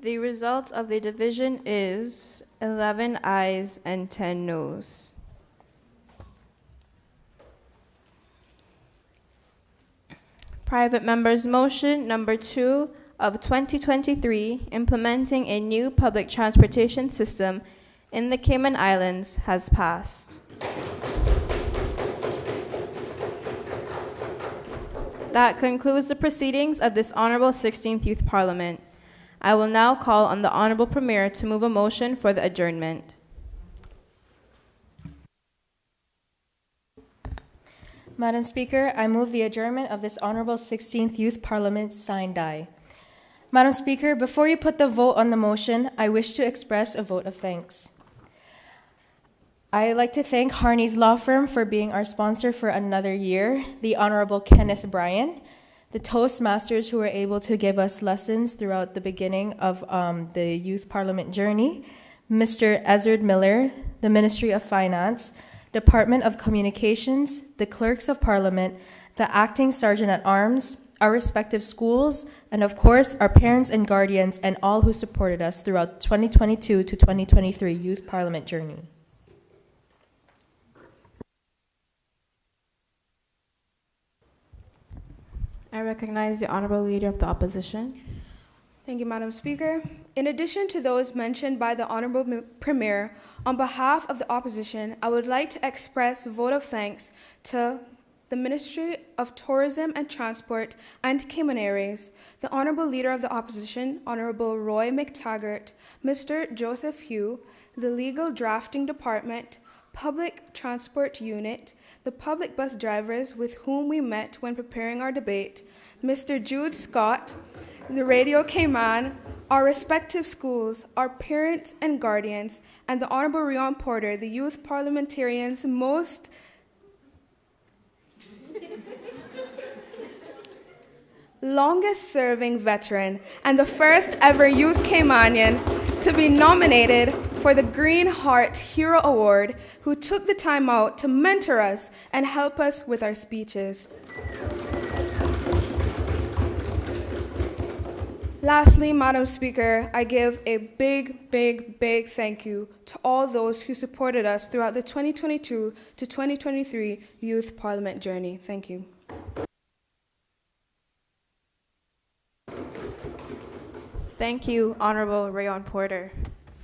The result of the division is 11 ayes and 10 noes. Private member's motion number 2 of 2023, implementing a new public transportation system in the Cayman Islands, has passed. That concludes the proceedings of this Honorable 16th Youth Parliament. I will now call on the Honorable Premier to move a motion for the adjournment. Madam Speaker, I move the adjournment of this Honorable 16th Youth Parliament sine die. Madam Speaker, before you put the vote on the motion, I wish to express a vote of thanks. I'd like to thank Harney's Law Firm for being our sponsor for another year, the Honorable Kenneth Bryan, the Toastmasters who were able to give us lessons throughout the beginning of the Youth Parliament journey, Mr. Ezard Miller, the Ministry of Finance, Department of Communications, the Clerks of Parliament, the Acting Sergeant at Arms, our respective schools, and of course, our parents and guardians and all who supported us throughout 2022 to 2023 Youth Parliament journey. I recognize the Honorable Leader of the Opposition. Thank you, Madam Speaker. In addition to those mentioned by the Honorable Premier, on behalf of the opposition, I would like to express a vote of thanks to the Ministry of Tourism and Transport and Cayman Islands, the Honorable Leader of the Opposition, Honorable Roy McTaggart, Mr. Joseph Hugh, the Legal Drafting Department, Public Transport Unit, the public bus drivers with whom we met when preparing our debate, Mr. Jude Scott, the Radio Cayman, our respective schools, our parents and guardians, and the Honorable Rion Porter, the Youth Parliamentarians' most longest-serving veteran and the first ever Youth Caymanian to be nominated for the Green Heart Hero Award, who took the time out to mentor us and help us with our speeches. Lastly, Madam Speaker, I give a big thank you to all those who supported us throughout the 2022 to 2023 Youth Parliament journey. Thank you. Thank you, Honorable Rayon Porter,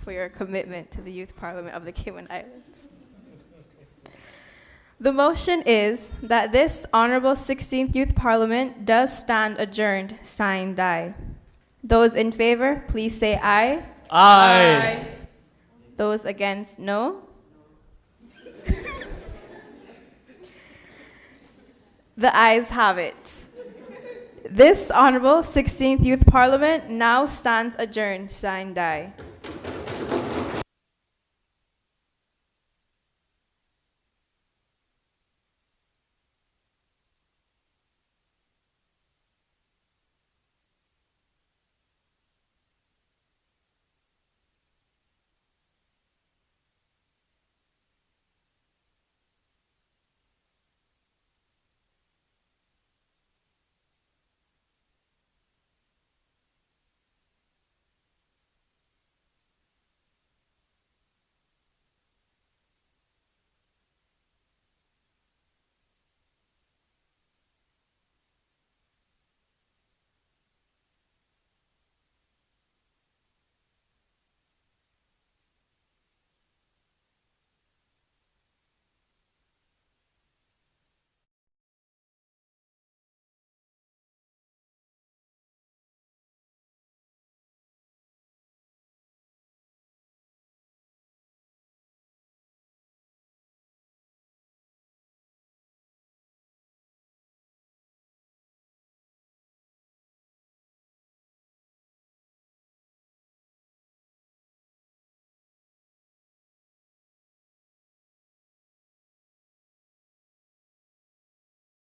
for your commitment to the Youth Parliament of the Cayman Islands. The motion is that this Honorable 16th Youth Parliament does stand adjourned, signed, die. Those in favor, please say aye. Aye. Those against, no. The ayes have it. This Honorable 16th Youth Parliament now stands adjourned, signed, die.